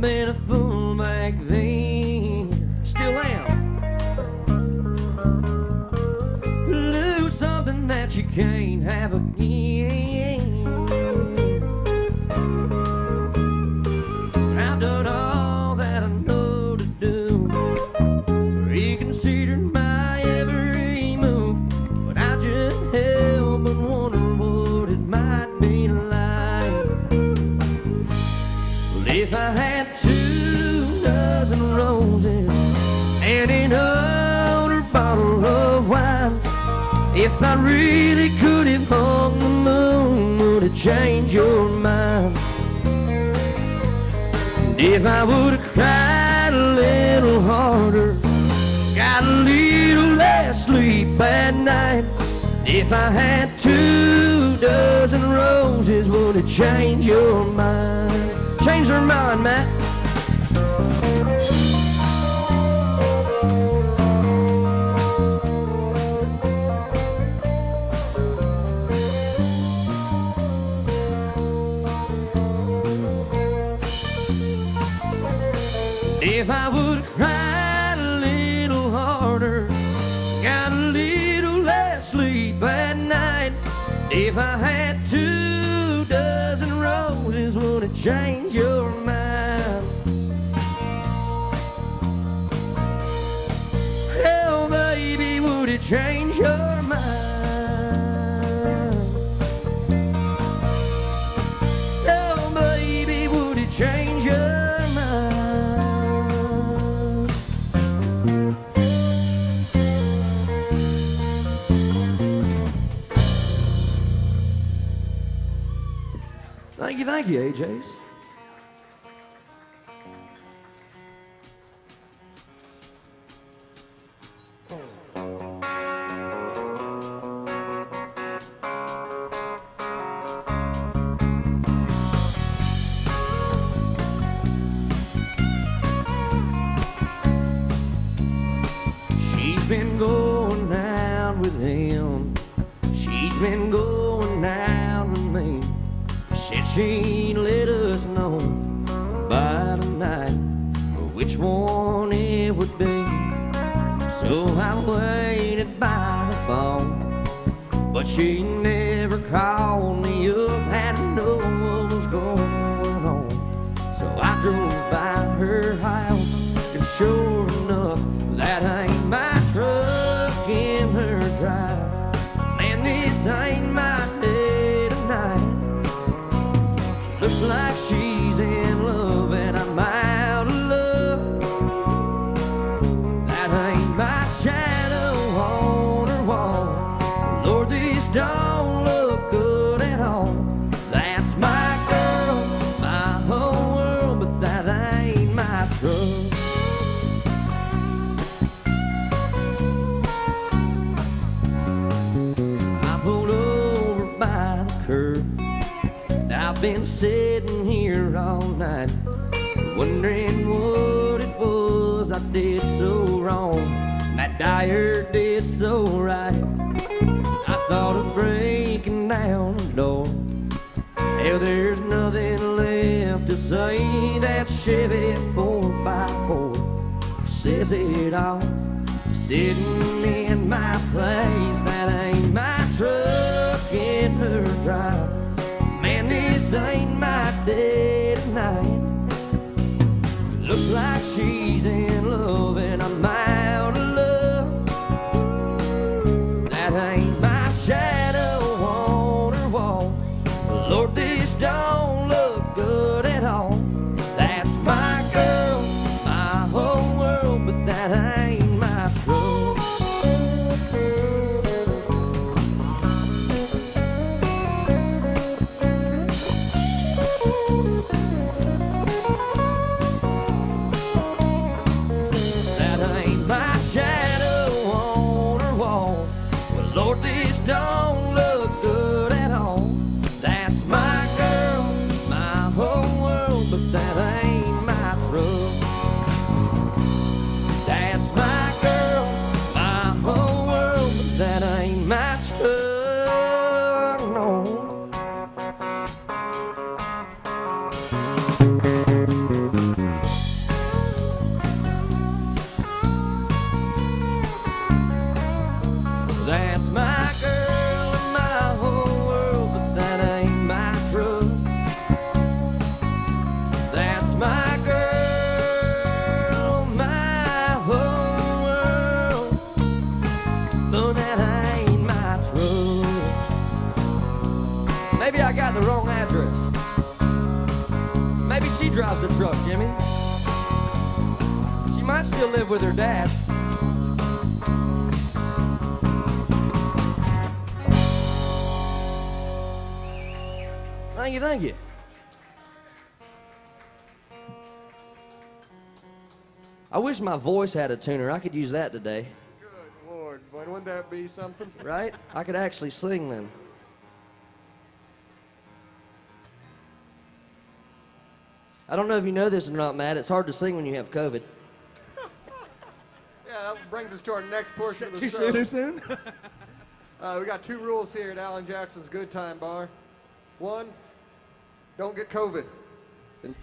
been a fool back then, still am. Lose something that you can't have again. I've done all that I know to do, reconsidered my every move, but I just held but wonder what it might be like. Well, if I had 2 dozen roses and an older bottle of wine, if I really could have hung the moon, would it change your mind? And if I would have cried a little harder, got a little less sleep at night, if I had 2 dozen roses, would it change your mind? Change their mind, Matt. If I would have cried a little harder, got a little less sleep at night, if I had 2 dozen roses, would it change your mind? Hell, baby, would it change your mind? Hell, baby, would it change your mind? Thank you, AJs. She's been going out with him. She's been going out with me. Said she'd let us know by tonight which one it would be. So I waited by the phone, but she never called me up, had to know what was going on. So I drove by her house, and sure enough, that ain't my truck in her drive. Man, this ain't my day tonight. Looks like she's in love and I'm out of love. That ain't my shadow on her wall. Lord, this don't look good at all. That's my girl, my whole world, but that ain't my truck. I pulled over by the curb. I've been sitting here all night, wondering what it was I did so wrong, that Dyer did so right. I thought of breaking down the door. Hell, there's nothing left to say. That Chevy 4x4 says it all. Sitting in my place, that ain't my truck in her drive. Man, this ain't my day tonight. Looks like she's in love and I'm out of love. That ain't my shadow on her wall. Lord, this don't look good at all. That's my girl, my whole world, but that ain't my truck. Don't look good at all. That's my girl, my whole world, but that ain't my truck. That's my girl, my whole world, but that ain't my truck, no. Maybe she drives a truck, Jimmy. She might still live with her dad. Thank you, thank you. I wish my voice had a tuner. I could use that today. Good Lord, boy, wouldn't that be something? Right? I could actually sing then. I don't know if you know this or not, Matt. It's hard to sing when you have COVID. Yeah, that brings us to our next portion of the show. Too soon? We got 2 rules here at Alan Jackson's Good Time Bar. 1, don't get COVID. And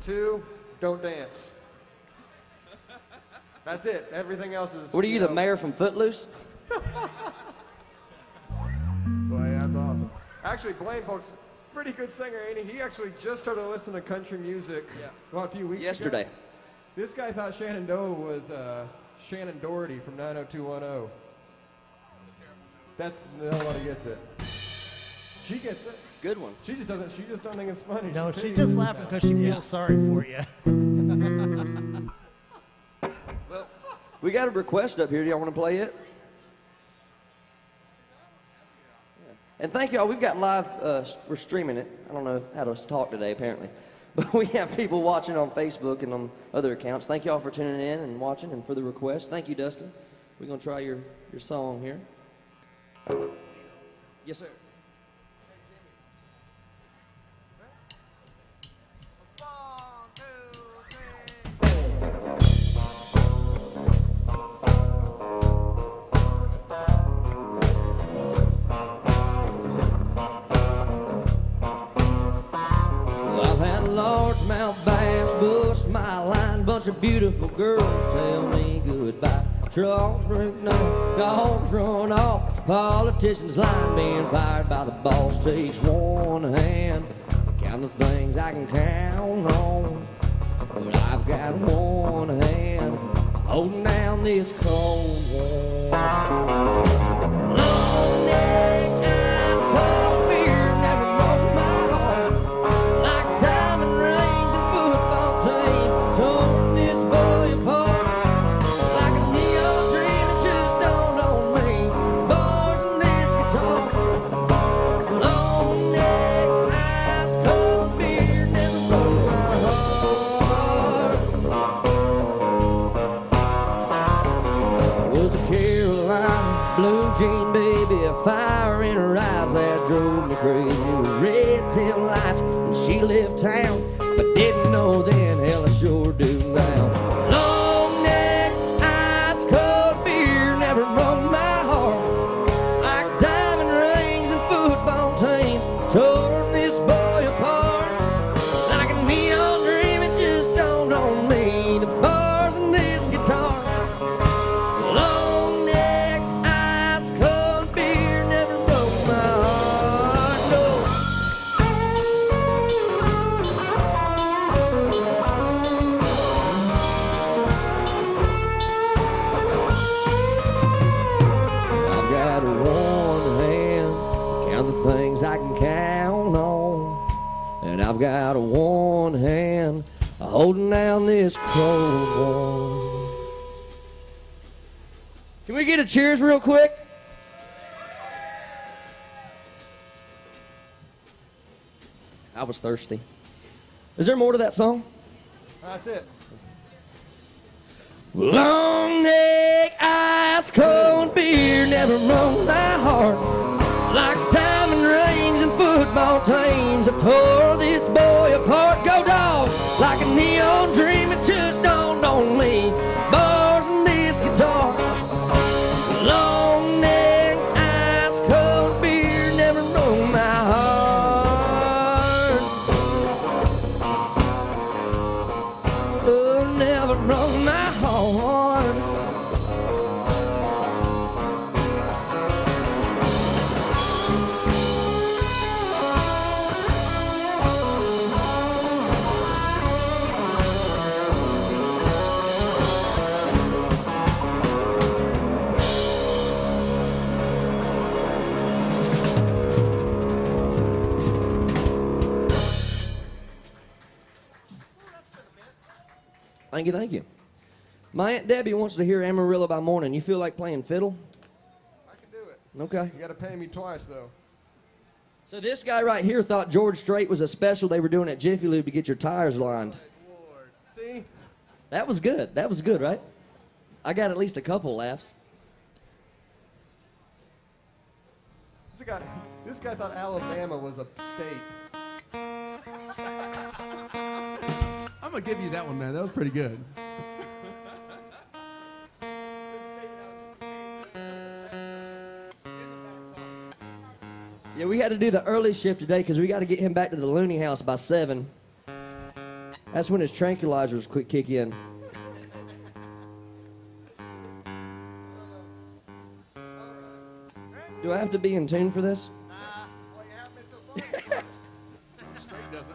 2, don't dance. That's it. Everything else is... What are you, the mayor from Footloose? Boy, that's awesome. Actually, Blaine, folks, pretty good singer, ain't he? He actually just started listening to country music a few weeks Yesterday. ago. This guy thought Shannon Doe was Shannon Doherty from 90210. That's nobody gets it. She gets it. Good one. She just doesn't. She just don't think it's funny. No, she's just laughing because she feels sorry for you. Well, we got a request up here. Do y'all want to play it? Yeah. And thank y'all. We've got live. We're streaming it. I don't know how to talk today, apparently. But we have people watching on Facebook and on other accounts. Thank y'all for tuning in and watching and for the request. Thank you, Dustin. We're going to try your song here. Yes, sir. Largemouth bass, bush, my line, bunch of beautiful girls tell me goodbye. Trucks break down, dogs run off, politicians line being fired by the boss. Takes one hand, count the things I can count on, but I've got one hand holding down this cold war. Long neck, eyes cold beer, never broke my heart. Like diamond rings and football teams, torn this boy apart. Like a neon dream that just dawned on me. Bars and this guitar. Long neck, ice cold beer, never broke my heart. Was a Carolina blue jean baby, a fire in her eyes that drove me crazy. It was red tail lights when she left town, but didn't know then, hell I sure do now. Long neck, ice cold beer, never broke my heart. Like diamond rings and football teams, tore this boy apart. Like a neon dream, it just dawned on me. The bars and this guitar. Long neck, ice cold beer, never broke my heart. No. I've got one hand, count the things I can count on, and I've got one hand holding down this cold war. Can we get a cheers real quick? I was thirsty. Is there more to that song? That's it. Long neck, ice cold beer, never broke my heart. Like diamond rings and football teams, I tore this boy apart. Go Dogs! Like a neon dream, it just dawned on me. Bars and this guitar. Long neck, ice cold beer, never broke my heart. Oh, never broke my heart. Thank you, thank you. My Aunt Debbie wants to hear Amarillo by Morning. You feel like playing fiddle? I can do it. Okay. You got to pay me twice, though. So this guy right here thought George Strait was a special they were doing at Jiffy Lube to get your tires lined. Lord. See? That was good. That was good, right? I got at least a couple laughs. This guy thought Alabama was a state. I'm gonna give you that one, man. That was pretty good. Yeah, we had to do the early shift today because we got to get him back to the Looney House by 7. That's when his tranquilizers kick in. Do I have to be in tune for this? Well, you haven't been so far. Straight doesn't.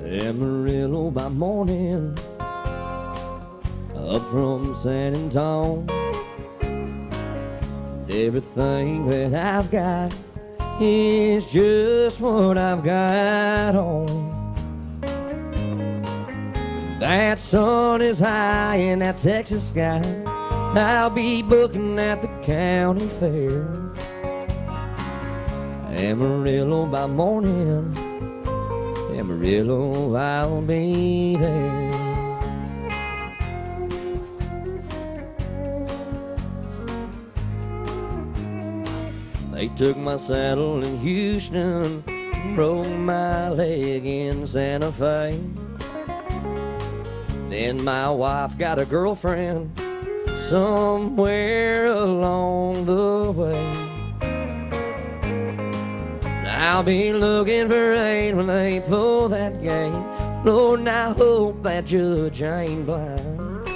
Amarillo by morning, up from San Antonio. Everything that I've got is just what I've got on. That sun is high in that Texas sky. I'll be booking at the county fair. Amarillo by morning, Amarillo, I'll be there. They took my saddle in Houston, broke my leg in Santa Fe. Then my wife got a girlfriend somewhere along the way. I'll be looking for rain when they pull that gate. Lord, and I hope that judge ain't blind.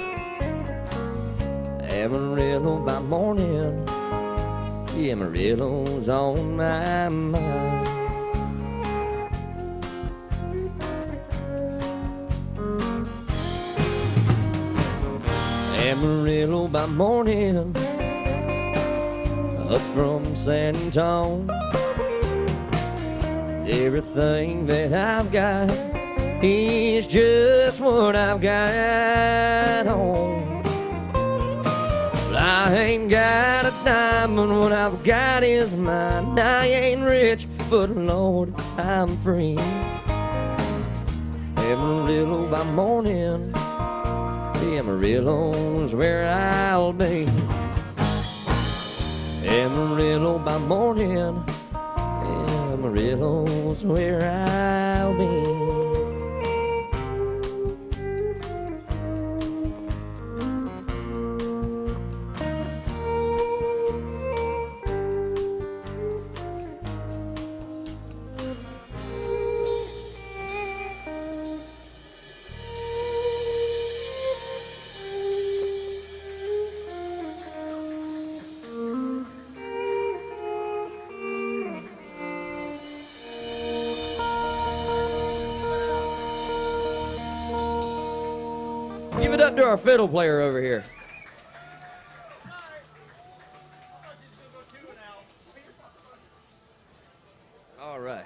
Amarillo by morning, Amarillo's on my mind. Amarillo by morning, up from San Antonio. Everything that I've got is just what I've got on. Well, I ain't got a diamond, what I've got is mine. I ain't rich, but Lord, I'm free. Amarillo by morning, Amarillo's where I'll be. Amarillo by morning, Amarillo's where I'll be. Give it up to our fiddle player over here. All right.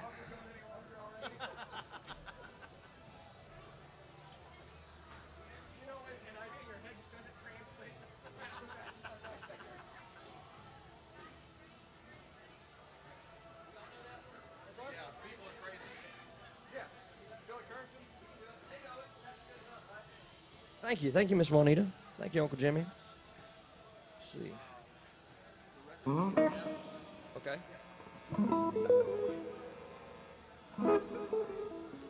Thank you, Miss Juanita. Thank you, Uncle Jimmy. Let's see. Okay.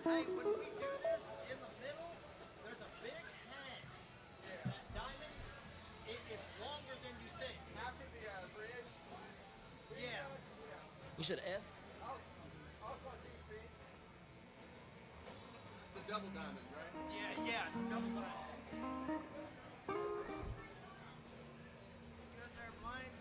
Hey, when we do this in the middle, there's a big hang. That diamond, it's longer than you think. After the bridge. Yeah. You said F? It's a double diamond, right? Yeah, it's a double diamond. You good there, Blaine?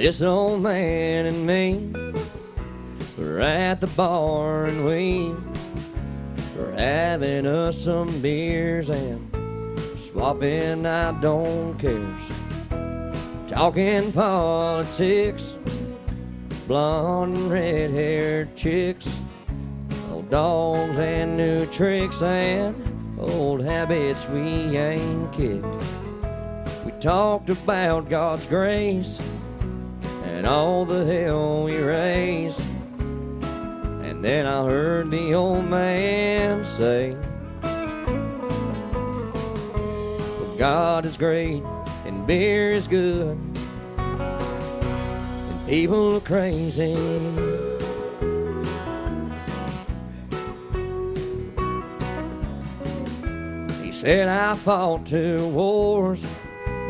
This old man and me were at the bar and we were having us some beers and swapping I don't cares, talking politics, blonde and red-haired chicks, old dogs and new tricks and old habits we ain't kicked. We talked about God's grace and all the hell we raised. And then I heard the old man say, well, God is great and beer is good and people are crazy. He said, I fought 2 wars,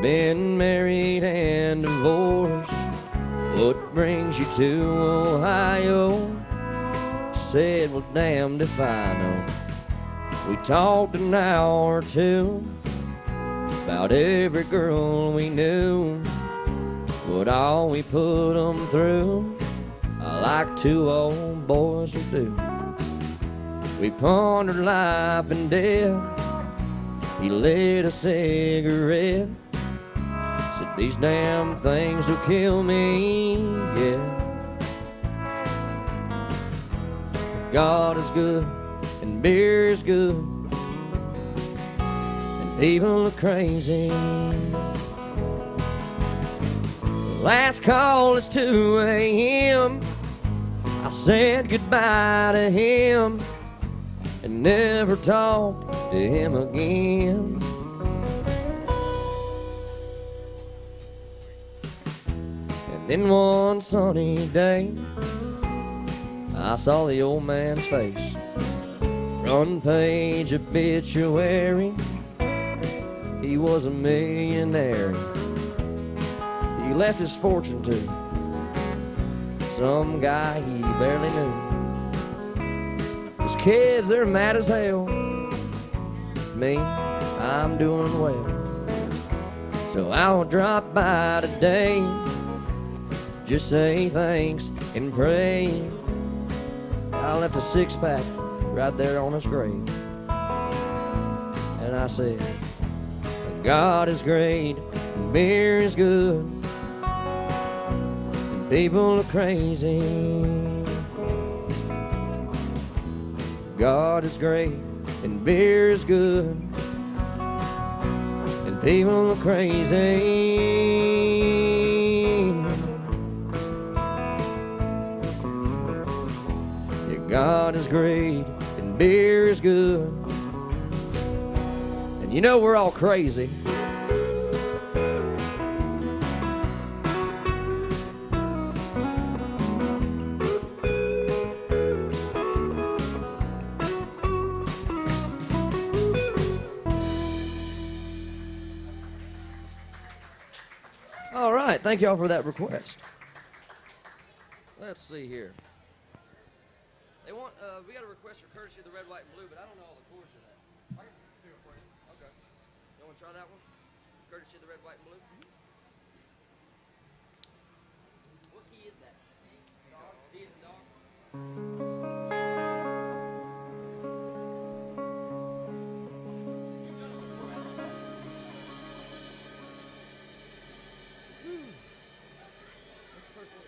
been married and divorced. What brings you to Ohio? Said, well, damned if I know. We talked an hour or 2 about every girl we knew, what all we put them through, like 2 old boys will do. We pondered life and death. He lit a cigarette, said, these damn things will kill me, yeah. God is good and beer is good and people are crazy. Last call is 2 a.m. I said goodbye to him and never talked to him again. And then one sunny day I saw the old man's face, front page obituary. He was a millionaire. He left his fortune to some guy he barely knew. His kids, they're mad as hell. Me, I'm doing well. So I'll drop by today, just say thanks and pray. I left a 6-pack right there on his grave. And I said, God is great, and beer is good, and people are crazy. God is great, and beer is good, and people are crazy. God is great and beer is good. And you know we're all crazy. All right, thank y'all for that request. Let's see here. They want, we got a request for Courtesy of the Red, White, and Blue, but I don't know all the chords of that. I can do it for you. Okay. You want to try that one? Courtesy of the Red, White, and Blue? What key is that? Dog. D is in dog. What's the first word?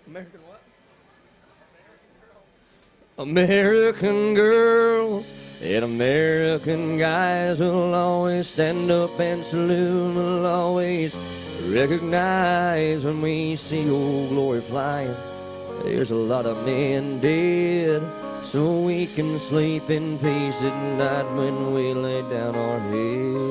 American what? American girls and American guys will always stand up and salute, will always recognize when we see Old Glory flying. There's a lot of men dead, so we can sleep in peace at night when we lay down our heads.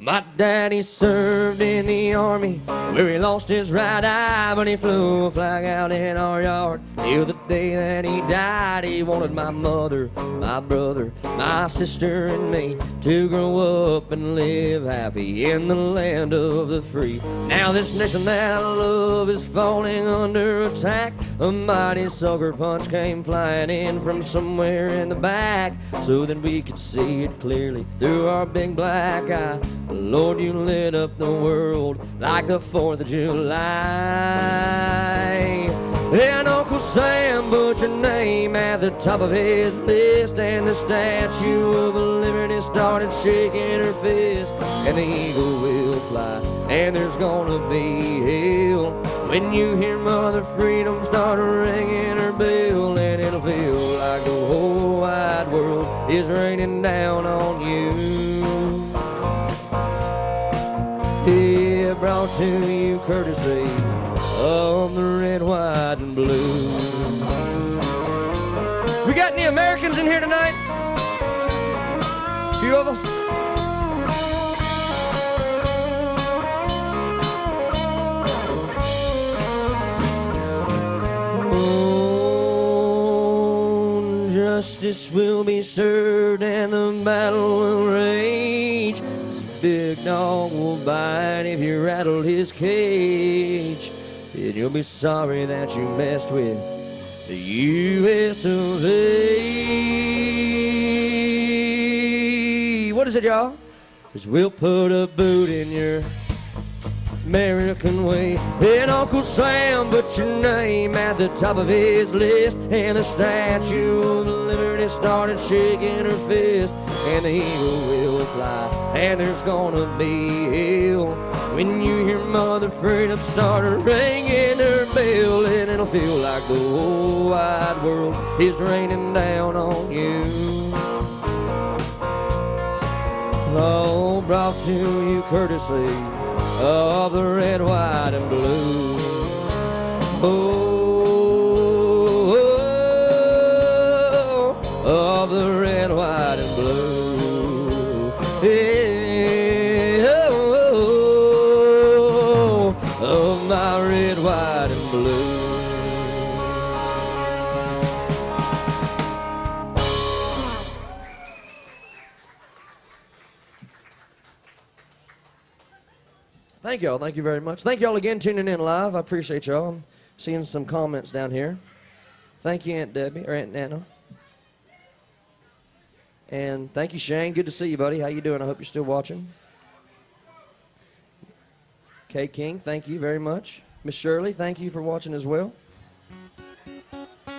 My daddy served in the army, where he lost his right eye, but he flew a flag out in our yard. Till the day that he died, he wanted my mother, my brother, my sister, and me to grow up and live happy in the land of the free. Now this nation that I love is falling under attack. A mighty sucker punch came flying in from somewhere in the back, so that we could see it clearly through our big black eye. Lord, you lit up the world like the 4th of July. And Uncle Sam put your name at the top of his list, and the Statue of Liberty started shaking her fist. And the eagle will fly, and there's gonna be hell when you hear Mother Freedom start ringing her bell. And it'll feel like the whole wide world is raining down on you. Yeah, brought to you courtesy of the red, white, and blue. We got any Americans in here tonight? A few of us? Oh, justice will be served and the battle will rage. This big dog will bite if you rattle his cage. And you'll be sorry that you messed with the U.S. of A. What is it, y'all? 'Cause we'll put a boot in your American way. And Uncle Sam put your name at the top of his list, and the Statue of Liberty started shaking her fist. And the eagle will fly, and there's gonna be hell when you hear Mother Freedom start ringing her bell. And it'll feel like the whole wide world is raining down on you. Oh, brought to you courtesy of the red, white, and blue. Oh, of the red, white, and blue. Yeah, oh, of my red, white, and blue. Thank y'all. Thank you very much. Thank y'all again tuning in live. I appreciate y'all. I'm seeing some comments down here. Thank you, Aunt Debbie, or Aunt Nana. And thank you, Shane. Good to see you, buddy. How you doing? I hope you're still watching. Kay King, thank you very much. Miss Shirley, thank you for watching as well. All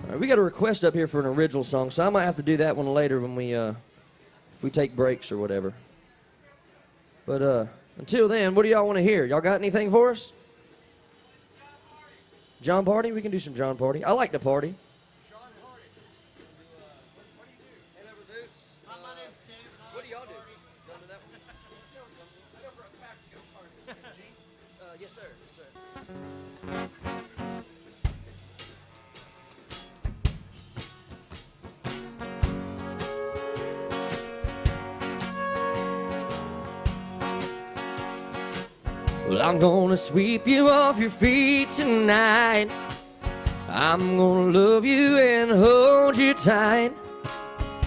right, we got a request up here for an original song, so I might have to do that one later when if we take breaks or whatever. But until then, what do y'all want to hear? Y'all got anything for us? John Party? We can do some John Party. I like to party. What do y'all do? Y'all do that one? Yes, sir. Yes, sir. Well, I'm gonna sweep you off your feet tonight. I'm gonna love you and hold you tight.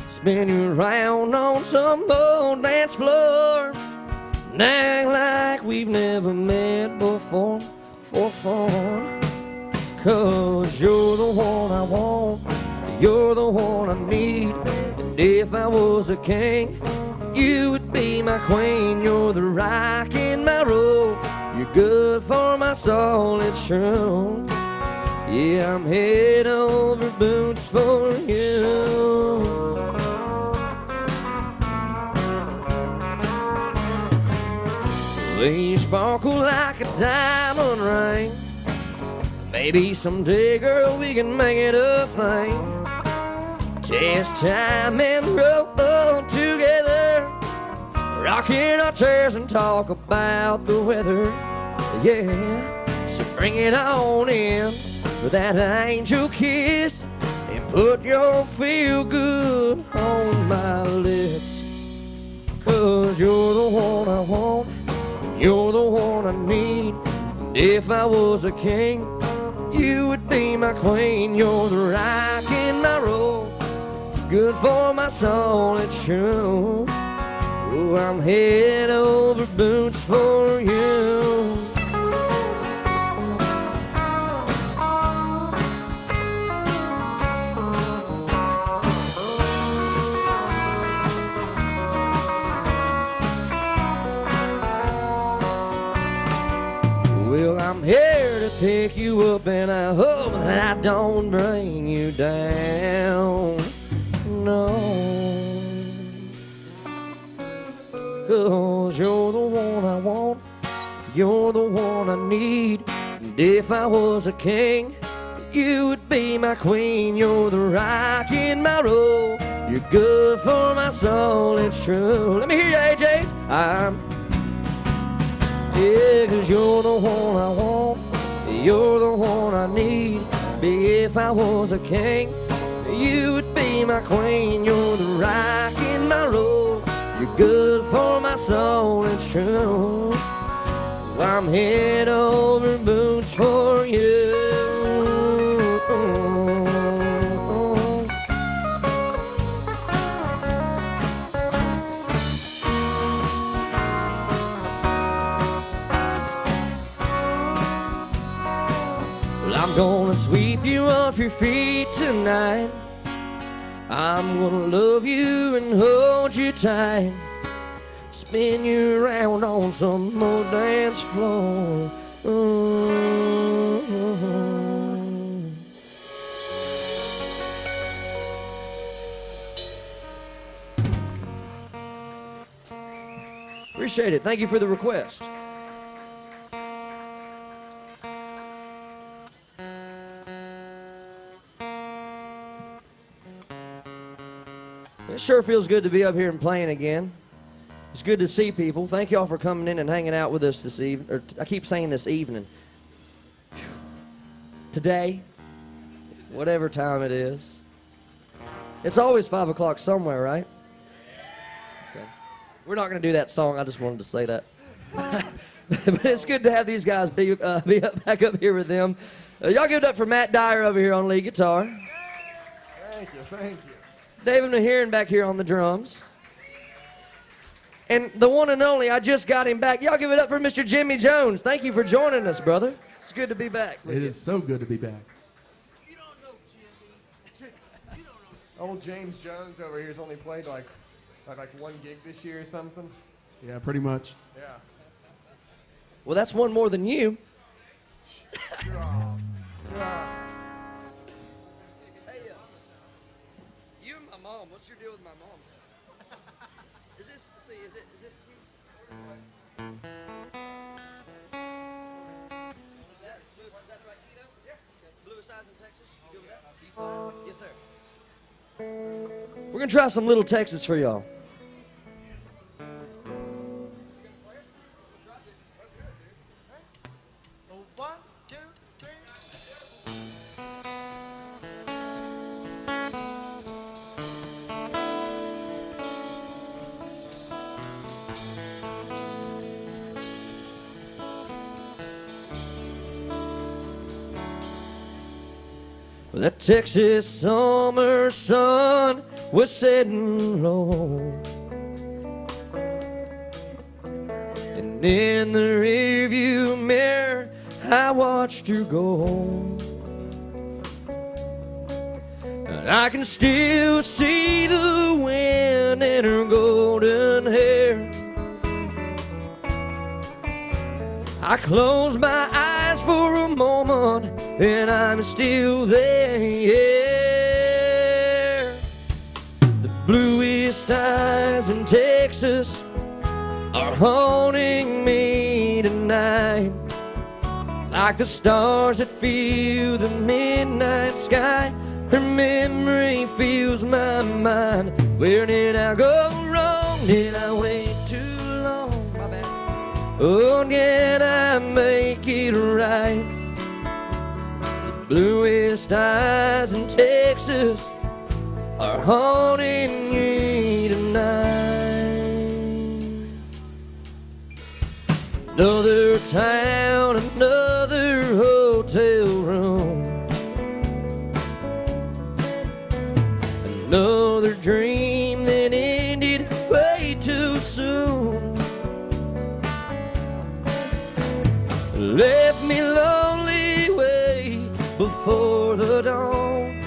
Spin you around on some old dance floor. And act like we've never met before for fun. 'Cause you're the one I want, you're the one I need. And if I was a king, you would be my queen. You're the rock in my road, you're good for my soul, it's true. Yeah, I'm head over boots for you. They sparkle like a diamond ring. Maybe someday, girl, we can make it a thing. Test time and roll together, rocking our chairs and talk about the weather. Yeah, so bring it on in with that angel kiss and put your feel good on my lips. 'Cause you're the one I want, you're the one I need. And if I was a king, you would be my queen. You're the rock in my road, good for my soul, it's true. Oh, I'm head over boots for you. pick you up, and I hope that I don't bring you down. No, 'cause you're the one I want, you're the one I need. And if I was a king, you would be my queen. You're the rock in my roll, you're good for my soul, it's true. Let me hear you, AJs. Yeah, 'cause you're the one I want, you're the one I need. If I was a king, you would be my queen. You're the rock in my roll, you're good for my soul, it's true. I'm head over boots for you. Well, I'm gonna sweep you off your feet tonight. I'm gonna love you and hold you tight. Spin you around on some more dance floor. Appreciate it. Thank you for the request. It sure feels good to be up here and playing again. It's good to see people. Thank y'all for coming in and hanging out with us this evening. Or I keep saying this evening. Today, whatever time it is. It's always 5 o'clock somewhere, right? Okay. We're not going to do that song. I just wanted to say that. But it's good to have these guys be back up here with them. Y'all give it up for Matt Dyer over here on lead guitar. Thank you, thank you. David Mahiran back here on the drums. And the one and only, I just got him back. Y'all give it up for Mr. Jimmy Jones. Thank you for joining us, brother. It's good to be back. It is so good to be back. You don't know, Jimmy. You don't know. Old James Jones over here's only played like one gig this year or something. Yeah, pretty much. Yeah. Well, that's one more than you. Yeah. Hey, you and my mom, what's your deal with my mom? Is this you? Is that the right key though? Yeah. Bluest eyes in Texas? You good with that? Yes, sir. We're gonna try some Little Texas for y'all. Oh, 1, 2, 3. Well, that Texas summer sun was setting low, and in the rearview mirror I watched her go. And I can still see the wind in her golden hair. I close my eyes for a moment and I'm still there. The bluest eyes in Texas are haunting me tonight, like the stars that fill the midnight sky. Her memory fills my mind. Where did I go wrong? Did I wait too long? My bad. Oh, can I make it right? The bluest eyes in Texas are haunting me tonight. Another town, another hotel room, another dream that ended way too soon. Left me lonely way before the dawn,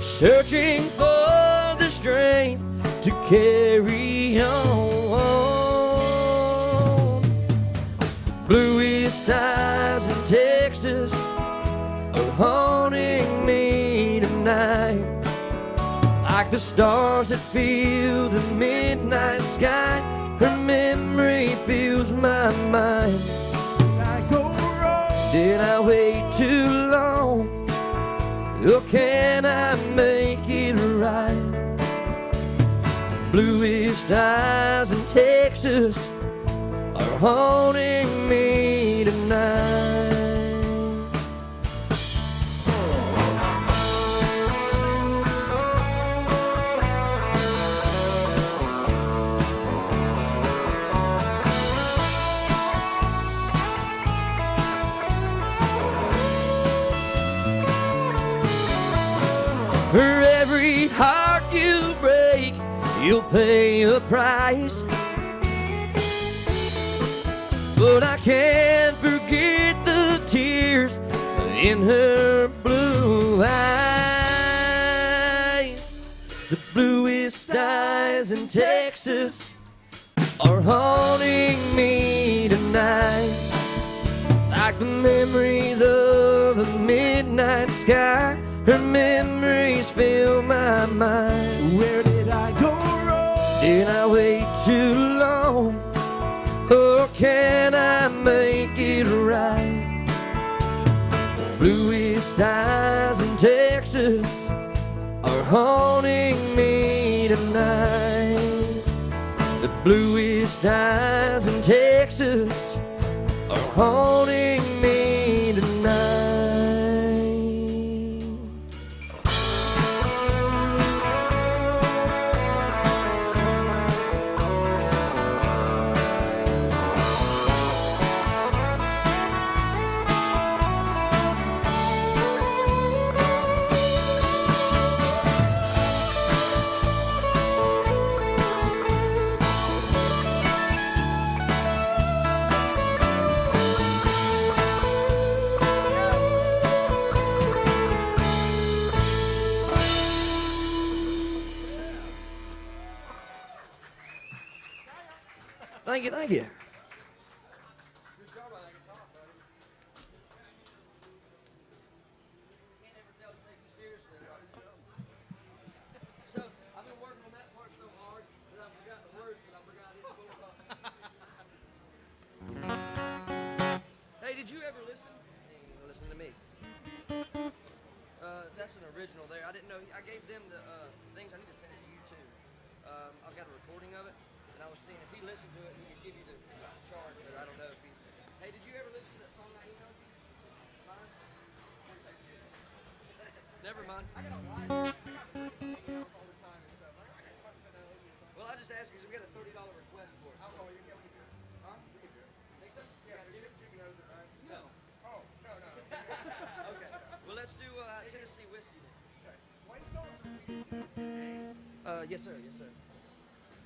searching for the strength to carry on. The bluest eyes in Texas are haunting me tonight. Like the stars that fill the midnight sky, her memory fills my mind. Did I go wrong? Did I wait too long? Or can I make it right? Bluest eyes in Texas are haunting me tonight. For every heart you break, you'll pay a price. But I can't forget the tears in her blue eyes. The bluest eyes in Texas are haunting me tonight. Like the memories of a midnight sky, her memories fill my mind. Where did I go wrong? Did I wait too long? Or can I make it right? Bluest eyes in Texas are haunting me tonight. The bluest eyes in Texas are haunting me tonight. Thank you, thank you. So, I've been working on that part so hard that I forgot the words that I forgot it. Hey, did you ever listen? Listen to me. That's an original there. I didn't know. I gave them the things. I need to send it to you too. I've got a recording of it. And I was seeing if he listened to it, he could give you the chart, but I don't know if he... Hey, did you ever listen to that song I emailed you? Mine? Never mind. I got a live. All the time and stuff. Well, I just asked because we got a $30 request for it. Oh, you can do it. Huh? You can do it. Think so? Yeah, Jimmy knows it, right? No. Oh, no. Okay. Well, let's do Tennessee whiskey then. Okay. What songs are we? Yes, sir.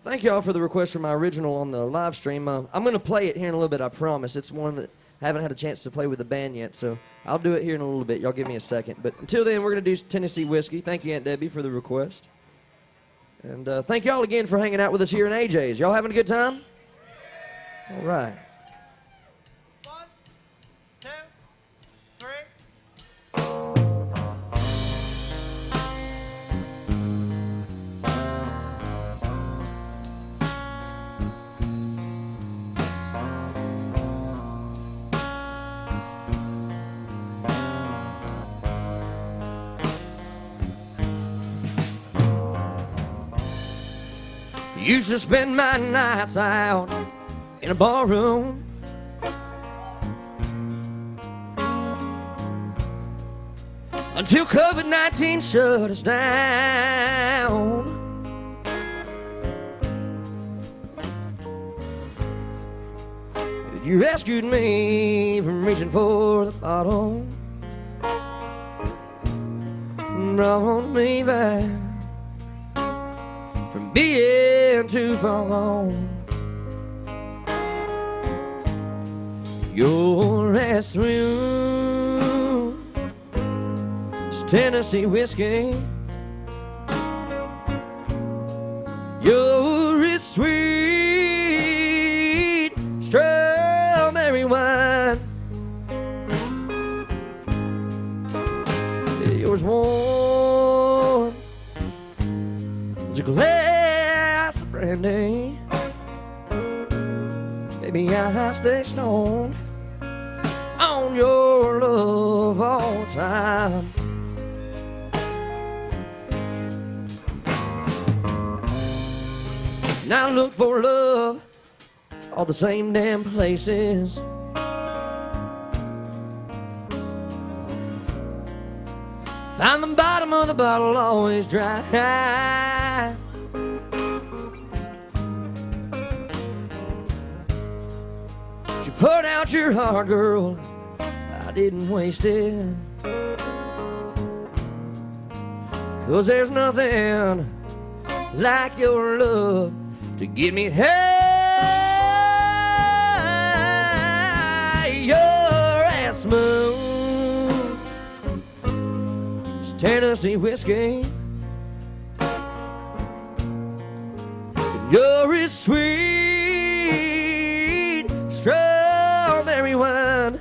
Thank y'all for the request for my original on the live stream. I'm going to play it here in a little bit, I promise. It's one that I haven't had a chance to play with the band yet, so I'll do it here in a little bit. Y'all give me a second. But until then, we're going to do Tennessee Whiskey. Thank you, Aunt Debbie, for the request. And thank y'all again for hanging out with us here in AJ's. Y'all having a good time? All right. 1, 2, 3. Used to spend my nights out in a barroom, until COVID-19 shut us down. You rescued me from reaching for the bottle, brought me back from being too far gone. Your rescue is Tennessee whiskey. Your is sweet strawberry wine. was warm as a glass of brandy. Baby, I stay stoned on your love all the time. And I look for love all the same damn places. Find the bottom of the bottle always dry. You poured out your heart, girl, I didn't waste it. 'Cause there's nothing like your love to get me high. Your ass smooth as Tennessee whiskey. You're as sweet strawberry wine.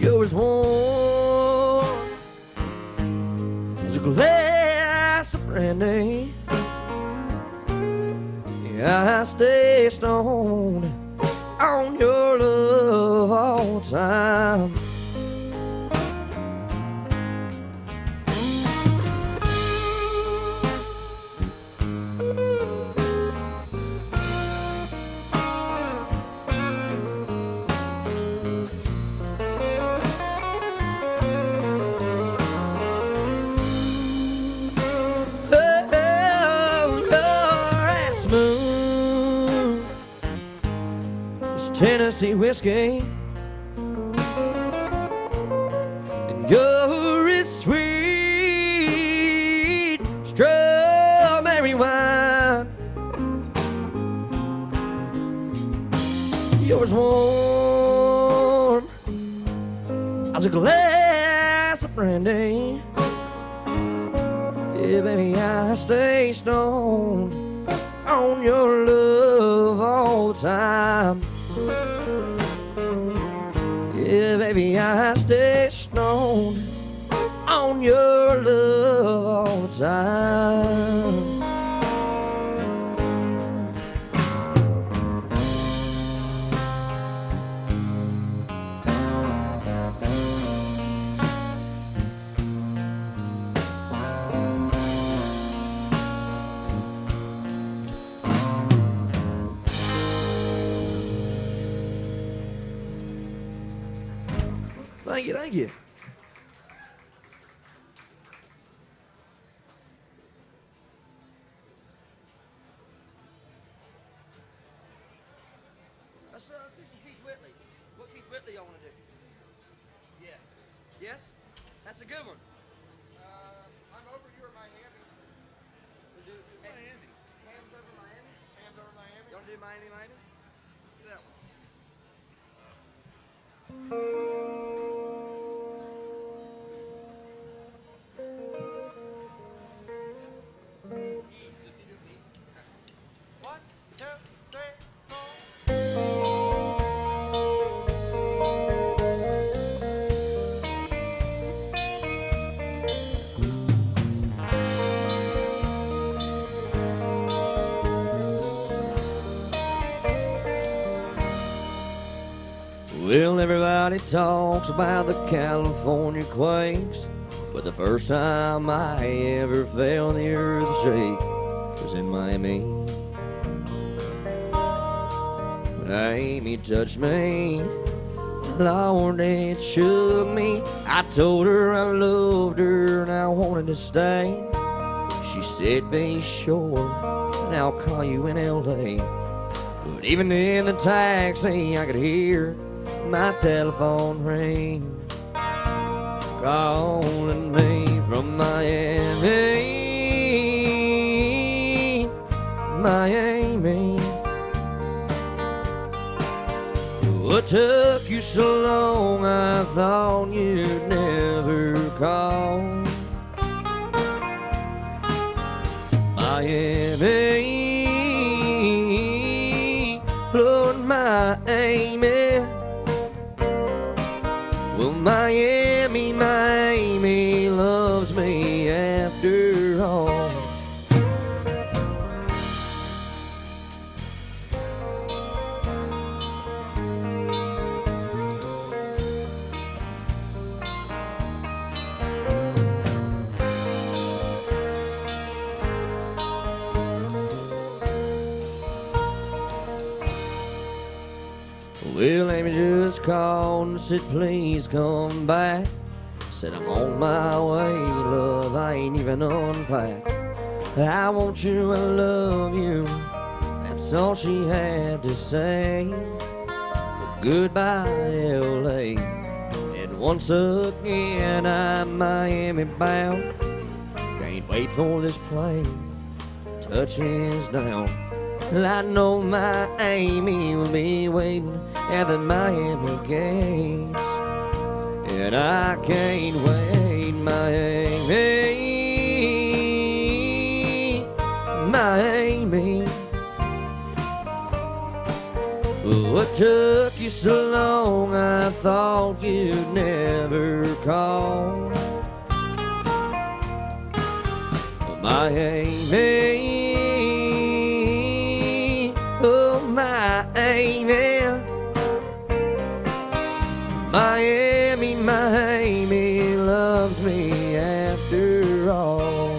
You're as warm as a glass of brandy. Yeah, I stay stoned on your love all the time. Tennessee whiskey, and you're as sweet strawberry wine. You're as warm as a glass of brandy. Yeah, baby, I stay stoned on your love all the time. Yeah, baby, I stay stoned on your love all the time. Thank you, thank you. Let's do some Keith Whitley. What Keith Whitley y'all want to do? Yes. Yes? That's a good one. I'm over you or Miami. Miami. Hands over Miami? Hands over Miami. You want to do Miami, Miami? Do that one. One, two, three, four. Well, everybody talks about the California quakes, but the first time I ever felt the earth shake was in Miami. When Amy touched me, Lord, it shook me. I told her I loved her and I wanted to stay. She said, be sure, and I'll call you in L.A. But even in the taxi, I could hear my telephone ring, calling me from Miami, Miami. What took you so long? I thought you'd never call. Miami, Lord, Miami. Well, Miami loves me after all. Well, Amy just called and said, please come back. Said, I'm on my way, love, I ain't even unpacked. I want you, I love you, that's all she had to say. Well, goodbye, L.A. And once again, I'm Miami bound. Can't wait for this plane touches down. Well, I know my Amy will be waiting at the Miami gates, and I can't wait, Miami, Miami. What took you so long? I thought you'd never call. Miami, oh Miami, Miami, Miami loves me after all.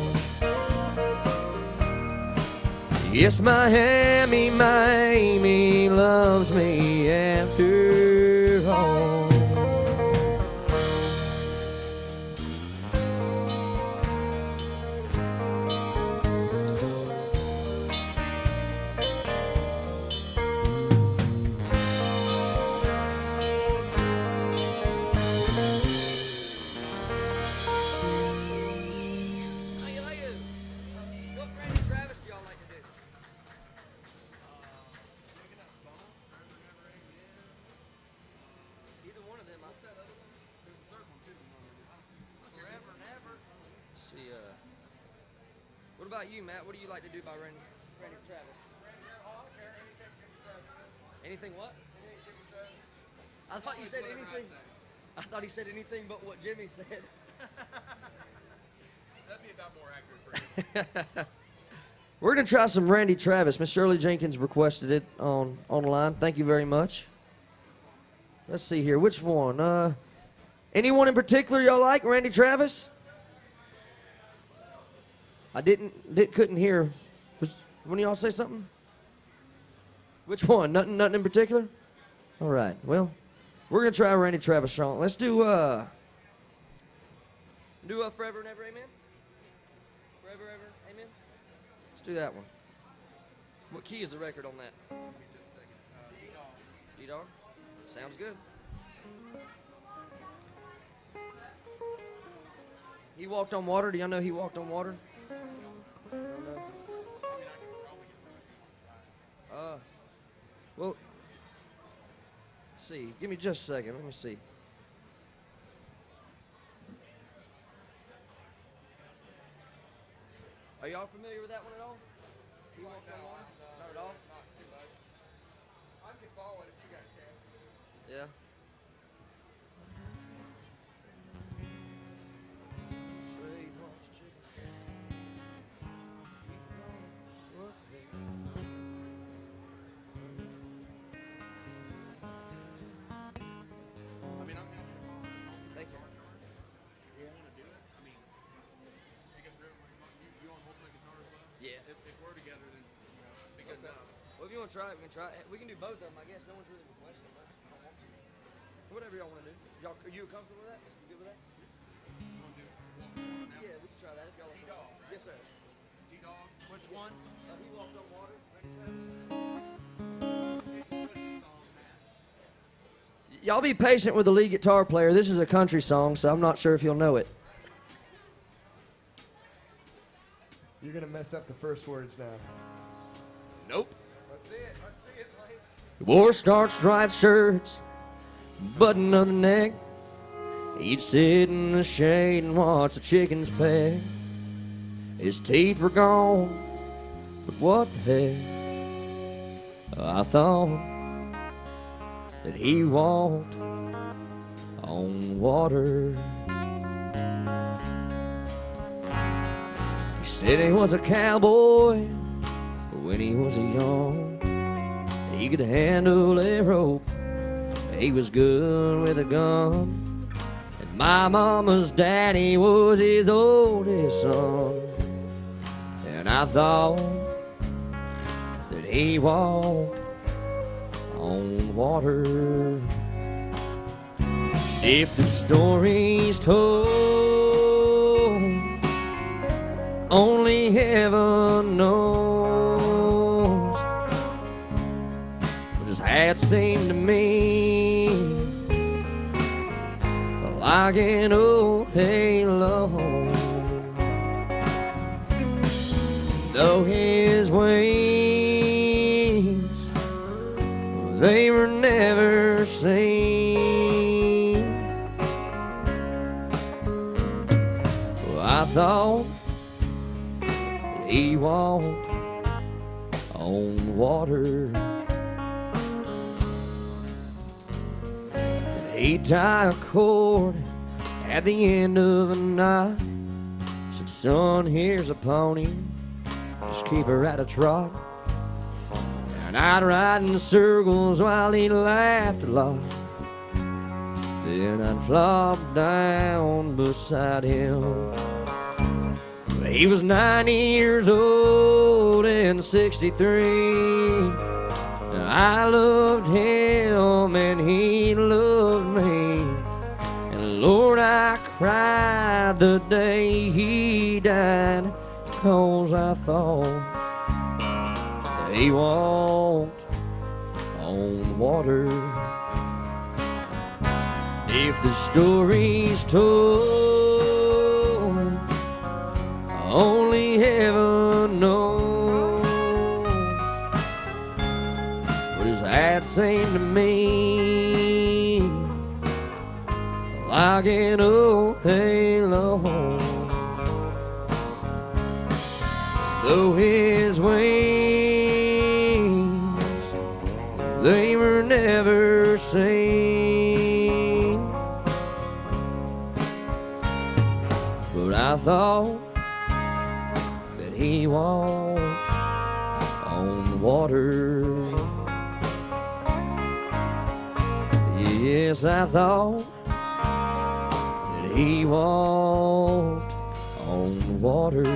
Yes, Miami, Miami loves me after all. What about you, Matt? What do you like to do by Randy Travis? Anything what? I thought you said anything. I thought he said anything but what Jimmy said. That'd be about more accurate for you. We're going to try some Randy Travis. Miss Shirley Jenkins requested it online. Thank you very much. Let's see here. Which one? Anyone in particular y'all like? Randy Travis? I couldn't hear. One of y'all say something? Which one? Nothing in particular? All right. Well, we're going to try a Randy Travis song. Let's do Forever and Ever, Amen? Forever, Ever, Amen? Let's do that one. What key is the record on that? Just a second. D-Dog? Sounds good. He walked on water. Do y'all know he walked on water? I don't know. Well, see. Give me just a second. Let me see. Are y'all familiar with that one at all? He walked on water? Not at all? Not too much. I can follow it if you guys can. Yeah. Thank you. Yeah. If we're together, then it'd be good enough. Well, if you want to try it, we can try it. We can do both of them, I guess. No one's really requesting much. I don't want to. Whatever y'all want to do. Y'all, are you comfortable with that? You good with that? Yeah, we can try that if y'all want. D-Dog, right? Yes, sir. D-Dog, which one? He walked on water. Randy Travis. Y'all be patient with the lead guitar player. This is a country song, so I'm not sure if you'll know it. You're going to mess up the first words now. Nope. Let's see it. Let's see it, Blaine. Wore starched striped shirts, button on the neck. He'd sit in the shade and watch the chickens peck. His teeth were gone, but what the heck? I thought that he walked on water. He said he was a cowboy when he was young. He could handle a rope, he was good with a gun. And my mama's daddy was his oldest son. And I thought that he walked on water. If the story's told, only heaven knows just how it seemed to me, like an old halo. Though his wings, they were never seen, I thought that he walked on water. And he'd tie a cord at the end of the night. Said, son, here's a pony, just keep her at a trot. And I'd ride in circles while he laughed a lot. Then I'd flop down beside him. He was 90 years old and 63. I loved him and he loved me. And Lord, I cried the day he died, 'cause I thought that he walked on water. If the story's told, only heaven knows what his hat seemed to me, like an old halo. Though his wings, they were never seen, but I thought that he walked on water. Yes, I thought that he walked on water.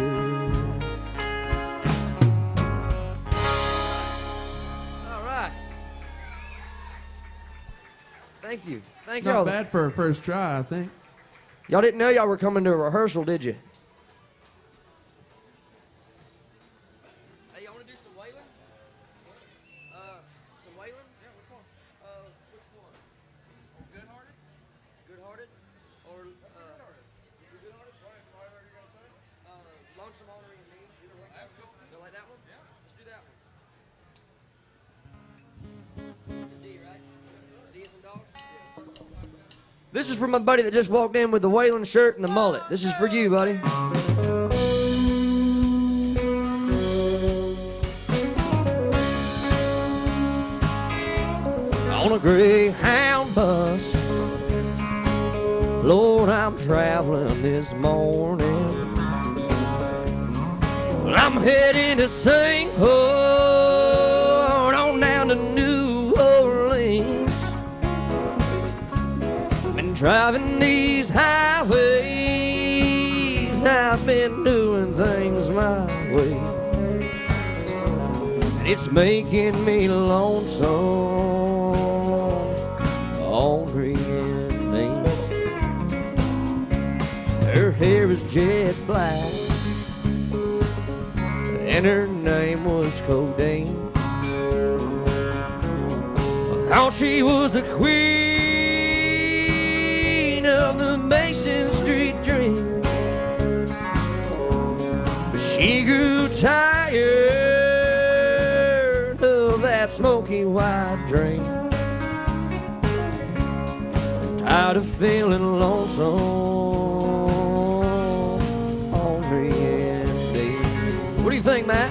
All right. Thank you. Thank y'all. Not bad for a first try, I think. Y'all didn't know y'all were coming to a rehearsal, did you? Hey, y'all want to do some wailing? Some wailing? Yeah, which one? Which one? Good-hearted? Good-hearted? Or, Good-hearted? Whatever you're going to say. Lonesome Honoring Me. That's cool. You like that one? Yeah. Let's do that one. It's a D, right? D as in dog? This is for my buddy that just walked in with the Whalen shirt and the mullet. This is for you, buddy. On a Greyhound bus, Lord, I'm traveling this morning. Well, I'm heading to St. Paul, on down to New Orleans. Driving these highways, I've been doing things my way, and it's making me lonesome, ornery and mean. Her hair is jet black, and her name was Codeine. I thought she was the queen of the Mason Street dream, but she grew tired of that smoky white dream, tired of feeling lonesome, ornery and deep. What do you think, Matt?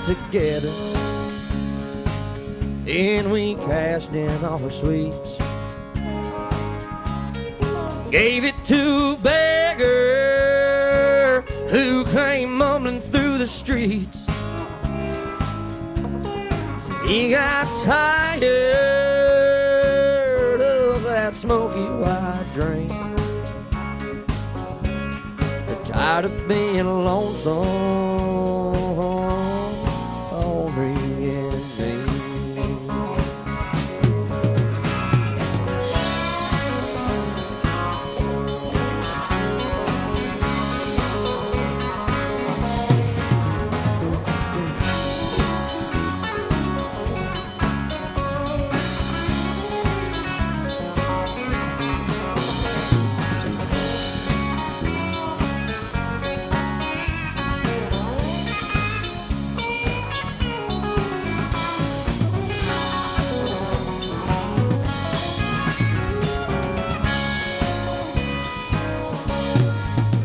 got together, and we cashed in all our sweeps. Gave it to a beggar who came mumbling through the streets. He got tired of that smoky white drink, tired of being lonesome, ornery and mean.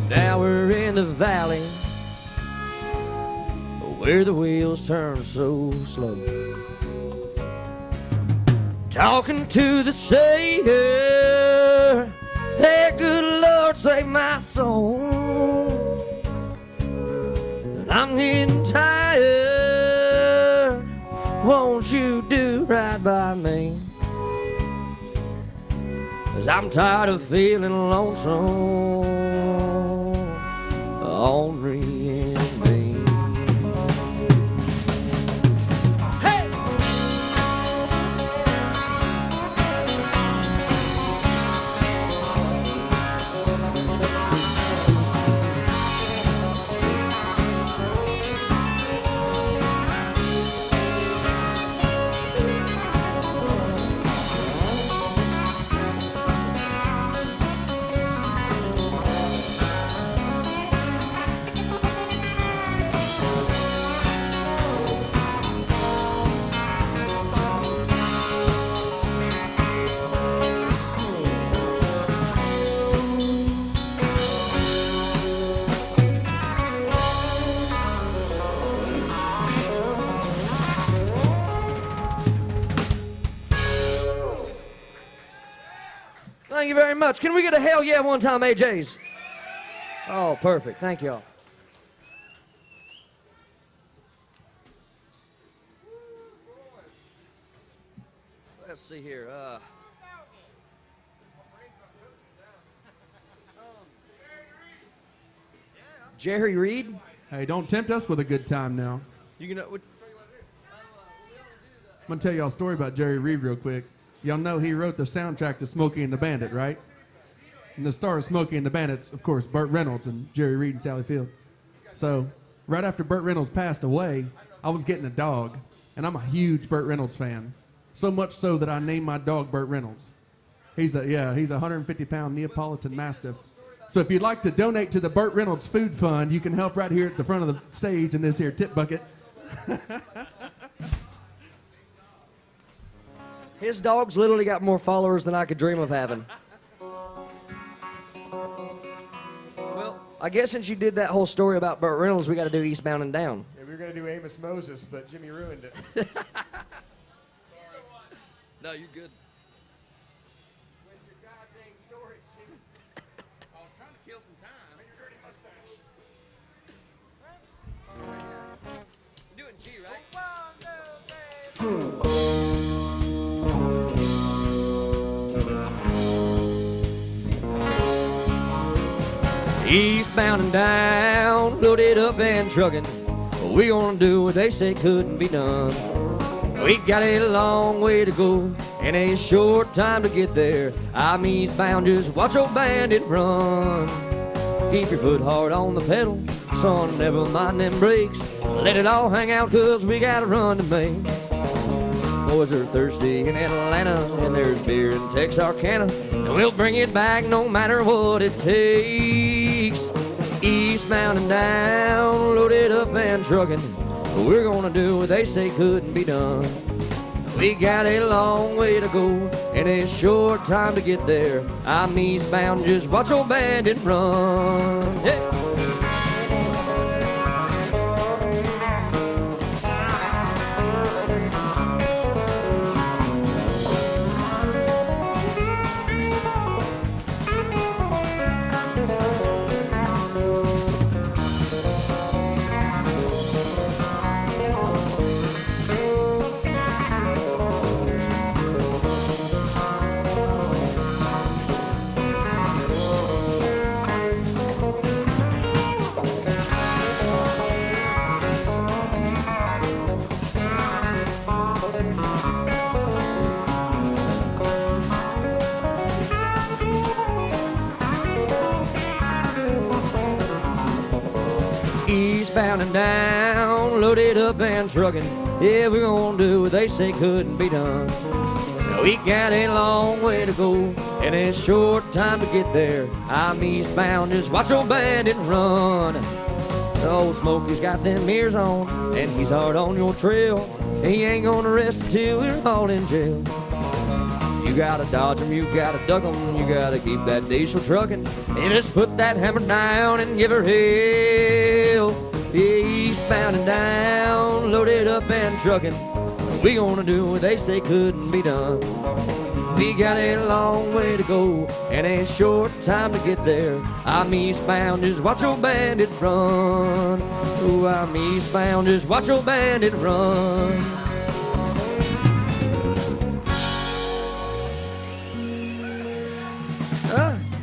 Now we're in the valley where the wheels turn so slow, talking to the Savior. Hey, good Lord, save my soul. And I'm getting tired. Won't you do right by me? 'Cause I'm tired of feeling lonesome, ornery and mean. Hey! Thank you very much. Can we get a hell yeah one time, AJ's? Oh, perfect. Thank y'all. Let's see here. Jerry Reed? Hey, don't tempt us with a good time now. You can. I'm going to tell y'all a story about Jerry Reed real quick. Y'all know he wrote the soundtrack to Smokey and the Bandit, right? And the star of Smokey and the Bandit's, of course, Burt Reynolds and Jerry Reed and Sally Field. So, right after Burt Reynolds passed away, I was getting a dog, and I'm a huge Burt Reynolds fan. So much so that I named my dog Burt Reynolds. He's a 150-pound Neapolitan Mastiff. So if you'd like to donate to the Burt Reynolds Food Fund, you can help right here at the front of the stage in this here tip bucket. His dog's literally got more followers than I could dream of having. Well, I guess since you did that whole story about Burt Reynolds, we got to do Eastbound and Down. Yeah, we were going to do Amos Moses, but Jimmy ruined it. No, you're good. With your goddamn stories, Jimmy. I was trying to kill some time. Your dirty mustache. You're doing G, right? Eastbound and down, loaded up and trucking. We gonna do what they say couldn't be done. We got a long way to go and a short time to get there. I'm eastbound, just watch old Bandit run. Keep your foot hard on the pedal, son, never mind them brakes. Let it all hang out, 'cause we got a run to make. Boys are thirsty in Atlanta, and there's beer in Texarkana, and we'll bring it back no matter what it takes. Eastbound and down, loaded up and trucking. We're gonna do what they say couldn't be done. We got a long way to go and a short time to get there. I'm eastbound, just watch old Bandit run. Yeah. eastbound and down, loaded up and trucking. Yeah, we're gonna do what they say couldn't be done. Now we got a long way to go, and it's short time to get there. I'm eastbound, just watch old Bandit run. Old Smokey's got them ears on, and he's hard on your trail. He ain't gonna rest until we're all in jail. You gotta dodge him, you gotta duck him, you gotta keep that diesel trucking. And just put that hammer down and give her hell. Yeah, eastbound and down, loaded up and trucking. We gonna do what they say couldn't be done. We got a long way to go, and a short time to get there. I'm eastbound, just watch old Bandit run. Oh, I'm eastbound, just watch old Bandit run.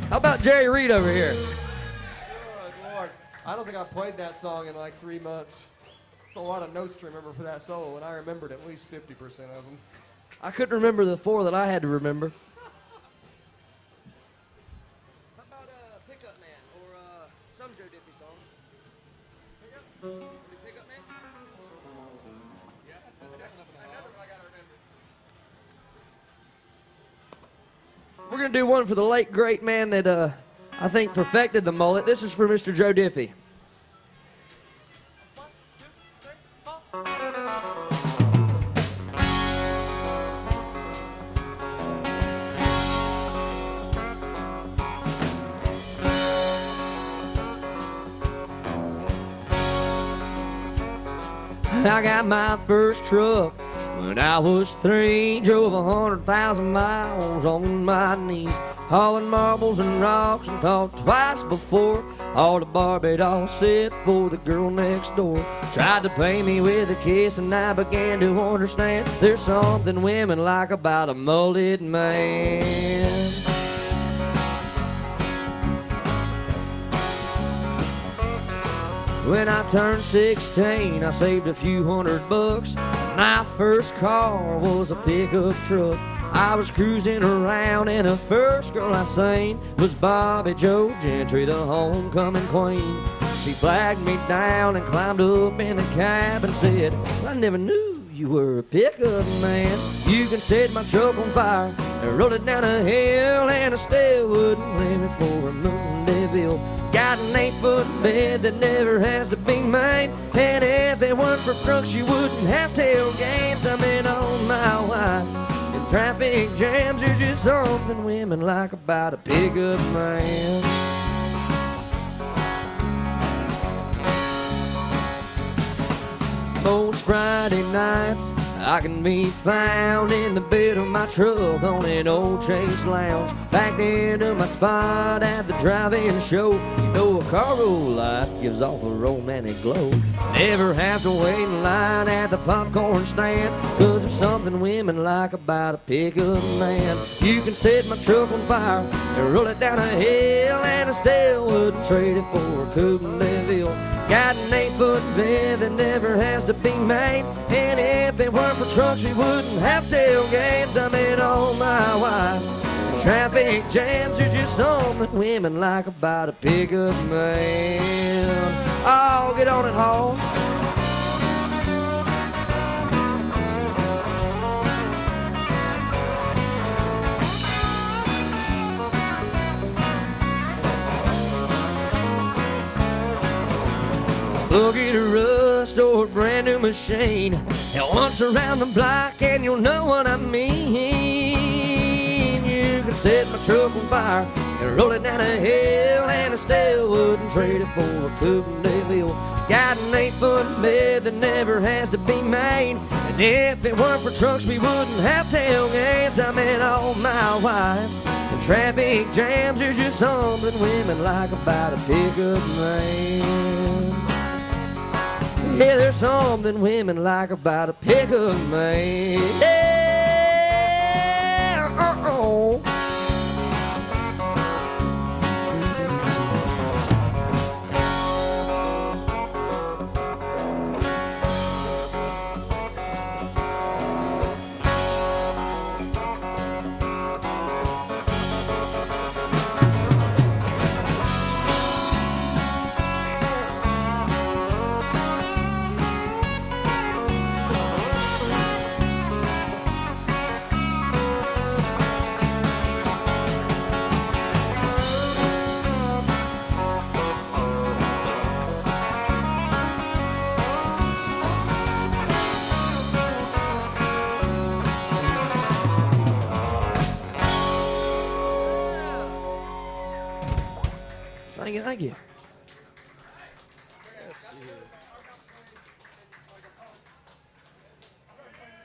How about Jerry Reed over here? Good Lord. I don't think I've played that song in like 3 months. It's a lot of notes to remember for that solo, and I remembered at least 50% of them. I couldn't remember the 4 that I had to remember. How about Pickup Man or some Joe Diffie song? Pickup Man? Yeah, definitely. I gotta remember. We're going to do one for the late great man that I think perfected the mullet. This is for Mr. Joe Diffie. I got my first truck when I was 3. Drove 100,000 miles on my knees, hauling marbles and rocks, and talked twice before. All the Barbados set for the girl next door. Tried to pay me with a kiss, and I began to understand there's something women like about a mullet man. When I turned 16, I saved a few $100. My first car was a pickup truck. I was cruising around, and the first girl I seen was Bobby Joe Gentry, the homecoming queen. She flagged me down and climbed up in the cab and said, I never knew you were a pickup man. You can set my truck on fire and roll it down a hill, and I still wouldn't leave it for a moon devil. Got an 8-foot bed that never has to be made, and if it weren't for trucks, you wouldn't have tailgates. I've been on my wives in traffic jams. There's just something women like about a pickup man. Most Friday nights I can be found in the bed of my truck on an old Chase Lounge, backed into my spot at the drive-in show. You know a cargo light gives off a romantic glow. Never have to wait in line at the popcorn stand, 'cause there's something women like about a pickup man. You can set my truck on fire and roll it down a hill, and I still wouldn't trade it for a Coupe Deville. Got an 8-foot bed that never has to be made, and if it weren't for trucks, we wouldn't have tailgates. I mean, all my wives in traffic jams. There's just something women like about a pickup man. Oh, get on it, hoss. Look at a rust or a brand new machine, and once around the block and you'll know what I mean. You can set my truck on fire and roll it down a hill, and I still wouldn't trade it for a Coupe Deville. Got an 8-foot bed that never has to be made, and if it weren't for trucks, we wouldn't have tailgates. I mean, all my wives in traffic jams. There's just something women like about a pickup man. Yeah, there's something women like about a pickup man. Yeah, thank you. Let's see here.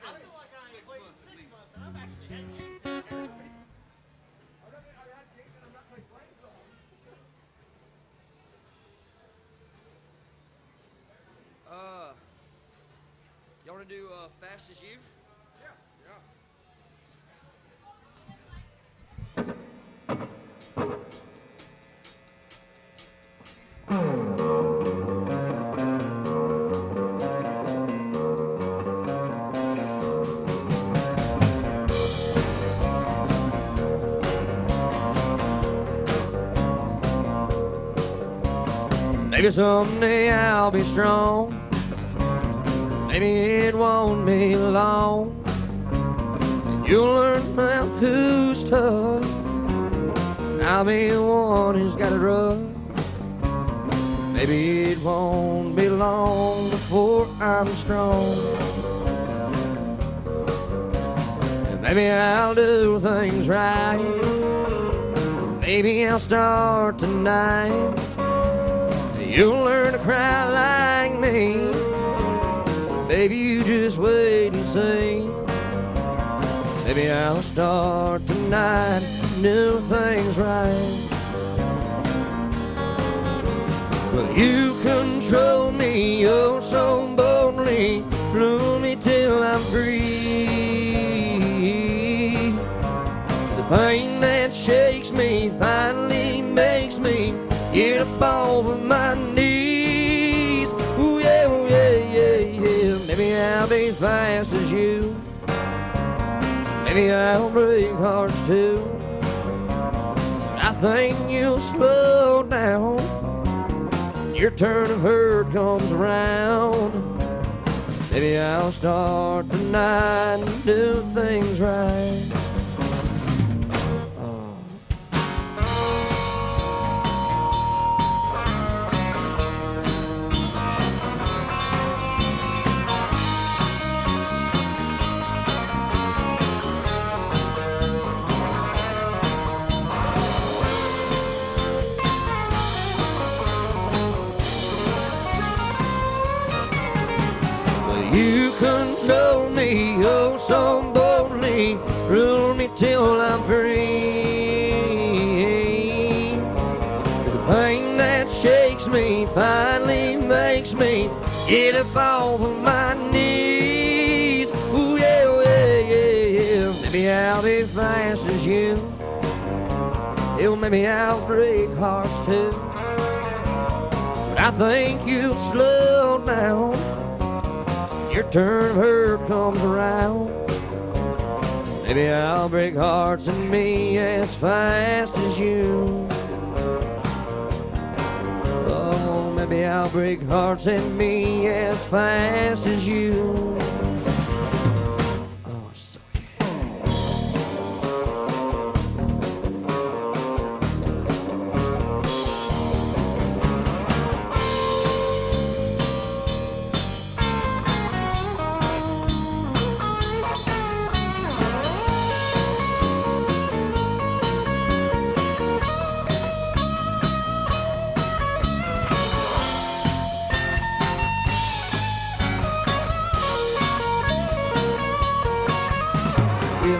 I feel like I ain't played in 6 months, and I've actually had games this year. Y'all want to do Fast as You? Maybe someday I'll be strong. Maybe it won't be long. You'll learn about who's tough. I'll be the one who's got it rough. Maybe it won't be long before I'm strong. And maybe I'll do things right. Maybe I'll start tonight. You'll learn to cry like me. Baby, you just wait and see. Maybe I'll start tonight, do things right. Well, you control me, oh so boldly, rule me till I'm free. The pain that shakes me finally makes me get up off of my knees. Ooh, yeah, ooh, yeah, yeah, yeah. Maybe I'll be fast as you. Maybe I'll break hearts too. I think you'll slow down. Your turn of hurt comes around. Maybe I'll start tonight and do things right. You control me, oh so boldly, rule me till I'm free. The pain that shakes me finally makes me get up off of my knees. Ooh, yeah, yeah, yeah, yeah. Maybe I'll be fast as you. Hell, maybe I'll break hearts too. But I think you'll slow down. Your turn of hurt comes around. Maybe I'll break hearts in me as fast as you. Oh, maybe I'll break hearts in me as fast as you. Oh, so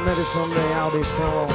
maybe someday I'll be strong.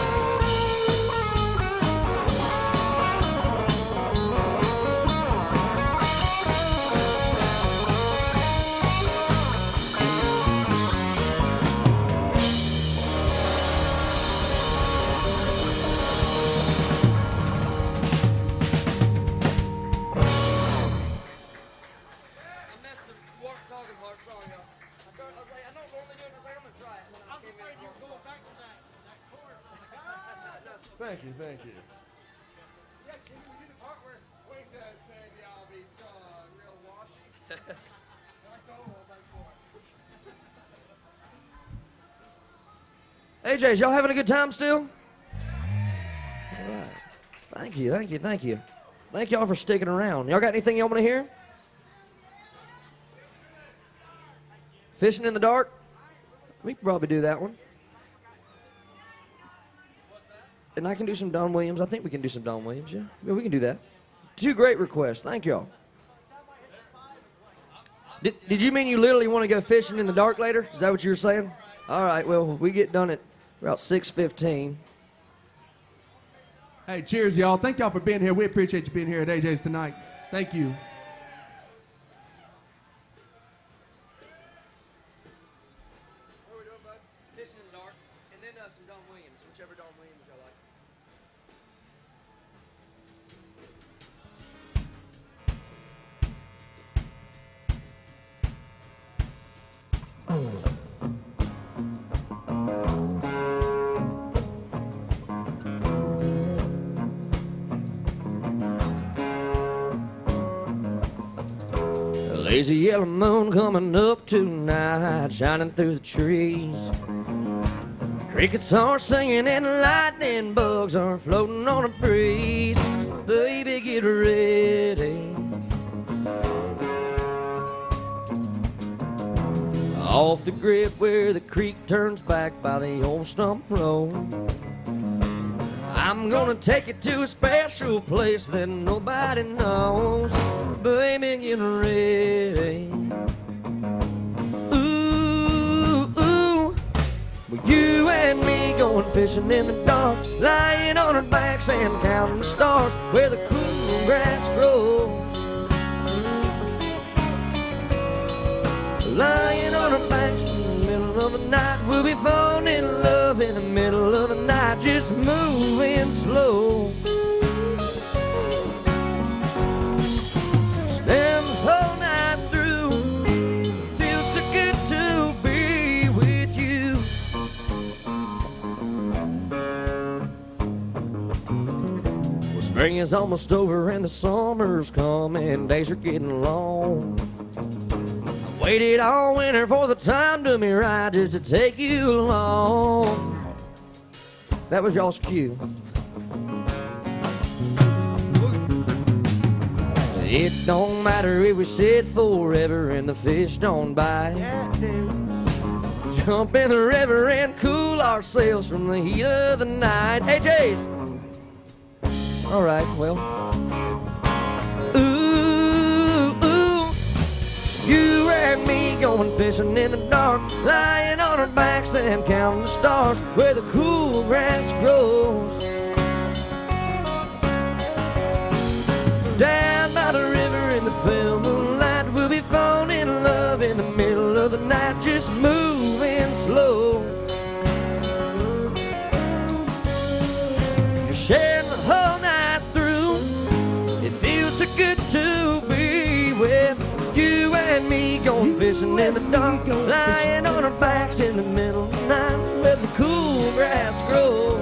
Thank you, thank you. Yeah, can you do the part where Wayne says, baby, I'll be strong, real washy? That's all I'll make for it. AJ's, y'all having a good time still? All right. Thank you, thank you, thank you. Thank y'all for sticking around. Y'all got anything y'all want to hear? Fishing in the dark? We could probably do that one. And I can do some Don Williams. I think we can do some Don Williams, yeah. Yeah, we can do that. Two great requests. Thank y'all. Did you mean you literally want to go fishing in the dark later? Is that what you were saying? All right, well, we get done at about 6:15. Hey, cheers, y'all. Thank y'all for being here. We appreciate you being here at AJ's tonight. Thank you. What are we doing, bud? Fishing in the dark, and then some Don Williams, whichever Don Williams y'all like. Lazy yellow moon coming up tonight, shining through the trees. Crickets are singing and lightning bugs are floating on a breeze. Baby, get ready. Off the grip where the creek turns back by the old stump road. I'm gonna take you to a special place that nobody knows. Baby, get ready. Ooh, ooh. Well, you and me going fishing in the dark, lying on our backs and counting the stars where the cool grass grows. Lying on our backs in the middle of the night, we'll be falling in love in the middle of the night, just moving slow. Stand the whole night through, feels so good to be with you. Well, spring is almost over and the summer's coming, days are getting long. Waited all winter for the time to be right, just to take you along. That was y'all's cue. It don't matter if we sit forever and the fish don't bite. Jump in the river and cool ourselves from the heat of the night. AJ's. All right, well. You and me going fishing in the dark, lying on our backs and counting the stars where the cool grass grows. Down by the river in the pale moonlight, we'll be falling in love in the middle of the night, just moving slow. You're sharing the whole night through, it feels so good to be with you and me going fishing in the dark, lying on our backs in the middle of the night where the cool grass grows.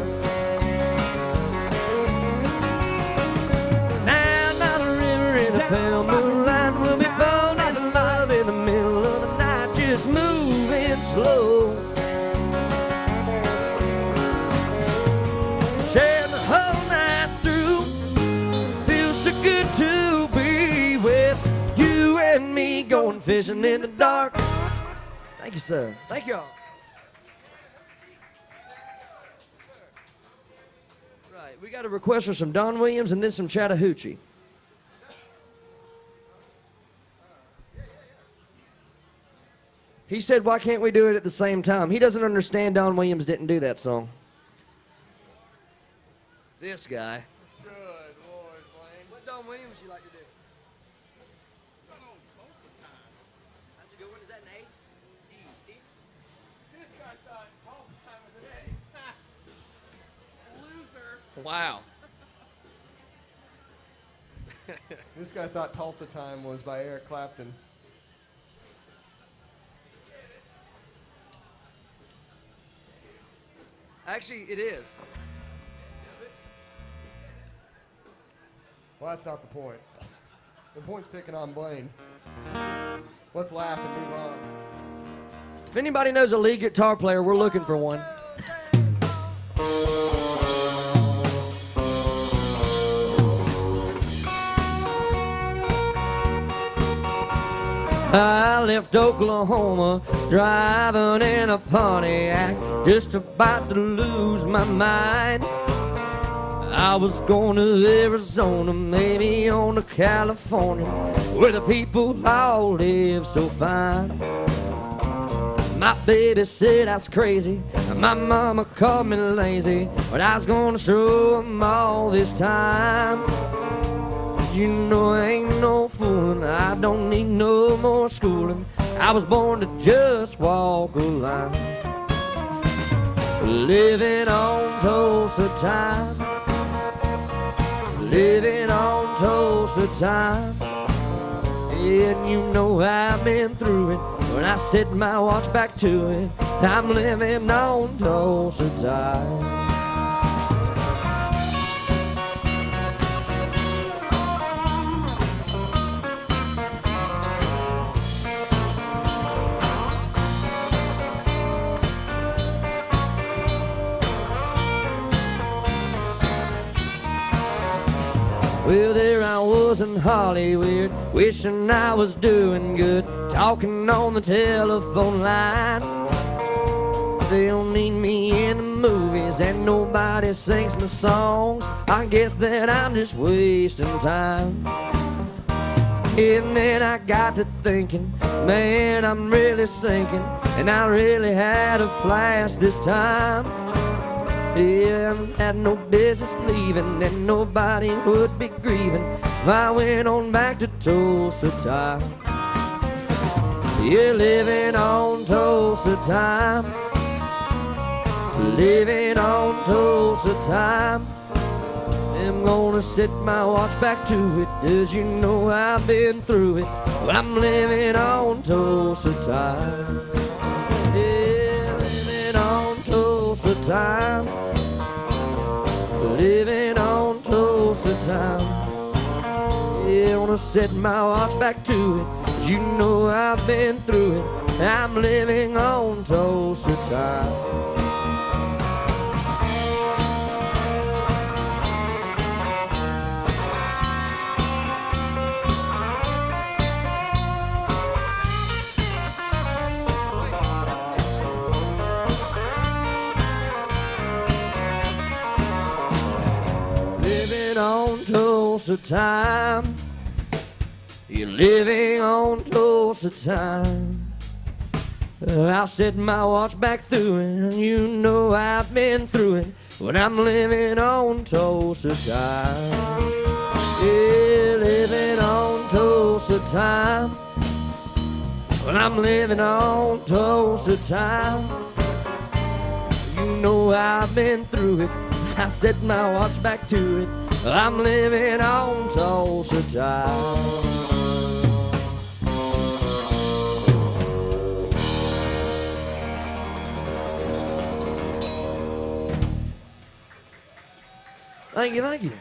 Down by the river in the pale moonlight, we'll be falling in love in the middle of the night, just moving slow. Sharing the whole night through, feels so good to be with you and me going fishing in the dark. Thank you, sir. Thank y'all. Right, we got a request for some Don Williams and then some Chattahoochee. He said, why can't we do it at the same time? He doesn't understand Don Williams didn't do that song. This guy. Good Lord, Blaine. What Don Williams you like to do? That's a good one. Is that an A? D. This guy thought Tulsa time was an A. Loser. Wow. This guy thought Tulsa Time was by Eric Clapton. Actually, it is. Well, that's not the point. The point's picking on Blaine. Let's laugh and move on. If anybody knows a lead guitar player, we're looking for one. I left Oklahoma driving in a Pontiac, just about to lose my mind. I was going to Arizona, maybe on to California, where the people all live so fine. My baby said I was crazy, and my mama called me lazy, but I was gonna show 'em all this time. You know I ain't no fooling, I don't need no more schooling. I was born to just walk a line. Living on Tulsa time, living on Tulsa time. And you know I've been through it. When I set my watch back to it, I'm living on Tulsa time. Well, there I was in Hollywood, wishing I was doing good, talking on the telephone line. They don't need me in the movies, and nobody sings my songs. I guess that I'm just wasting time. And then I got to thinking, man, I'm really sinking, and I really had a flash this time. Yeah, I had no business leaving, and nobody would be grieving if I went on back to Tulsa time. Yeah, living on Tulsa time, living on Tulsa time. I'm gonna set my watch back to it, as you know I've been through it, but I'm living on Tulsa time. Yeah, living on Tulsa time, living on Tulsa time. Yeah, I wanna set my watch back to it, 'cause you know I've been through it. I'm living on Tulsa time. On Tulsa time, you're living on Tulsa time. I'll set my watch back through it, and you know I've been through it, but I'm living on Tulsa time. Yeah, living on Tulsa time, but I'm living on Tulsa time. You know I've been through it, I set my watch back to it, I'm living on Tulsa time. Thank you, thank you.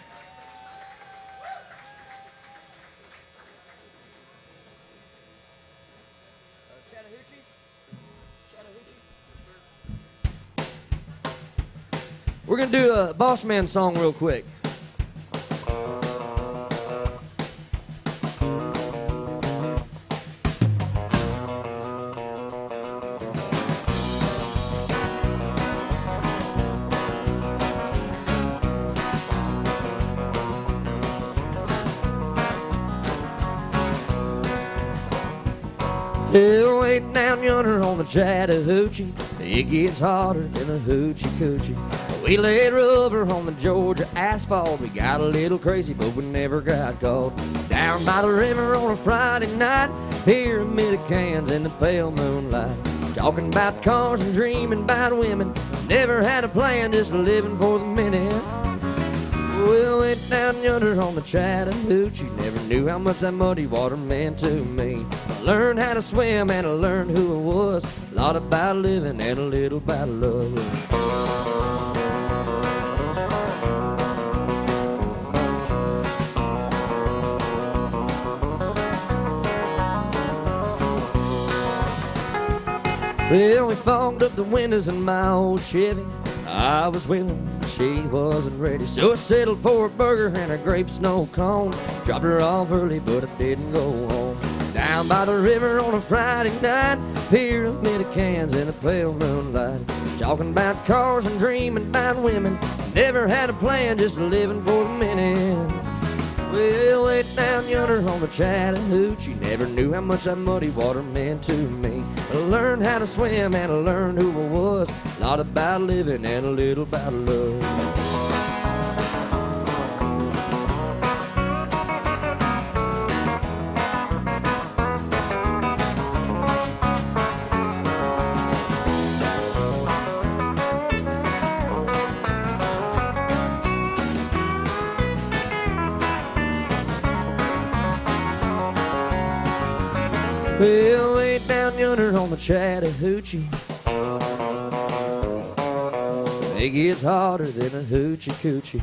We're gonna do a Boss Man song real quick. Hell, way down yonder on the Chattahoochee, it gets hotter than a hoochie coochie. We laid rubber on the Georgia asphalt. We got a little crazy, but we never got caught. Down by the river on a Friday night, pyramid of cans in the pale moonlight. Talking about cars and dreaming about women. Never had a plan, just living for the minute. Well, went down yonder on the Chattahoochee. Never knew how much that muddy water meant to me. I learned how to swim and I learned who I was. A lot about living and a little about love. Well, we fogged up the windows in my old Chevy. I was willing, but she wasn't ready. So I settled for a burger and a grape snow cone. Dropped her off early, but I didn't go home. Down Down by the river on a Friday night, pyramid of cans in a pale moonlight. Talking about cars and dreaming about women. Never had a plan, just living for the minute. Well, way down yonder on the Chattahoochee, never knew how much that muddy water meant to me. I learned how to swim and I learned who I was. A lot about living and a little about love. Well, way down yonder on the Chattahoochee, it gets hotter than a hoochie coochie.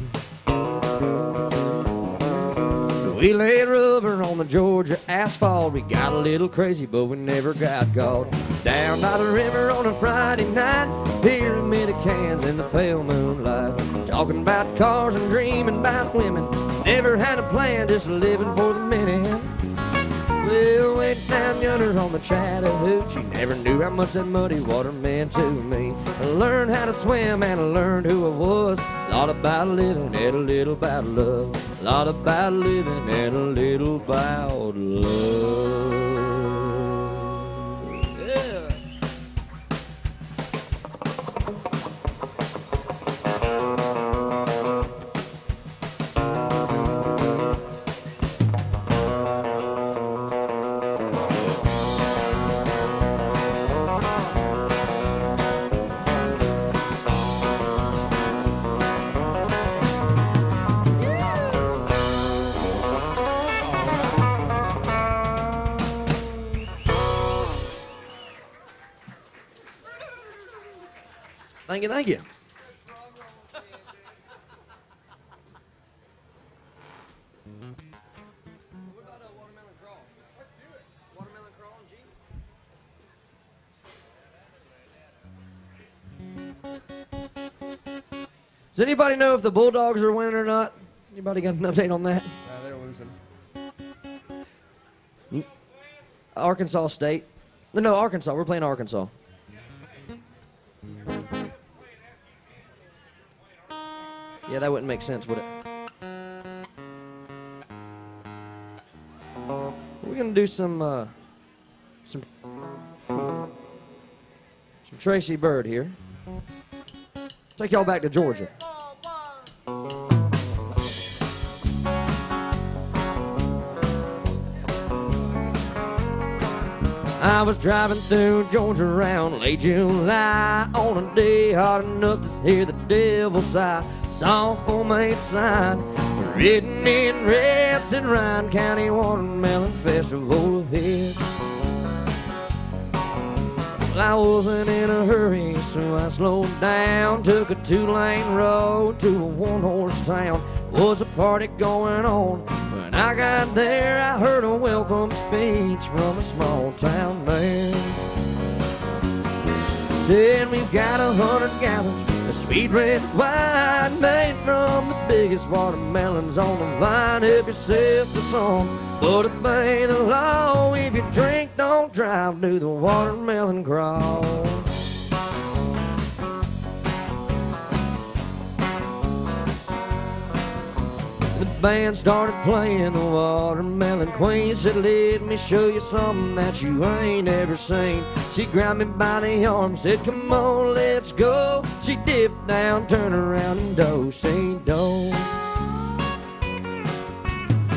We laid rubber on the Georgia asphalt. We got a little crazy, but we never got caught. Down by the river on a Friday night, pyramid of cans in the pale moonlight. Talking about cars and dreaming about women. Never had a plan, just living for the minute. Well, way down yonder on the Chattahoochee, never knew how much that muddy water meant to me. I learned how to swim and I learned who I was. A lot about living and a little about love. A lot about living and a little about love. Yeah. Thank you, thank you. What about a watermelon crawl? Let's do it. Watermelon crawl and G. Does anybody know if the Bulldogs are winning or not? Anybody got an update on that? They're losing. Arkansas State. No, Arkansas. We're playing Arkansas. Yeah, that wouldn't make sense, would it? We're gonna do some Tracy Bird here. Take y'all back to Georgia. I was driving through Georgia around late July on a day hot enough to hear the devil sigh. Saw a homemade sign written in red, said Ryan County Watermelon Festival ahead. Well, I wasn't in a hurry, so I slowed down, took a 2-lane road to a one-horse town. Was a party going on. When I got there, I heard a welcome speech from a small town man. Said we've got 100 gallons of sweet red wine made from the biggest watermelons on the vine. Help yourself to some, but obey the law. If you drink, don't drive, do the watermelon crawl. The band started playing the Watermelon Queen. Said, let me show you something that you ain't ever seen. She grabbed me by the arm, said, come on, let's go. She dipped down, turned around, and do-si-do.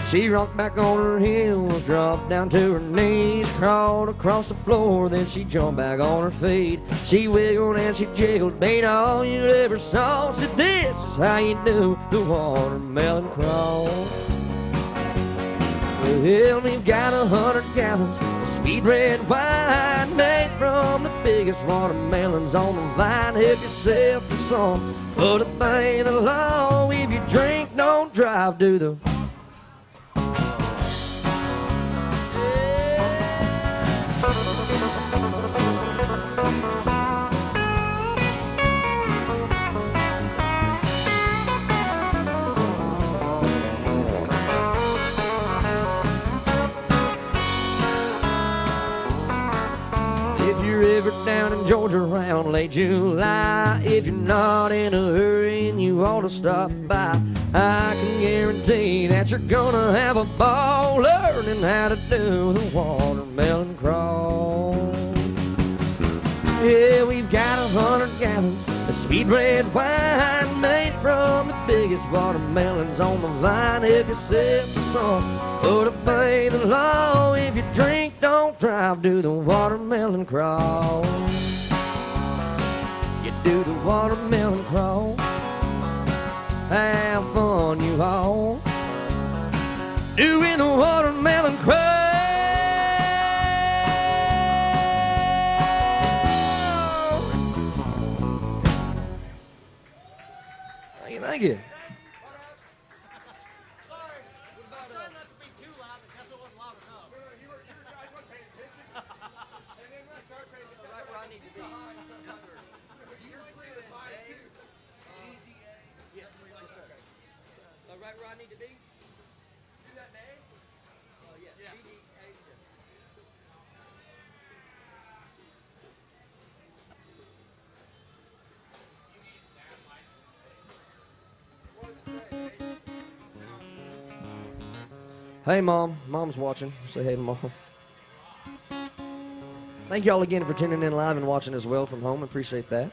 She rocked back on her heels, dropped down to her knees, crawled across the floor, then she jumped back on her feet. She wiggled and she jiggled, made all you ever saw. Said, this is how you do the watermelon crawl. Well, we've got 100 gallons of sweet red wine made from the biggest watermelons on the vine. Help yourself to some, but obey the law. If you drink, don't drive, do the down late July. If you're not in a hurry and you ought to stop by, I can guarantee that you're gonna have a ball learning how to do the watermelon crawl. Yeah, we've got 100 gallons of sweet red wine made from the biggest watermelons on the vine. If you sip the song or to obey the law, if you drink, don't drive, do the watermelon crawl. You do the watermelon crawl. Have fun, you all, doing the watermelon crawl. Thank you. Sorry. Try not to be too loud, but guess it wasn't loud enough. You guys weren't paying attention. And then when I started paying attention, right where I need to be. Yes, sir. You're doing GDA. Yes, sir. Right where I need to be? Do that name? Yes. Yeah. GDA. Hey, Mom. Mom's watching. Say hey to Mom. Thank y'all again for tuning in live and watching as well from home. Appreciate that.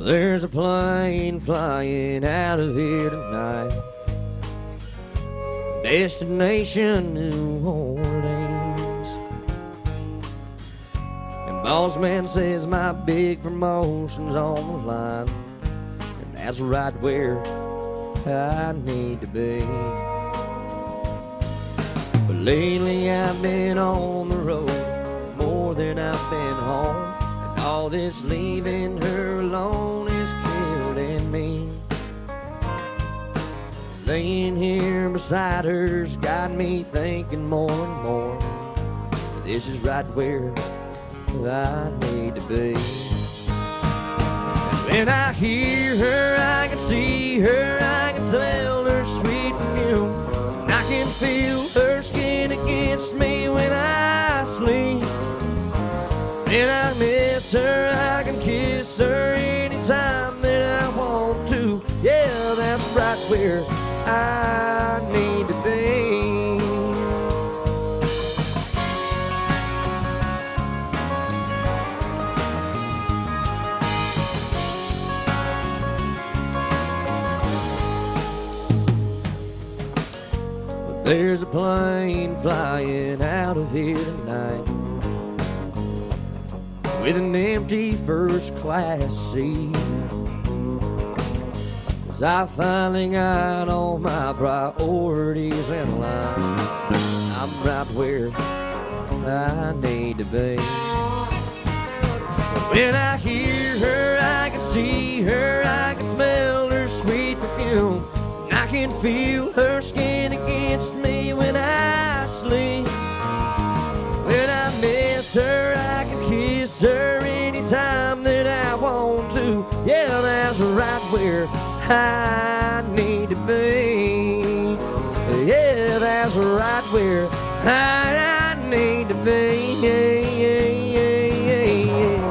There's a plane flying out of here tonight, destination New Orleans. And boss man says my big promotion's on the line, and that's right where I need to be. But lately I've been on the road more than I've been home. All this leaving her alone is killing me. Laying here beside her's got me thinking more and more. This is right where I need to be. And when I hear her, I can see her, I can tell her sweet perfume. And I can feel her skin against me when I sleep. And I miss her, I can kiss her anytime that I want to. Yeah, that's right where I need to be. But there's a plane flying out of here tonight with an empty first class seat, 'cause I finally got all my priorities in line. I'm right where I need to be. When I hear her, I can see her, I can smell her sweet perfume. And I can feel her skin against me when I sleep. When I miss her, I can kiss her anytime that I want to. Yeah, that's right where I need to be. Yeah, that's right where I need to be. Yeah, yeah, yeah, yeah.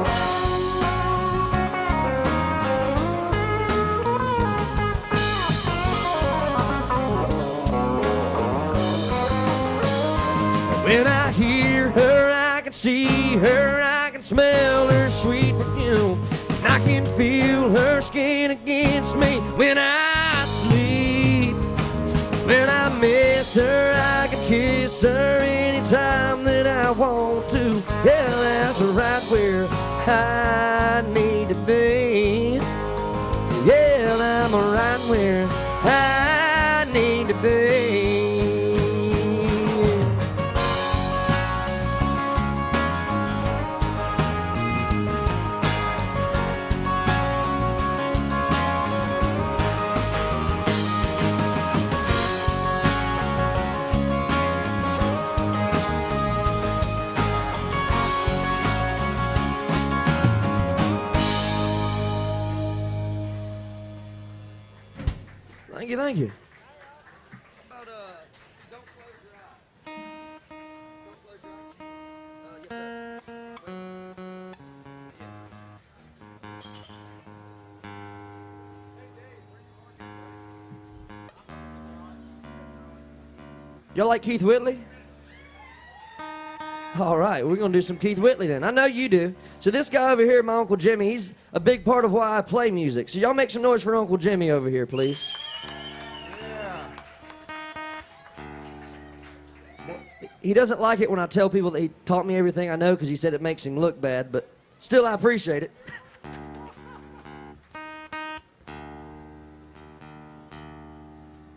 When I hear her, I can see her, I can smell her sweet perfume. And I can feel her skin against me when I sleep. When I miss her, I can kiss her anytime that I want to. Yeah, that's right where I need to be. Yeah, I'm right where I need to be. Thank you, thank you. How about don't close your eyes. Don't close your eyes. Yes, sir. Wait. Y'all like Keith Whitley? All right, we're going to do some Keith Whitley then. I know you do. So this guy over here, my Uncle Jimmy, he's a big part of why I play music. So y'all make some noise for Uncle Jimmy over here, please. He doesn't like it when I tell people that he taught me everything I know because he said it makes him look bad, but still I appreciate it.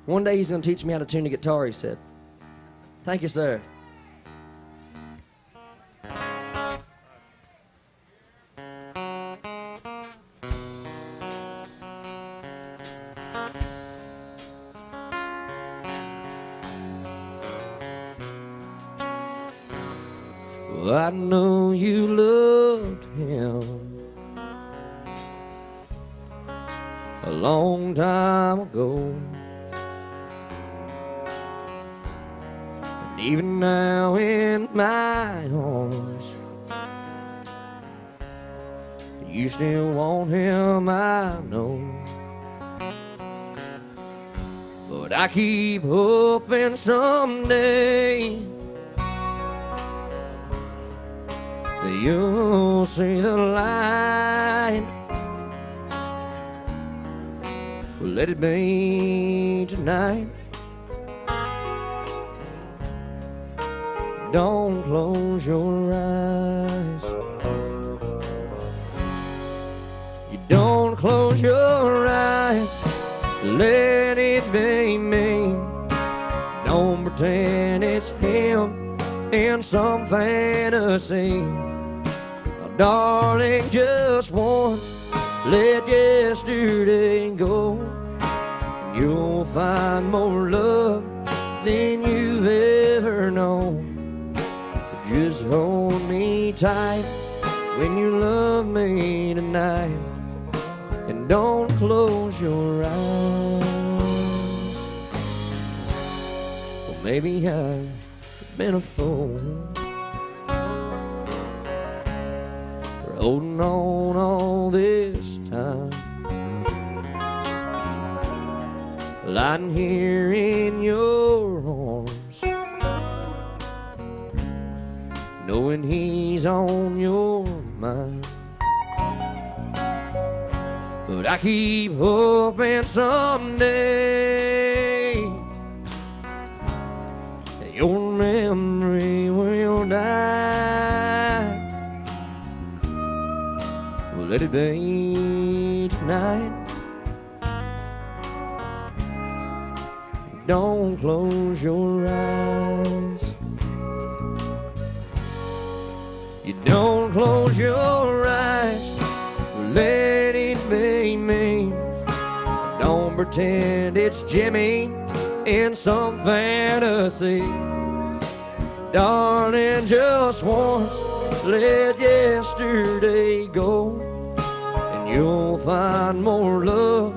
One day he's going to teach me how to tune a guitar, he said. Thank you, sir. Well, I know you loved him a long time ago. And even now in my arms, you still want him, I know. But I keep hoping someday that you'll see the light. Well, let it be tonight. Don't close your eyes. You don't close your eyes. Let it be me. Don't pretend it's him in some fantasy. Darling, just once, let yesterday go. You'll find more love than you've ever known. Just hold me tight when you love me tonight, and don't close your eyes. Well, maybe I've been a fool, holding on all this time, lying here in your arms, knowing he's on your mind. But I keep hoping someday that your memory will die. Let it be tonight. Don't close your eyes. You don't close your eyes. Let it be me. Don't pretend it's Jimmy in some fantasy. Darling, just once, let yesterday go. You'll find more love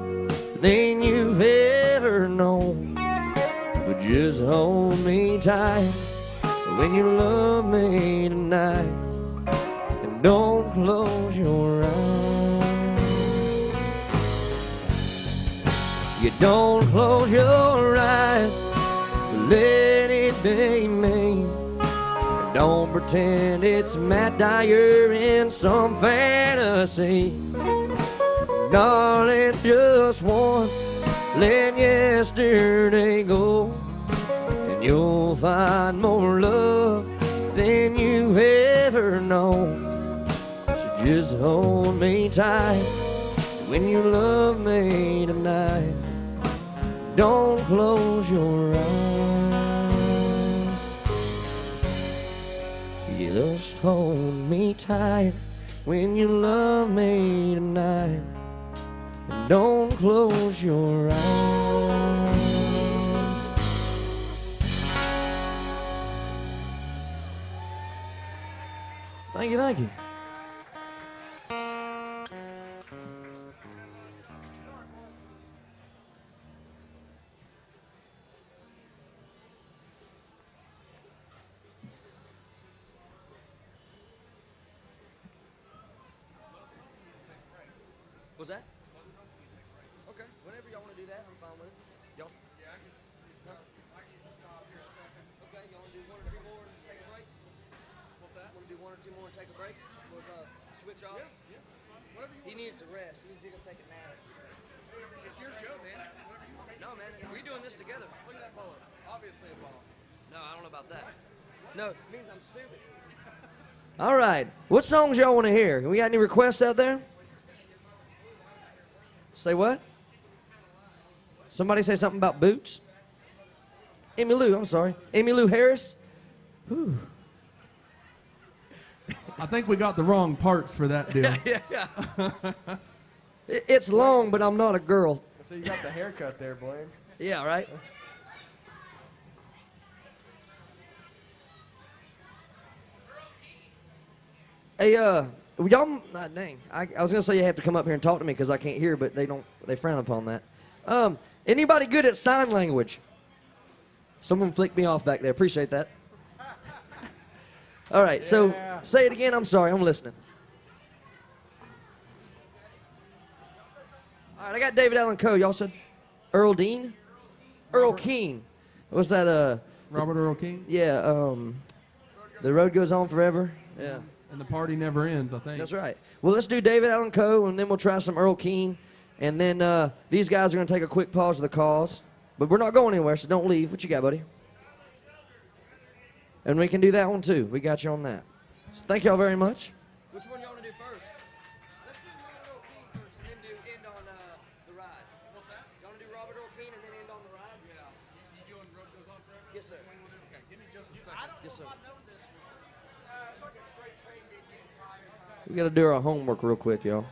than you've ever known. But just hold me tight when you love me tonight, and don't close your eyes. You don't close your eyes. Let it be me. Don't pretend it's Matt Dyer in some fantasy. Darling, just once, let yesterday go, and you'll find more love than you've ever known. So just hold me tight when you love me tonight. Don't close your eyes. You just hold me tight when you love me tonight. Don't close your eyes. Thank you, thank you. What's that? Okay, whenever y'all want to do that, I'm fine with it. Y'all? Yeah, I can use a stop here in a second. Okay, y'all want to do one or two more and take a break? What's that? Want to do one or two more and take a break? We'll switch off. Yeah, whatever you He needs to rest. He's going to take a nap. It's your show, man. Whatever you want. No, man, we're doing this together. Look at that bullet. Obviously a boss. No, I don't know about that. No, it means I'm stupid. All right. What songs y'all want to hear? We got any requests out there? Say what? Somebody say something about boots? Emmylou, I'm sorry. Emmylou Harris? Whew. I think we got the wrong parts for that deal. Yeah. It's long, but I'm not a girl. So you got the haircut there, Blaine. Yeah, right? Hey, y'all, dang. I was gonna say you have to come up here and talk to me because I can't hear, but they frown upon that. Anybody good at sign language? Someone flicked me off back there. Appreciate that. All right, so say it again. I'm sorry, I'm listening. All right, I got David Allen Coe. Y'all said Earl Dean? Earl Keane. What's that? Robert Earl King? Yeah, The Road Goes On Forever. Yeah. And the party never ends, I think. That's right. Well, let's do David Allen Coe, and then we'll try some Earl Keane. And then these guys are going to take a quick pause of the calls. But we're not going anywhere, so don't leave. What you got, buddy? And we can do that one, too. We got you on that. So thank y'all very much. Which one y'all want to do first? Let's do Robert Earl Keane first, and then end on the ride. What's that? Y'all want to do Robert Earl Keane and then end on the ride? Yeah. You doing Road Goes On Forever? Yes, sir. Okay, give me just a second. I don't Yes, know sir. if I know this one. It's like a straight train being getting tired. We got to do our homework real quick, y'all.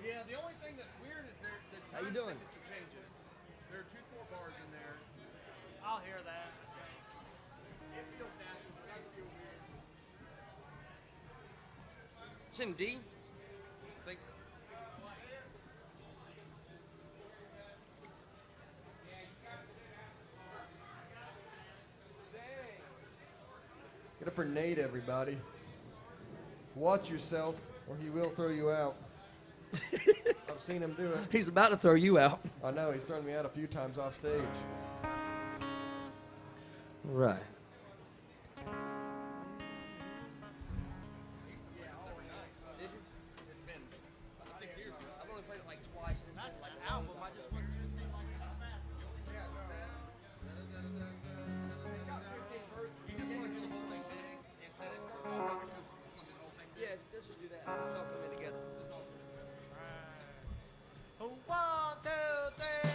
Yeah, the only thing that's weird is the How you time doing? signature changes. There are 2 4 bars in there. I'll hear that. It feels natural, but it doesn't feel weird. It's in D. Think Get it for Nate, everybody. Watch yourself, or he will throw you out. I've seen him do it. He's about to throw you out. I know, he's thrown me out a few times off stage. Right. I've only played it like twice. And That's the album. I just wanted to see like how fast. Yeah, let's just do that. Let's all come in together. One, two, three,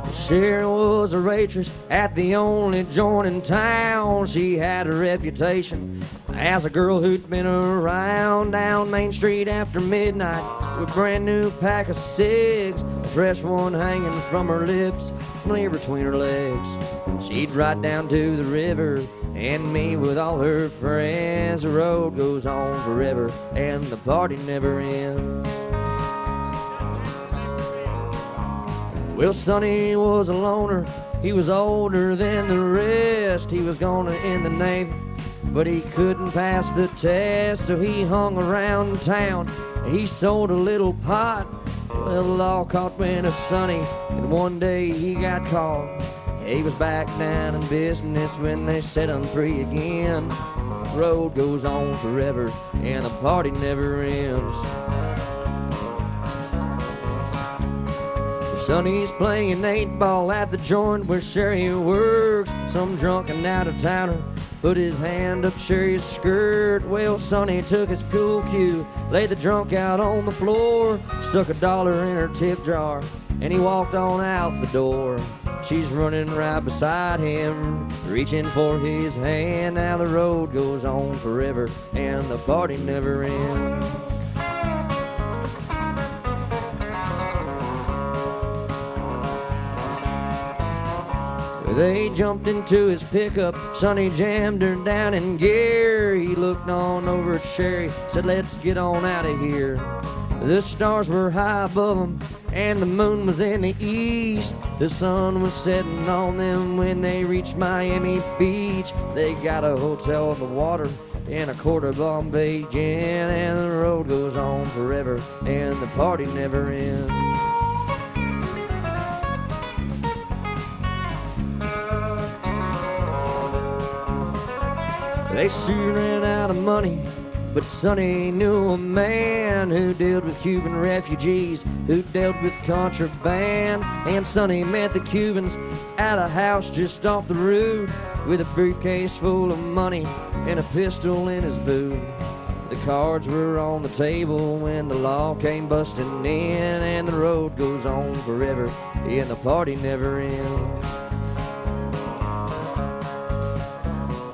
four. Sharon was a waitress at the only joint in town. She had a reputation as a girl who'd been around down Main Street after midnight with a brand new pack of cigs, a fresh one hanging from her lips, near between her legs. She'd ride down to the river and meet with all her friends. The road goes on forever and the party never ends. Well, Sonny was a loner. He was older than the rest. He was gonna end the Navy, but he couldn't pass the test, so he hung around town. He sold a little pot. Well, the law caught wind of Sonny, and one day he got caught. He was back down in business when they set him free again. The road goes on forever, and the party never ends. Sonny's playing 8-ball at the joint where Sherry works. Some drunken out-of-towner put his hand up Sherry's skirt. Well, Sonny took his pool cue, laid the drunk out on the floor, stuck $1 in her tip jar, and he walked on out the door. She's running right beside him, reaching for his hand. Now the road goes on forever, and the party never ends. They jumped into his pickup, Sonny jammed her down in gear. He looked on over at Sherry, said, let's get on out of here. The stars were high above them, and the moon was in the east. The sun was setting on them when they reached Miami Beach. They got a hotel on the water and a quart of Bombay gin, and the road goes on forever, and the party never ends. They soon ran out of money, but Sonny knew a man who dealt with Cuban refugees, who dealt with contraband. And Sonny met the Cubans at a house just off the road with a briefcase full of money and a pistol in his boot. The cards were on the table when the law came busting in, and the road goes on forever and the party never ends.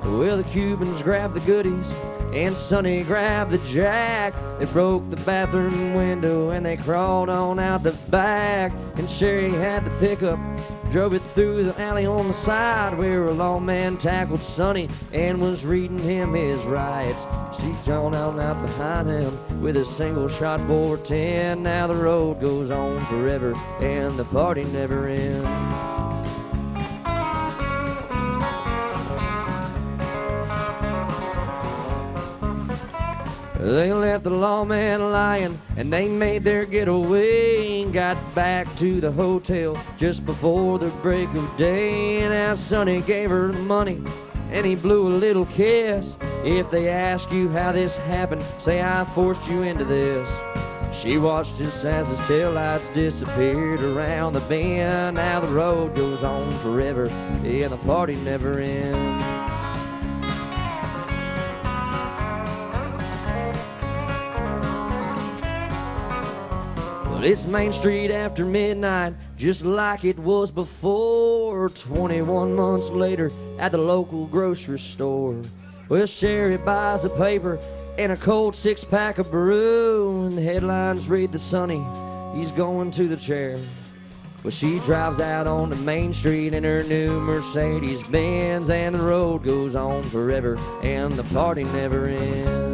Well, the Cubans grabbed the goodies and Sonny grabbed the jack. They broke the bathroom window and they crawled on out the back. And Sherry had the pickup, drove it through the alley on the side where a lawman tackled Sonny and was reading him his rights. She jumped on out behind him with a single shot for 10. Now the road goes on forever and the party never ends. They left the lawman lying and they made their getaway and got back to the hotel just before the break of day. Now Sonny gave her the money and he blew a little kiss. If they ask you how this happened, say I forced you into this. She watched as his taillights disappeared around the bend. Now the road goes on forever and the party never ends. It's Main Street after midnight, just like it was before. 21 months later at the local grocery store. Well, Sherry buys a paper and a cold 6-pack of brew, and the headlines read the Sonny, he's going to the chair. Well, she drives out onto Main Street in her new Mercedes-Benz, and the road goes on forever and the party never ends.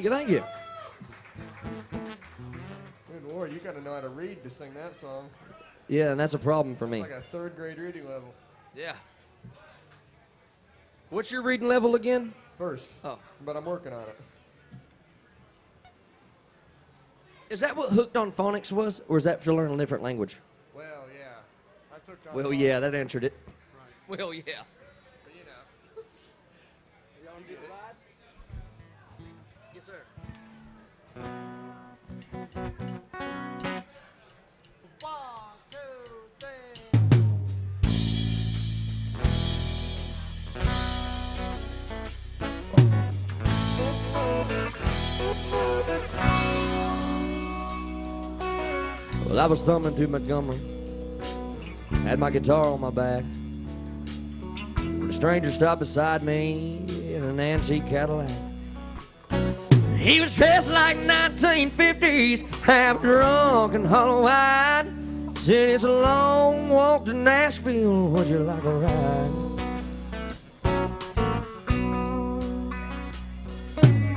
Thank you. Good Lord, you got to know how to read to sing that song. Yeah, and that's a problem for me. It's like a 3rd grade reading level. Yeah. What's your reading level again? First. Oh. But I'm working on it. Is that what Hooked on Phonics was, or is that to learn a different language? Well, yeah. That's hooked on. Well, yeah, that answered it. Right. Well, yeah. But, you know. You want to do the ride? Yes, sir. 1, 2, 3. Well, I was thumbing through Montgomery, had my guitar on my back, when a stranger stopped beside me in an antique Cadillac. He was dressed like 1950s, half drunk and hollow-eyed. Said, it's a long walk to Nashville, would you like a ride?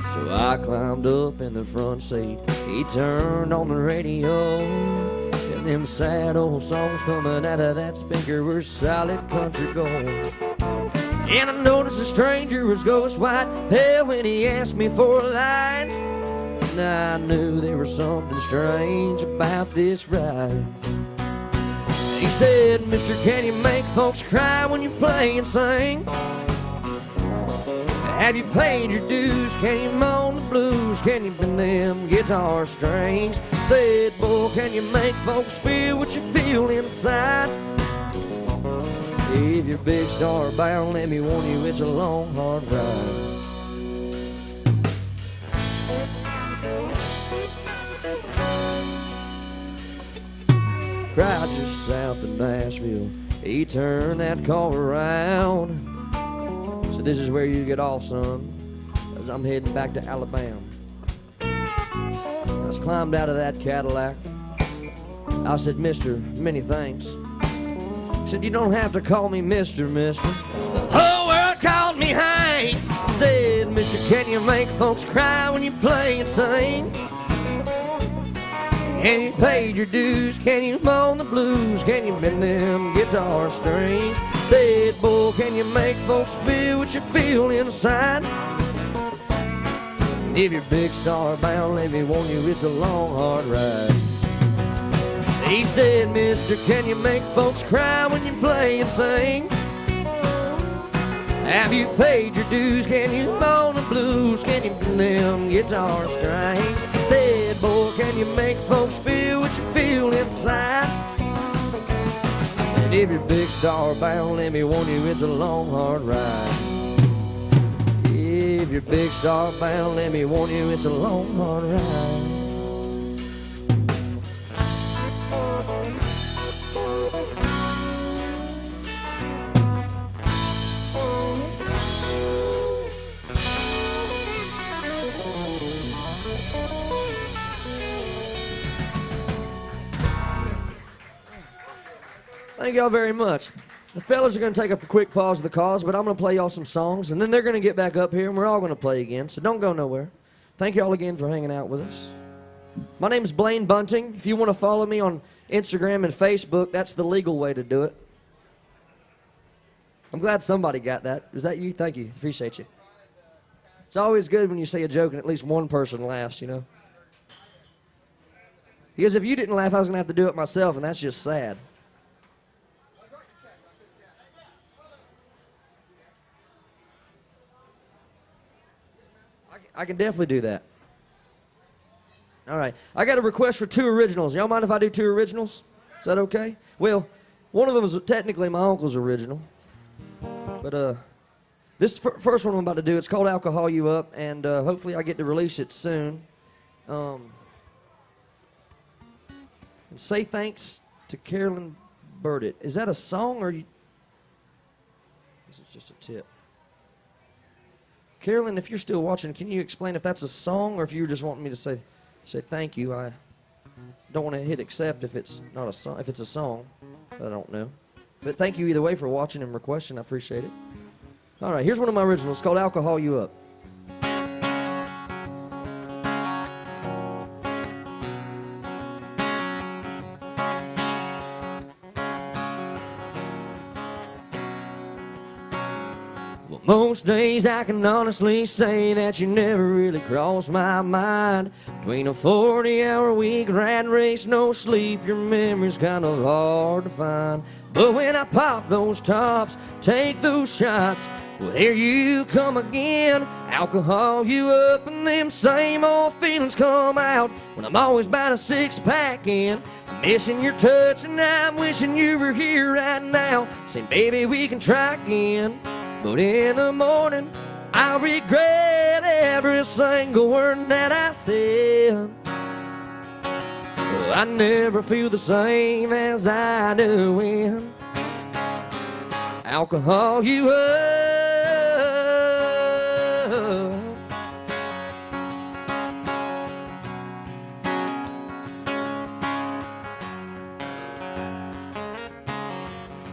So I climbed up in the front seat. He turned on the radio, and them sad old songs coming out of that speaker were solid country gold. And I noticed the stranger was ghost white pale when he asked me for a line. And I knew there was something strange about this ride. He said, mister, can you make folks cry when you play and sing? Have you paid your dues? Can you moan the blues? Can you bend them guitar strings? Said, boy, can you make folks feel what you feel inside? If you're big star bound, let me warn you, it's a long, hard ride. right just south of Nashville. He turned that car around. So this is where you get off, son, as I'm heading back to Alabama. I just climbed out of that Cadillac. I said, "Mister, many thanks." He said, "You don't have to call me Mister, Mister." The whole world called me Hank. Said, "Mister, can you make folks cry when you play and sing? Can you pay your dues? Can you mow the blues? Can you bend them guitar strings?" Said, "Boy, can you make folks feel what you feel inside? If you're big star bound, let me warn you, it's a long, hard ride." He said, "Mister, can you make folks cry when you play and sing? Have you paid your dues? Can you mow the blues? Can you bend them guitar strings?" Said, "Boy, can you make folks feel what you feel inside? And if you're big star bound, let me warn you, it's a long, hard ride. If you're big star bound, let me warn you, it's a long, hard ride." Thank y'all very much. The fellas are going to take up a quick pause of the cause, but I'm going to play y'all some songs, and then they're going to get back up here, and we're all going to play again, so don't go nowhere. Thank y'all again for hanging out with us. My name is Blaine Bunting. If you want to follow me on Instagram and Facebook, that's the legal way to do it. I'm glad somebody got that. Was that you? Thank you. Appreciate you. It's always good when you say a joke and at least one person laughs, you know. Because if you didn't laugh, I was going to have to do it myself, and that's just sad. I can definitely do that. All right. I got a request for 2 originals. Y'all mind if I do 2 originals? Is that okay? Well, one of them is technically my uncle's original. But this first one I'm about to do, it's called Alcohol You Up, and hopefully I get to release it soon. And say thanks to Carolyn Burdett. Is that a song or you? This is just a tip. Carolyn, if you're still watching, can you explain if that's a song or if you just want me to say thank you? I don't want to hit accept if it's not a song. If it's a song, I don't know. But thank you either way for watching and requesting. I appreciate it. All right, here's one of my originals. It's called Alcohol You Up. Most days I can honestly say that you never really crossed my mind. Between a 40-hour week, rat race, no sleep, your memory's kind of hard to find. But when I pop those tops, take those shots, well, here you come again. Alcohol you up and them same old feelings come out when I'm always about a 6-pack in. Missing your touch and I'm wishing you were here right now. Saying, baby, we can try again. But in the morning, I regret every single word that I said. I never feel the same as I do when alcohol you up.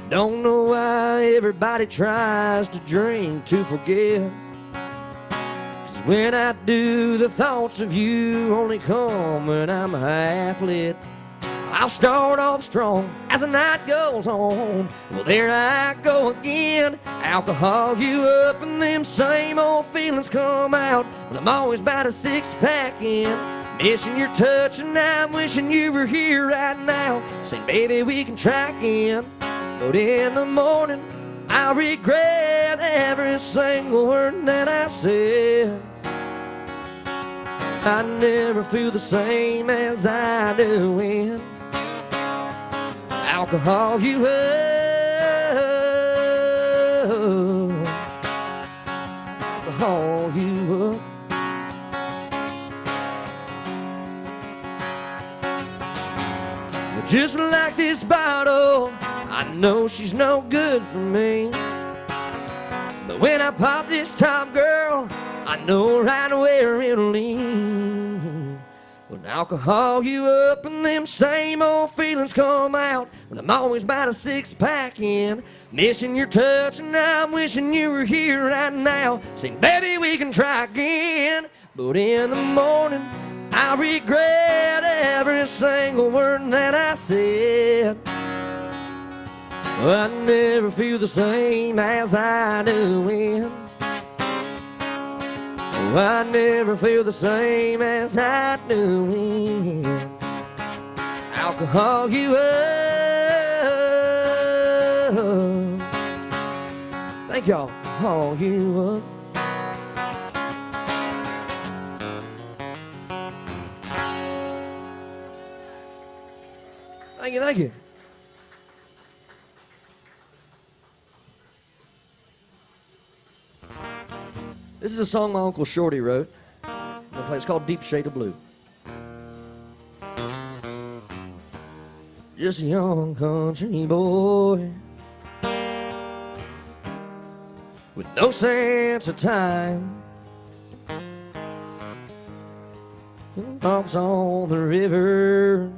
Don't know why everybody tries to drink to forget. 'Cause when I do, the thoughts of you only come when I'm half lit. I'll start off strong as the night goes on. Well, there I go again. Alcohol you up and them same old feelings come out. But I'm always about a 6-pack in. Missing your touch and I'm wishing you were here right now. Saying, baby, we can try again. But in the morning, I regret every single word that I said. I never feel the same as I do when alcohol you up. Alcohol you up. just like this bottle. I know she's no good for me, but when I pop this top, girl, I know right where it'll lead. When alcohol you up and them same old feelings come out, when I'm always about a six-pack in, missing your touch, and I'm wishing you were here right now, saying, baby, we can try again. But in the morning, I regret every single word that I said. I never feel the same as I do when I never feel the same as I do when alcohol you up. Thank y'all. Haul you up. Thank you, thank you. This is a song my Uncle Shorty wrote. It's called Deep Shade of Blue. Just a young country boy with no sense of time, walks on the river,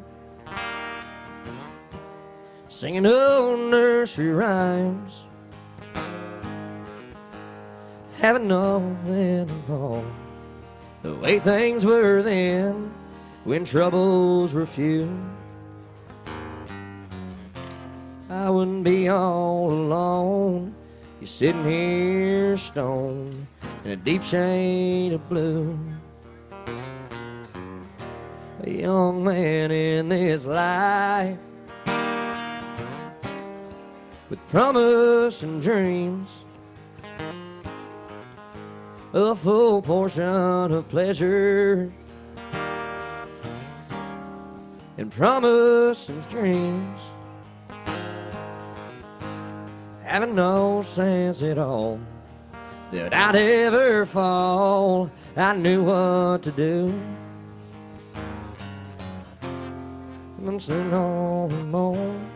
singing old nursery rhymes, having nothing at all. The way things were then, when troubles were few, I wouldn't be all alone. You're sitting here stone in a deep shade of blue. A young man in this life with promise and dreams, a full portion of pleasure and promise and dreams, having no sense at all that I'd ever fall. I knew what to do. I'm sitting all alone,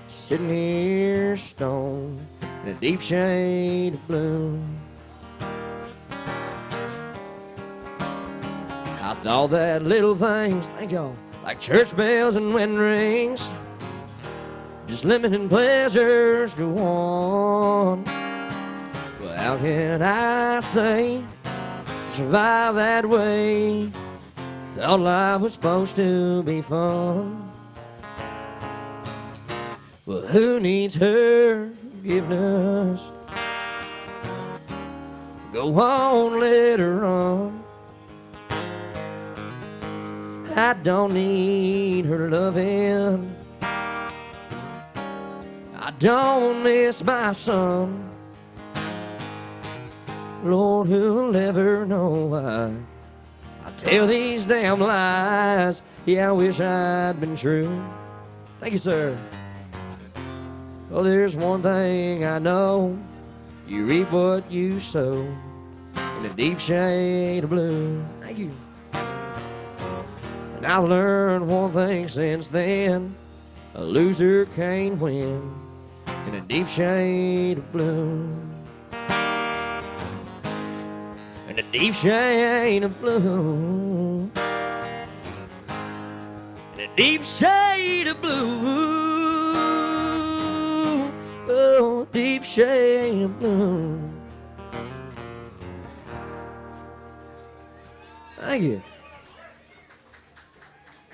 sitting here stone in a deep shade of blue. I thought that little things, thank y'all, like church bells and wedding rings, just limiting pleasures to one. Well, how can I say survive that way? Thought life was supposed to be fun. Well, who needs her forgiveness? Go on, let her run. I don't need her loving. I don't miss my son. Lord, who'll ever know why I tell these damn lies? Yeah, I wish I'd been true. Thank you, sir. Oh, there's one thing I know. You reap what you sow in a deep shade of blue. Thank you. And I've learned one thing since then. A loser can't win in a deep shade of blue. In a deep shade of blue. In a deep shade of blue. Oh, deep shade of blue. Thank you.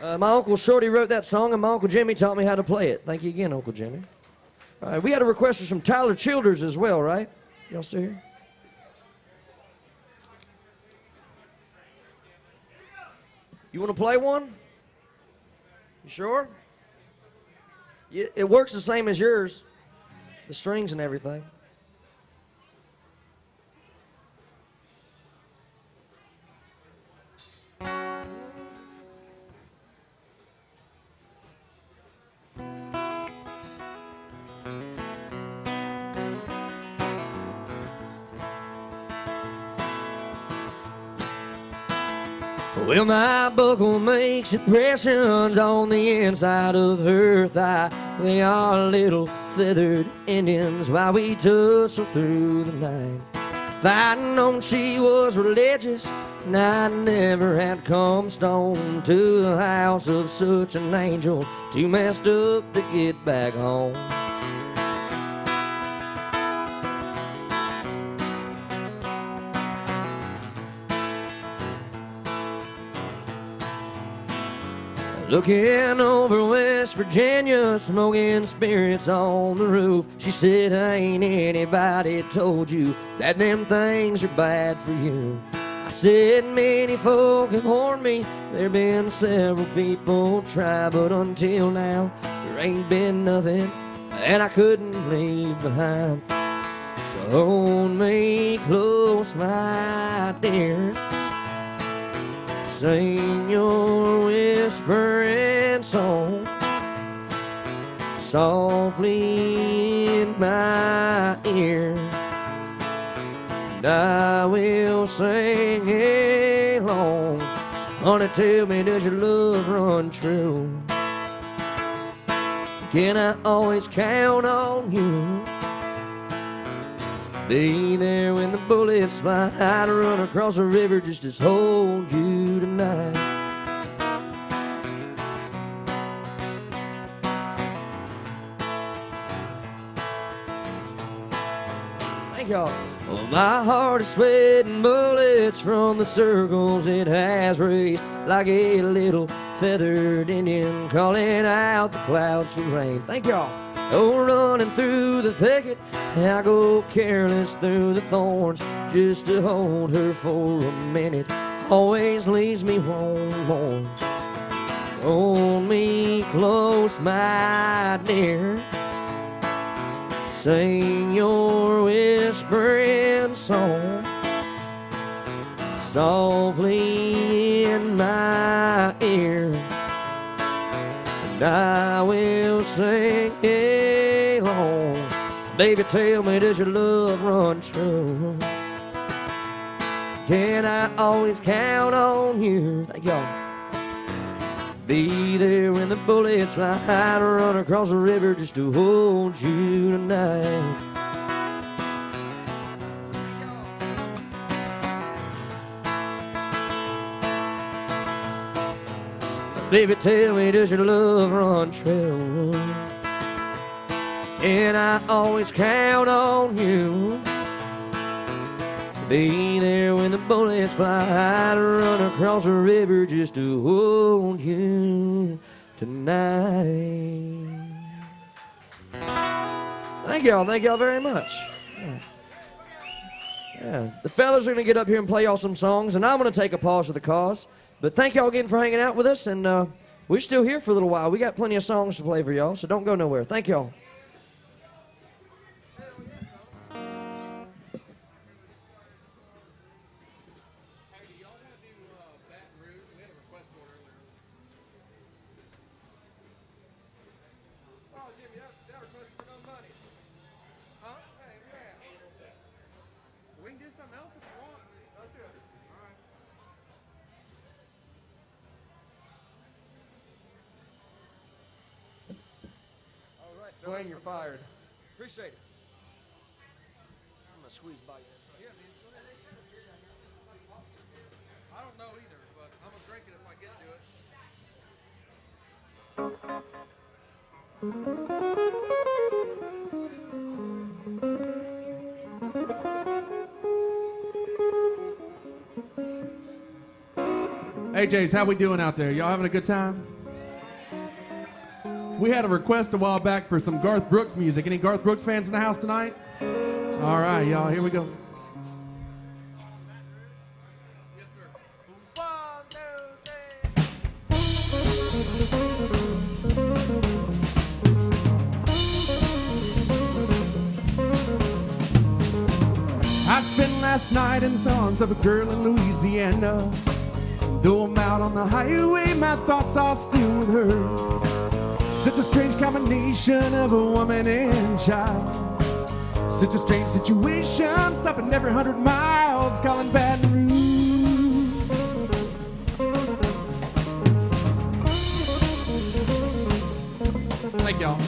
My Uncle Shorty wrote that song, and my Uncle Jimmy taught me how to play it. Thank you again, Uncle Jimmy. All right, we had a request from Tyler Childers as well, right? Y'all still here? You want to play one? You sure? It works the same as yours, the strings and everything. Well, my buckle makes impressions on the inside of her thigh. They are little feathered Indians while we tussle through the night. Fighting on she was religious, and I never had come stone to the house of such an angel, too messed up to get back home. Looking over West Virginia, smoking spirits on the roof. She said, ain't anybody told you that them things are bad for you? I said, many folk have warned me. There been several people try, but until now, there ain't been nothing that I couldn't leave behind. So hold me close, my dear. Sing your whispering song softly in my ear, and I will sing along. Honey, tell me, does your love run true? Can I always count on you? Be there when the bullets fly, to run across the river just to hold you tonight. Thank y'all. Well, my heart is sweating bullets from the circles it has raced, like a little feathered Indian calling out the clouds for rain. Thank y'all. Oh, running through the thicket, I go careless through the thorns just to hold her for a minute. Always leaves me wanting more. Hold me close, my dear. Sing your whispering song softly in my ear, and I will sing along. Baby, tell me, does your love run true? Can I always count on you? Thank y'all. Be there when the bullets fly, to run across the river just to hold you tonight. Baby, tell me, does your love run true? Can I always count on you? Be there when the bullets fly, to run across the river just to hold you tonight. Thank y'all very much. Yeah. The fellas are gonna get up here and play y'all some songs, and I'm gonna take a pause for the cause. But thank y'all again for hanging out with us, and we're still here for a little while. We got plenty of songs to play for y'all, so don't go nowhere. Thank y'all. We can do something else if you want. Let's do it. All right, Blaine, you're fired. Appreciate it. I'm gonna squeeze by you. I don't know either, but I'm gonna drink it if I get to it. Hey, Jays, how we doing out there? Y'all having a good time? We had a request a while back for some Garth Brooks music. Any Garth Brooks fans in the house tonight? All right, y'all, here we go. Yes, sir. 1, 2, 3. I spent last night in the arms of a girl in Louisiana. Though I'm out on the highway, my thoughts are still with her. Such a strange combination of a woman and child. Such a strange situation, stopping every 100 miles, calling Baton Rouge. Thank y'all.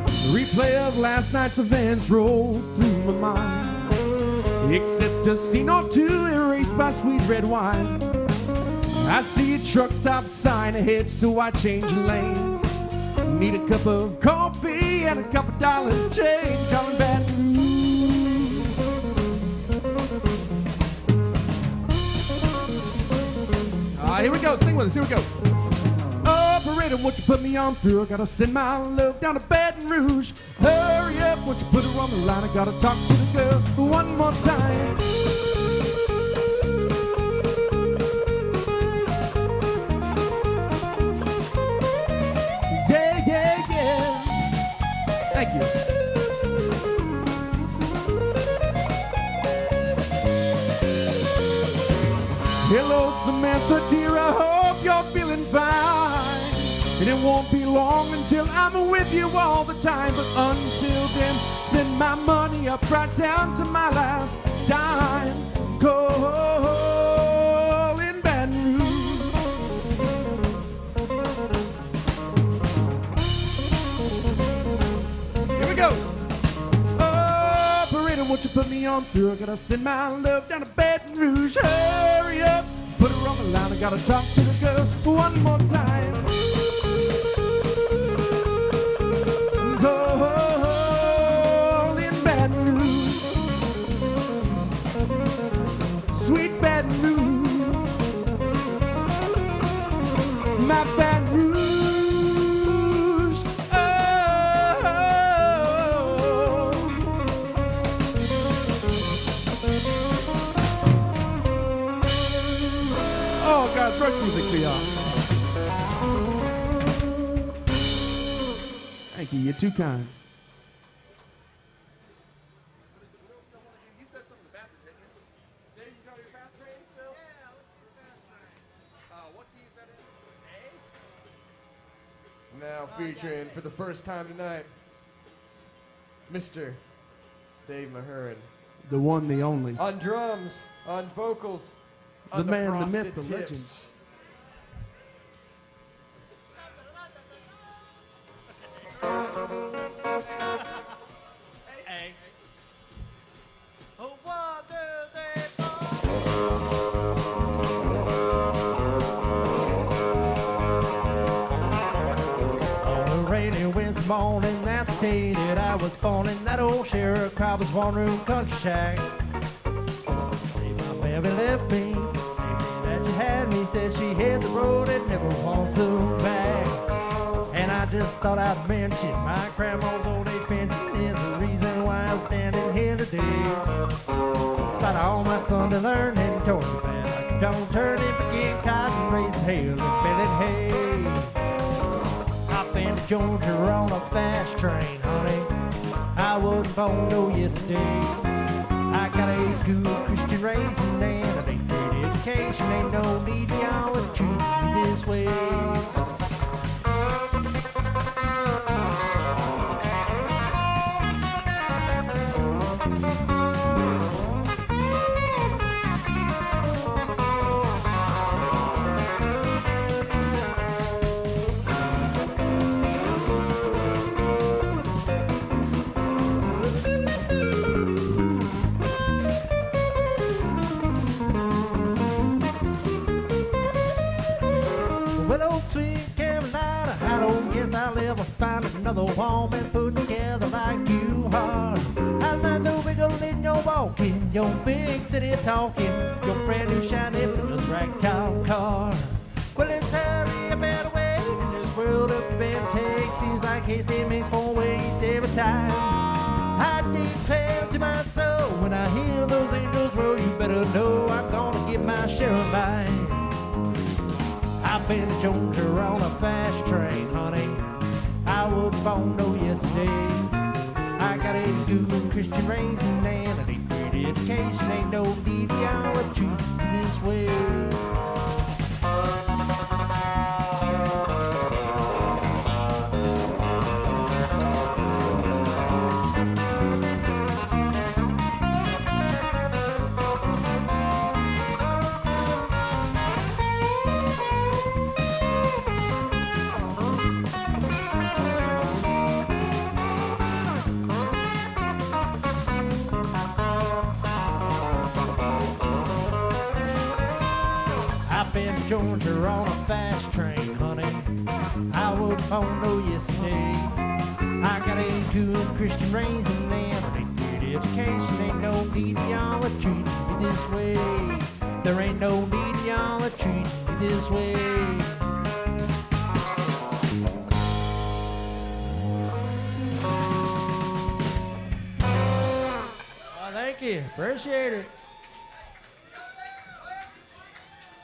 The replay of last night's events roll through my mind, except a scene or two erased by sweet red wine. I see a truck stop sign ahead, so I change lanes. Need a cup of coffee and a couple dollars change. Calling Baton Rouge. Here we go. Sing with us. Here we go. Operator, won't you put me on through? I gotta send my love down to Baton Rouge. Hurry up, won't you put her on the line? I gotta talk to the girl one more time. Yeah, yeah, yeah. Thank you. Hello, Samantha, dear, I hope you're feeling fine. And it won't be long until I'm with you all the time. But until then, spend my money up right down to my last dime. Call in Baton Rouge. Here we go. Operator, won't you put me on through? I gotta send my love down to Baton Rouge. Hurry up, put her on the line. I gotta talk to the girl one more time. Call in Baton Rouge, sweet Baton Rouge, my Baton Rouge. Oh, God, brush music for y'all. Thank you. You're too kind. You said some of the Baptist, didn't you? Dave, you got your fast train still? Yeah, let's do the fast train. What key is that in? A? Now featuring for the first time tonight, Mr. Dave Mahurin. The one, the only. On drums, on vocals, on The man, the frosted myth, the tips. legend. Hey. Oh, 1, 2, 3, 4. On a rainy Wednesday morning, that's the day that I was born in that old Sheriff Crowder's one-room country shack. Say my baby left me, say me that she had me, said she hit the road and never wants to look back. And I just thought I'd mention my grandma's old age pension is the reason why I'm standing here today. Despite all my Sunday learning, toward the bad like a don't turn it, picking cotton, raising hail and baling hay. I've been to Georgia on a fast train, honey. I wasn't born no yesterday. I got a good Christian raising and an 8th grade education. Ain't no need y'all to treat me this way. Well, old sweet Carolina, I don't guess I'll ever find another woman put together like you are. I'm not no big old in your walking, your big city talking, your brand new shiny Plymouth ragtop car. Well, it's hurry up and away in this world of give and take. Seems like hasty makes 4 waste every time. I declare to my soul when I hear those angels roll, you better know I'm gonna get my share of mine. I've been to Georgia on a fast train, honey. I was born no yesterday. I got a good Christian raising and an 8th grade education. Ain't no need y'all to treat me this way. I've been to Georgia on a fast train, honey. I was born no yesterday. I got a good Christian raising and a good education. Ain't no need y'all are treating me this way. There ain't no need y'all are treating me this way. Oh, thank you. Appreciate it.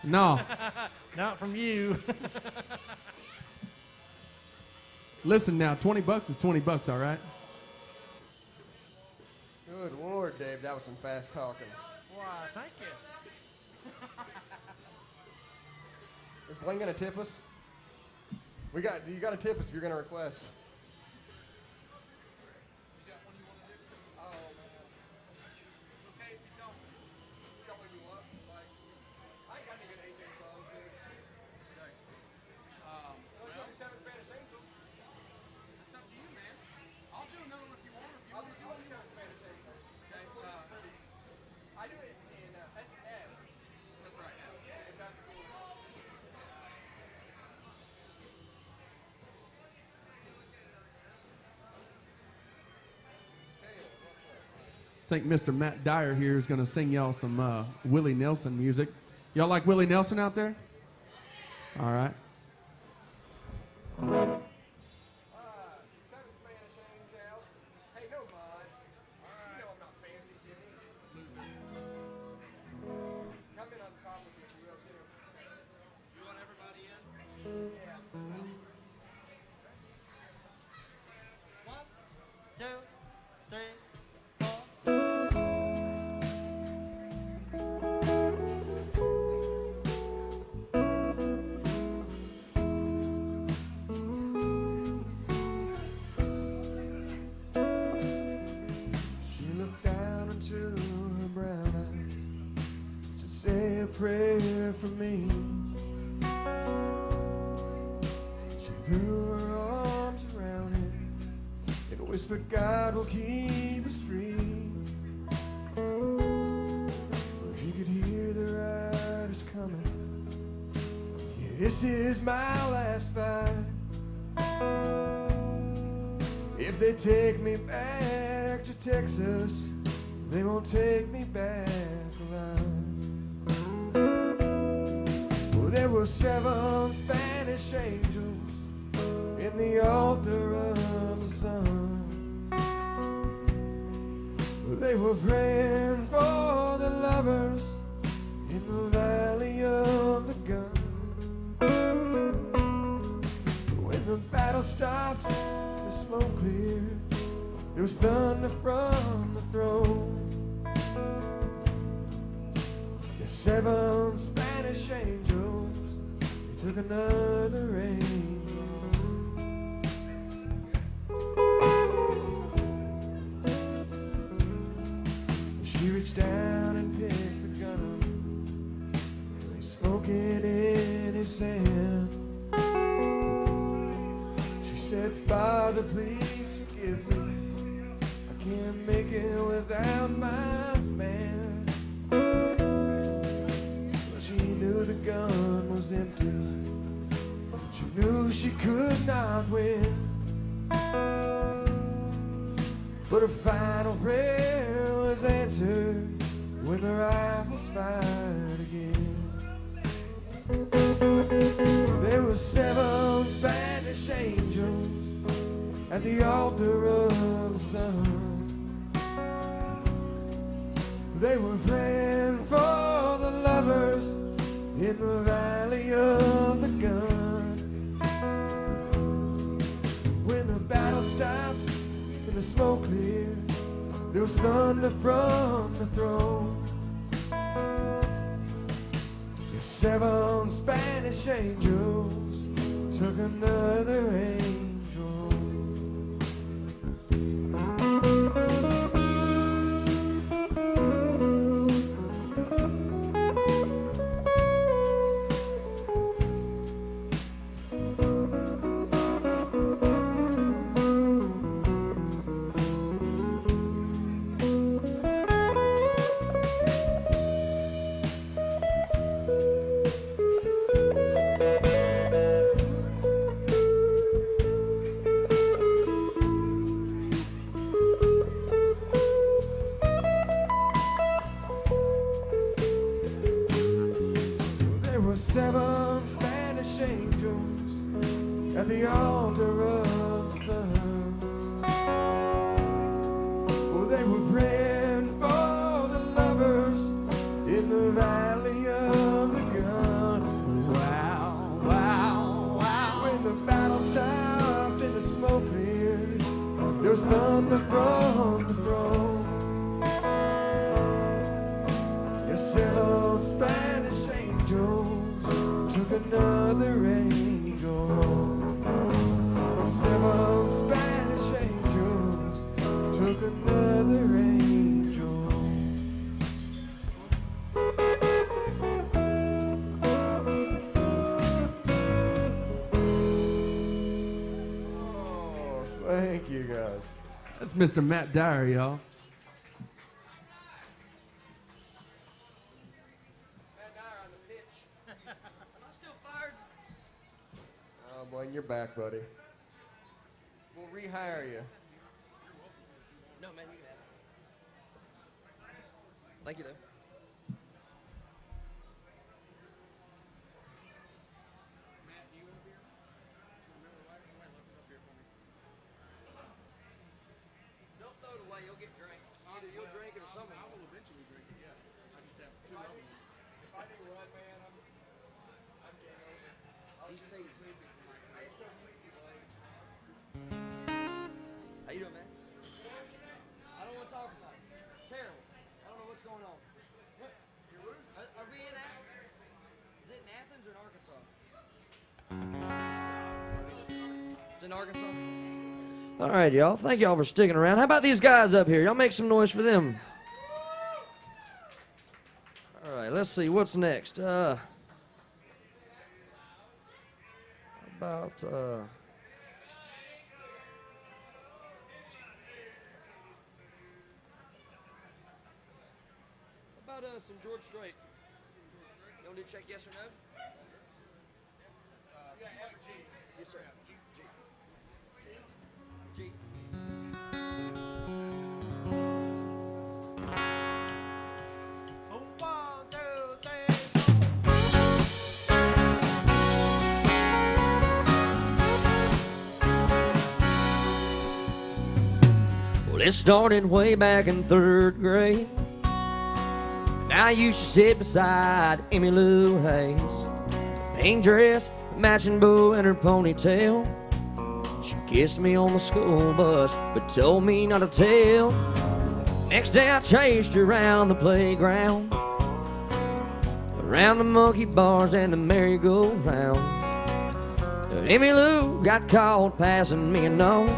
No. Not from you. Listen now, $20 is $20, all right? Good Lord, Dave, that was some fast talking. Why, thank you. Is Blaine gonna tip us? You gotta tip us if you're gonna request. I think Mr. Matt Dyer here is going to sing y'all some Willie Nelson music. Y'all like Willie Nelson out there? All right. Seven Spanish angels. Hey, no mod. You know I'm not fancy, Jimmy. Come in on top of me if you will, too. You want everybody in? Yeah. 1, 2, 3. Prayer for me. She threw her arms around him and whispered, God will keep us free. But he could hear the riders coming. Yeah, this is my last fight. If they take me back to Texas, they won't take me back alive. There were 7 Spanish angels in the altar of the sun. They were praying for the lovers in the valley of the gun. When the battle stopped, the smoke cleared, there was thunder from the throne. The 7 Spanish angels took another angel. She reached down and picked the gun up, and they spoke it in his hand. She said, Father, please forgive me. I can't make it without my man. But she knew the gun was empty. She knew she could not win. But her final prayer was answered when the rifles fired again. There were 7 Spanish angels at the altar of the sun. They were praying for the lovers in the valley of the gun. When the battle stopped and the smoke cleared, there was thunder from the throne. The 7 Spanish angels took another angel. 7 Spanish angels at the altar of the sun. Oh, they were praying for the lovers in the valley of the gun. Wow, wow, wow. When the battle stopped and the smoke cleared, there was thunder from the throne. Yes, 7 Spanish angels took another angel home. 7 Spanish angels took another angel home. Oh, thank you guys. That's Mr. Matt Dyer, y'all. Oh, Blaine, you're back, buddy. We'll rehire you. No, man, you can have it. Thank you, though. Don't throw it away. You'll get drank. Either you'll drink it or someone. I will eventually drink it, yeah. I just have 2 of them. If I do one, man, I'm game over. He's so sleepy. I'm so sleepy, Blaine. How you doing, man? I don't want to talk about it. It's terrible. I don't know what's going on. What? You're losing. Are we in Athens? Is it in Athens or in Arkansas? It's in Arkansas. All right, y'all. Thank y'all for sticking around. How about these guys up here? Y'all make some noise for them. All right, let's see. What's next? About some George Strait? You want to check yes or no? Yes, sir. G. Well, it started way back in 3rd grade. And I used to sit beside Emmy Lou Hayes. Pink dress, matching bow and her ponytail. She kissed me on the school bus, but told me not to tell. Next day I chased her around the playground, around the monkey bars and the merry-go-round. Emmy Lou got caught passing me a note.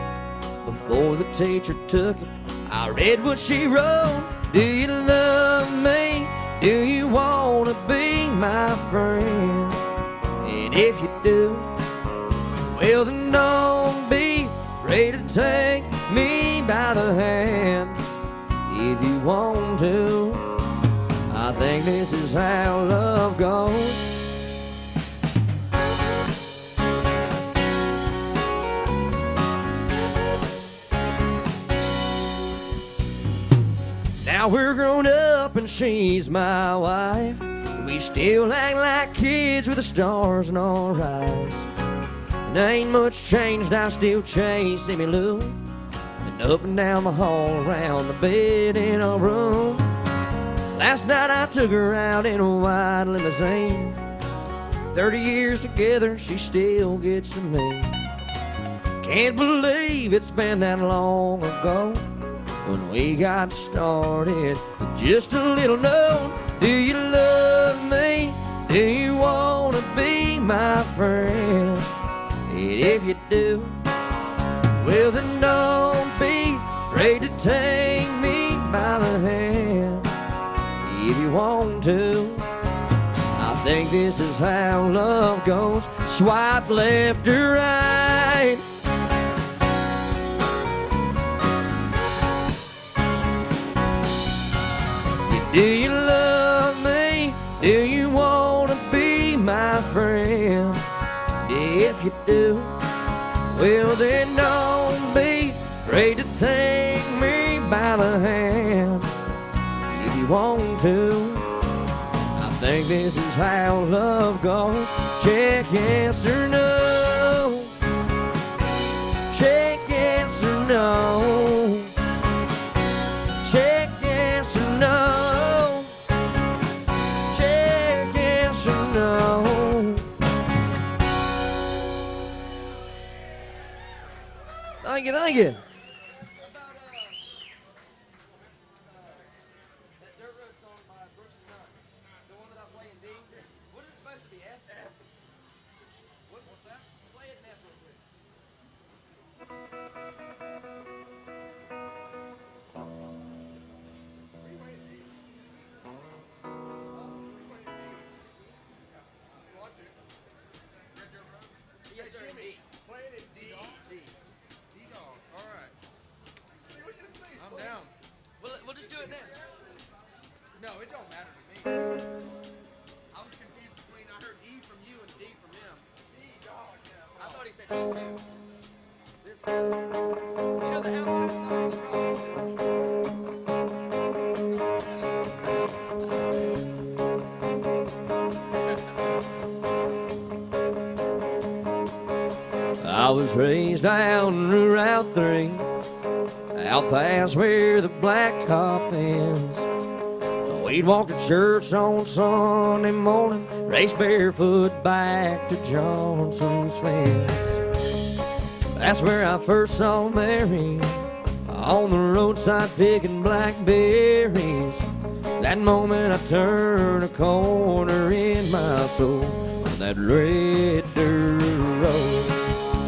Before the teacher took it, I read what she wrote. Do you love me? Do you want to be my friend? And if you do, well then don't be afraid to take me by the hand. If you want to, I think this is how love goes. Now we're grown up and she's my wife. We still act like kids with the stars in our eyes. And ain't much changed, I still chase Emmy Lou. And up and down the hall, around the bed in our room. Last night I took her out in a white limousine. 30 years together, she still gets to me. Can't believe it's been that long ago when we got started. Just a little note. Do you love me? Do you want to be my friend? And if you do, well then don't be afraid to take me by the hand. If you want to, I think this is how love goes. Swipe left or right. Do you love me? Do you want to be my friend? If you do, well then don't be afraid to take me by the hand. If you want to, I think this is how love goes. Check yes or no. Check yes or no. Check yes or no. Check yes or no. Thank you, thank you. Yes, sir, D. Play it in D. D. D-Dog. All right. See, look at his face. I'm down. We'll just do it then. No, it don't matter to me. I was confused between, I heard E from you and D from him. D-Dog, yeah. I thought he said D too. This you know the alphabet's not strong. I was raised down Route 3, out past where the blacktop ends. We'd walk to church on Sunday morning, race barefoot back to Johnson's fence. That's where I first saw Mary, on the roadside picking blackberries. That moment I turned a corner in my soul on that red dirt road.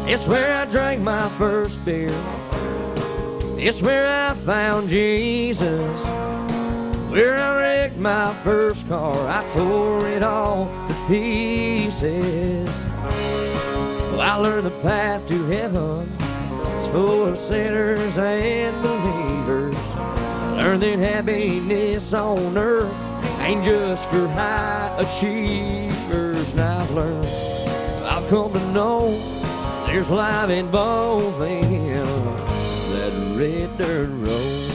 It's where I drank my first beer. It's where I found Jesus. Where I wrecked my first car, I tore it all to pieces. Well, I learned the path to heaven is full of sinners and believers. I learned that happiness on earth ain't just for high achievers. And I've learned, I've come to know there's life in both ends, that red dirt road.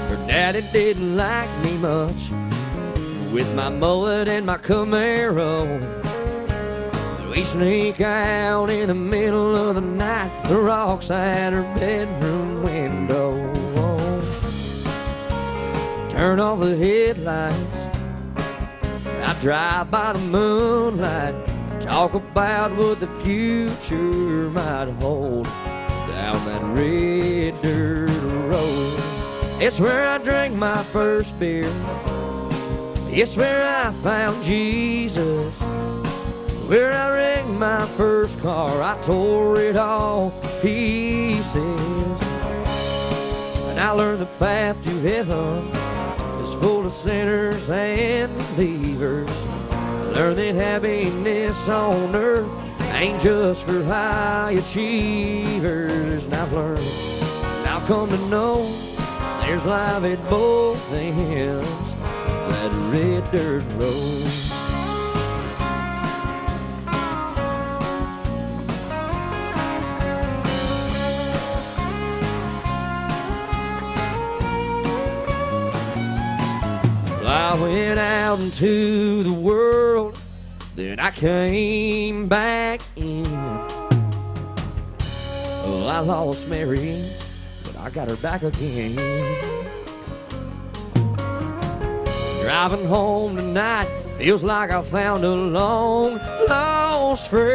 Her daddy didn't like me much, with my mullet and my Camaro. We sneak out in the middle of the night, the rocks at her bedroom window. Turn off the headlights, I drive by the moonlight, talk about what the future might hold down that red dirt road. It's where I drank my first beer. It's where I found Jesus. Where I wrecked my first car, I tore it all to pieces. And I learned the path to heaven is full of sinners and believers. I learned that happiness on earth ain't just for high achievers. And I've learned, and I've come to know there's life at both ends, that red dirt road. I went out into the world, then I came back in. Well, I lost Mary, but I got her back again. Driving home tonight feels like I found a long lost friend.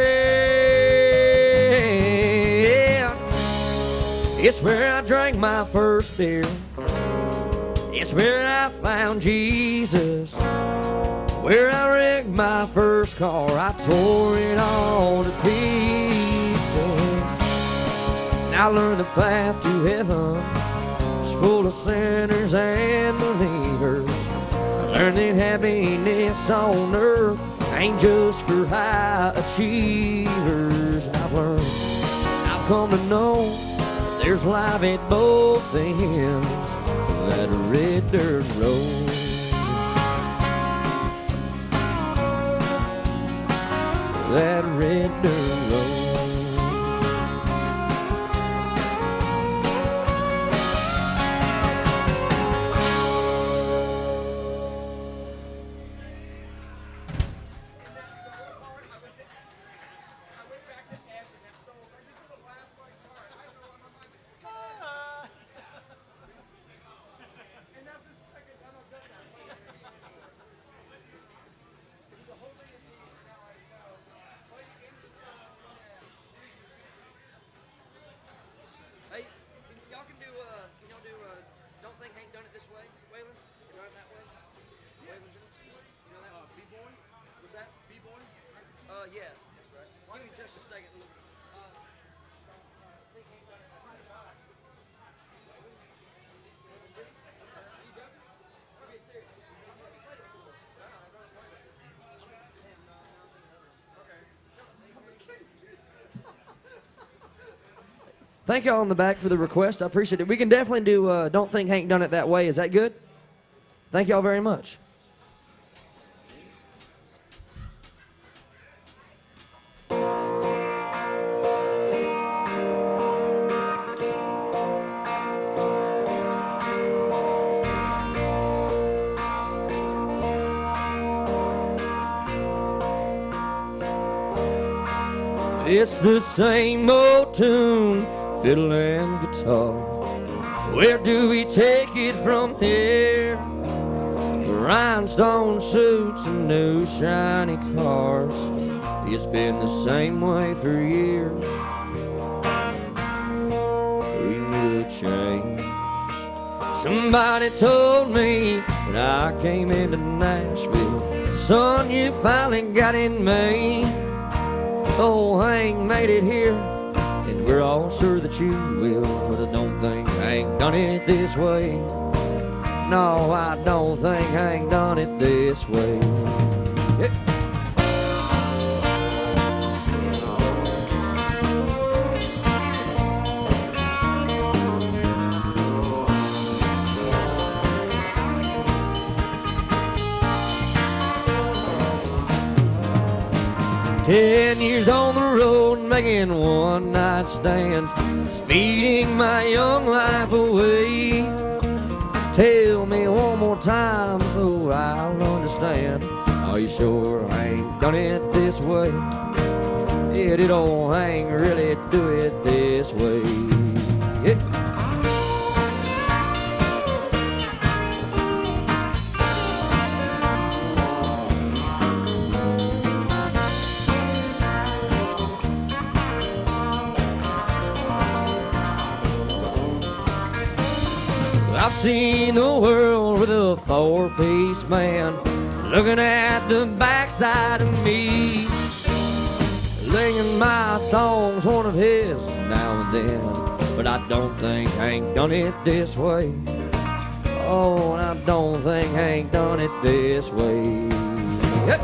It's where I drank my first beer. It's where I found Jesus. Where I wrecked my first car, I tore it all to pieces. And I learned the path to heaven is full of sinners and believers. I learned that happiness on earth ain't just for high achievers. And I've learned, I've come to know there's life at both ends, that red dirt road. That red dirt road. Yeah. That's right. Give me just a second. Thank y'all in the back for the request. I appreciate it. We can definitely do Don't Think Hank Done It That Way. Is that good? Thank y'all very much. It's the same old tune, fiddle and guitar. Where do we take it from here? Rhinestone suits and new shiny cars. It's been the same way for years. We knew a change. Somebody told me when I came into Nashville, son, you finally got in me. Oh, Hank made it here, and we're all sure that you will. But I don't think Hank done it this way. No, I don't think Hank done it this way. Yeah. 10 years on the road, making one-night stands, speeding my young life away. Tell me one more time so I'll understand. Are you sure I ain't done it this way? Yeah, did old Hank really do it this way? Yeah. I've seen the world with a four-piece band, looking at the backside of me, singing my songs, one of his now and then. But I don't think Hank done it this way. Oh, and I don't think Hank done it this way. Yep.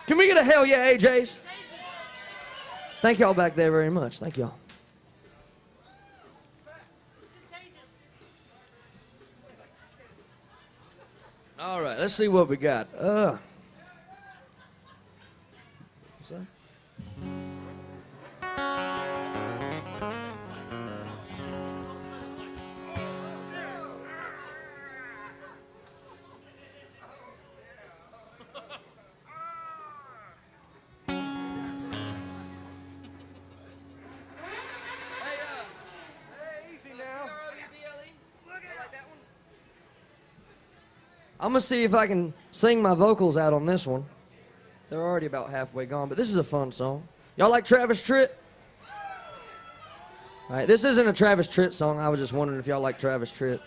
Can we get a hell yeah, AJs? Thank y'all back there very much. Thank y'all. All right, let's see what we got. What's that? I'm gonna see if I can sing my vocals out on this one. They're already about halfway gone, but this is a fun song. Y'all like Travis Tritt? All right, this isn't a Travis Tritt song. I was just wondering if y'all like Travis Tritt.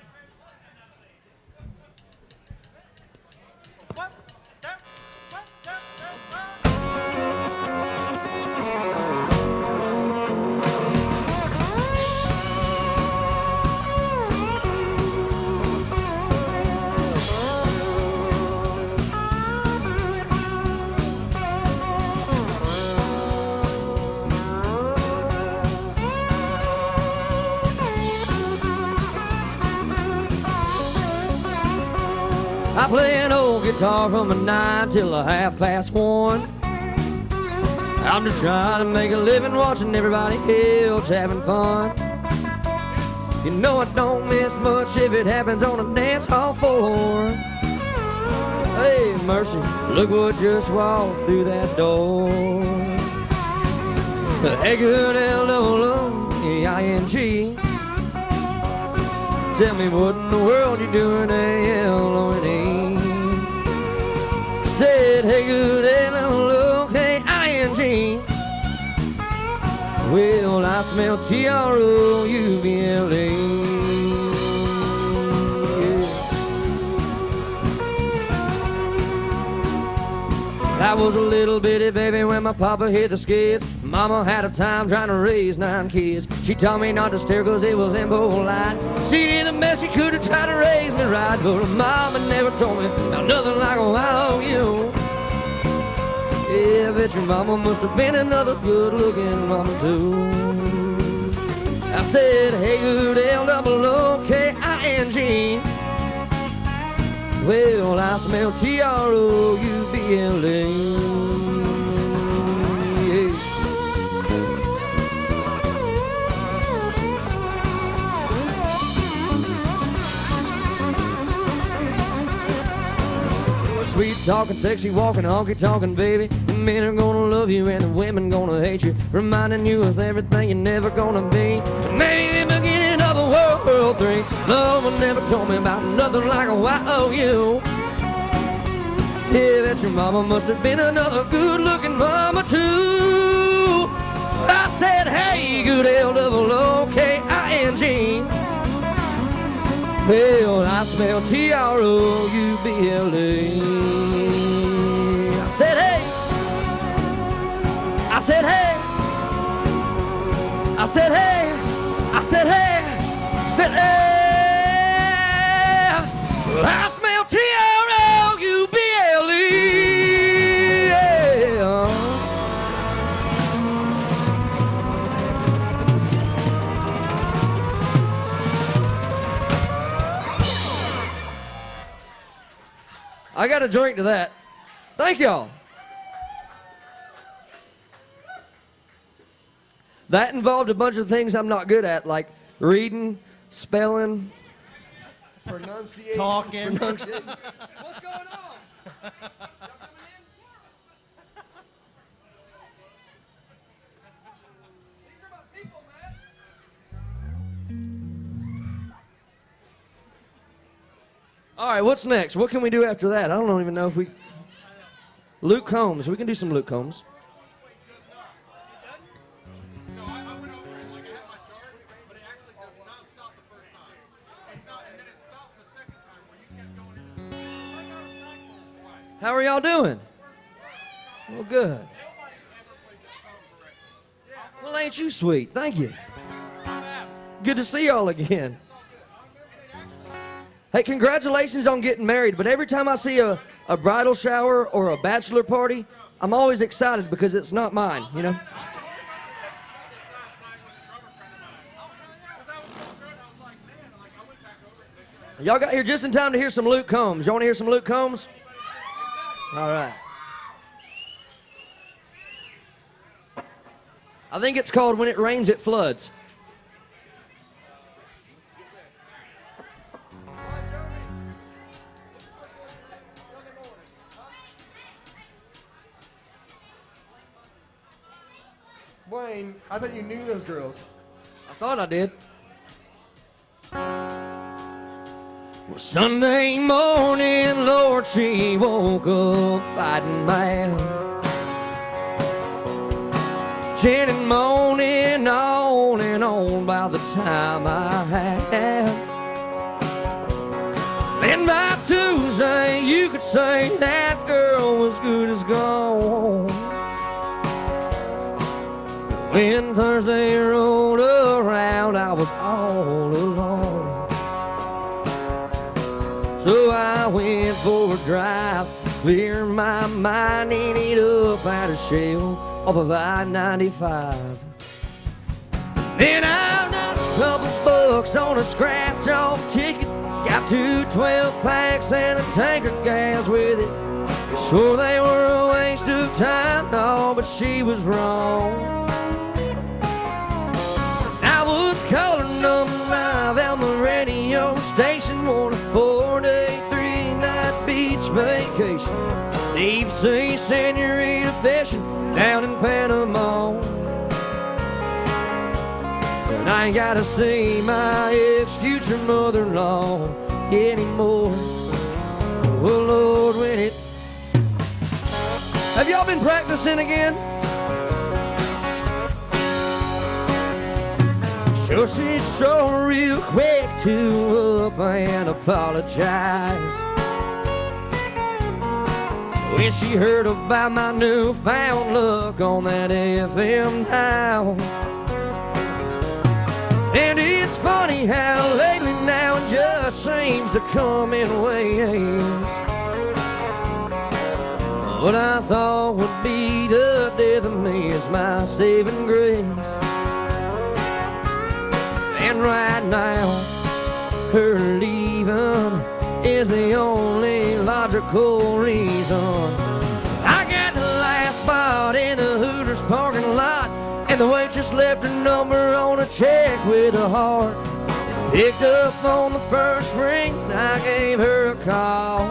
I play an old guitar from a 9 till a 1:30. I'm just trying to make a living watching everybody else having fun. You know I don't miss much if it happens on a dance hall floor. Hey, mercy, look what just walked through that door. Hey, good L-O-O-E-I-N-G. Tell me what in the world you doing, A-L-O-N-E. Said, hey, good L-O-O-K-I-N-G. Well, I smell T-R-O-U-B-L-E. I was a little bitty baby when my papa hit the skids. Mama had a time trying to raise 9 kids. She taught me not to stare cause it was impolite. She did the best she could to try to raise me right, but her mama never told me about nothing like a Y-O-U. Yeah, I bet your mama must have been another good-looking mama too. I said, hey, good L-O-O-K-I-N-G. Well, I smell T-R-O-U-B-L-E. Sweet talking, sexy walking, honky talking, baby. The men are gonna love you and the women gonna hate you, reminding you of everything you're never gonna be. Maybe the beginning of the World 3. Love never told me about nothing like a Y-O-U. Yeah, bet your mama must have been another good-looking mama too. I said, hey, good L-O-O-K-I-N-G. Well, I smell T-R-O-U-B-L-E. I said, hey. I said, hey. I said, hey. I said, hey. I said, hey. Well, I smell T-R-O-U-B-L-E. Yeah. I got a drink to that. Thank y'all. That involved a bunch of things I'm not good at, like reading, spelling, Pronunciation. Talking. What's going on? Y'all coming in? These are my people, man. All right, what's next? What can we do after that? I don't even know if we... Luke Combs. We can do some Luke Combs. No, I went over it. Like, I had my chart, but it actually does not stop the first time. It's not, and then it stops the second time where you kept going into the I got a backbone flash. How are y'all doing? Well, good. Nobody ever plays that song correctly. Well, ain't you sweet? Thank you. Good to see y'all again. Hey, congratulations on getting married, but every time I see a bridal shower or a bachelor party, I'm always excited because it's not mine, you know? Y'all got here just in time to hear some Luke Combs. Y'all want to hear some Luke Combs? All right. I think it's called When It Rains, It Floods. Blaine, I thought you knew those girls. I thought I did. Well, Sunday morning, Lord, she woke up fighting mad. Chanting, moaning on and on about the time I had. Then by Tuesday, you could say that girl was good as gone. When Thursday rolled around, I was all alone. So I went for a drive, clear my mind, and eat up out of shell off of I-95. Then I got a couple bucks on a scratch-off ticket, Got 2 12-packs and a tank of gas with it. They swore they were a waste of time, no, but she was wrong. I was calling number 5 on the radio station on a 4-day, 3-night beach vacation. Deep sea senorita fishing down in Panama. And I ain't gotta see my ex-future mother-in-law anymore. Oh Lord, when it... Have y'all been practicing again? Sure, she's so real quick to up and apologize. When she heard about my newfound luck on that FM dial. And it's funny how lately now it just seems to come in waves. What I thought would be the death of me is my saving grace. And right now, her leaving is the only logical reason. I got the last spot in the Hooters parking lot, and the waitress left her number on a check with a heart. Picked up on the first ring, I gave her a call.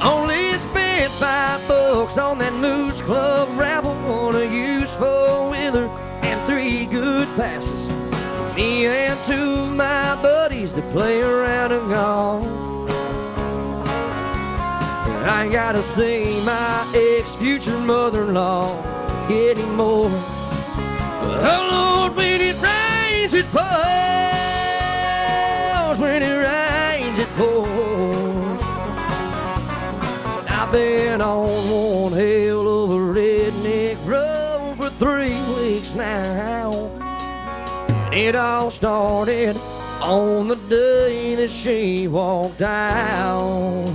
Only spent $5 on that Moose Club raffle, on a used 4-wheeler and 3 good passes. Me and 2 of my buddies to play around and golf. And I ain't gotta see my ex-future mother-in-law anymore. Oh Lord, when it rains, it pours. When it rains, it pours. I've been on one hell of a redneck road for 3 weeks now. And it all started on the day that she walked out.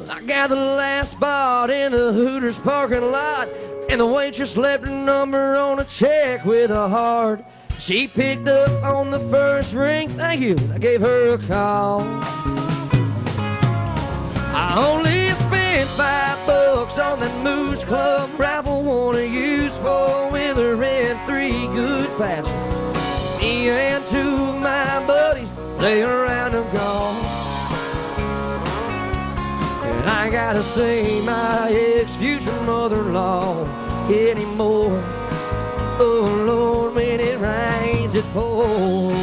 I got the last spot in the Hooters parking lot, and the waitress left her number on a check with a heart. She picked up on the first ring, thank you, I gave her a call. I only spent $5 on that Moose Club raffle, on a used 4-wheeler and 3 good passes. Me and 2 of my buddies lay around and golf. And I ain't gotta see my ex-future mother-in-law anymore. Oh Lord, when it rains, it pours.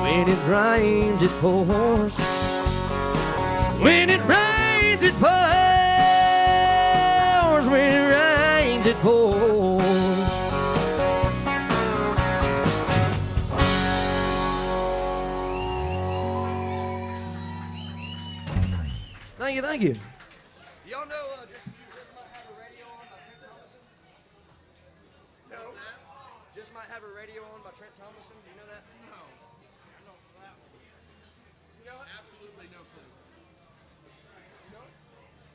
When it rains, it pours. When it rains, it pours. When it rains, it pours. Thank you, thank you. Y'all know Just Might Have a Radio On by Trent Thomason? No. Just Might Have a Radio On by Trent Thomason. Do you know that? No. I don't know that one. You know it? Absolutely no clue. You know it?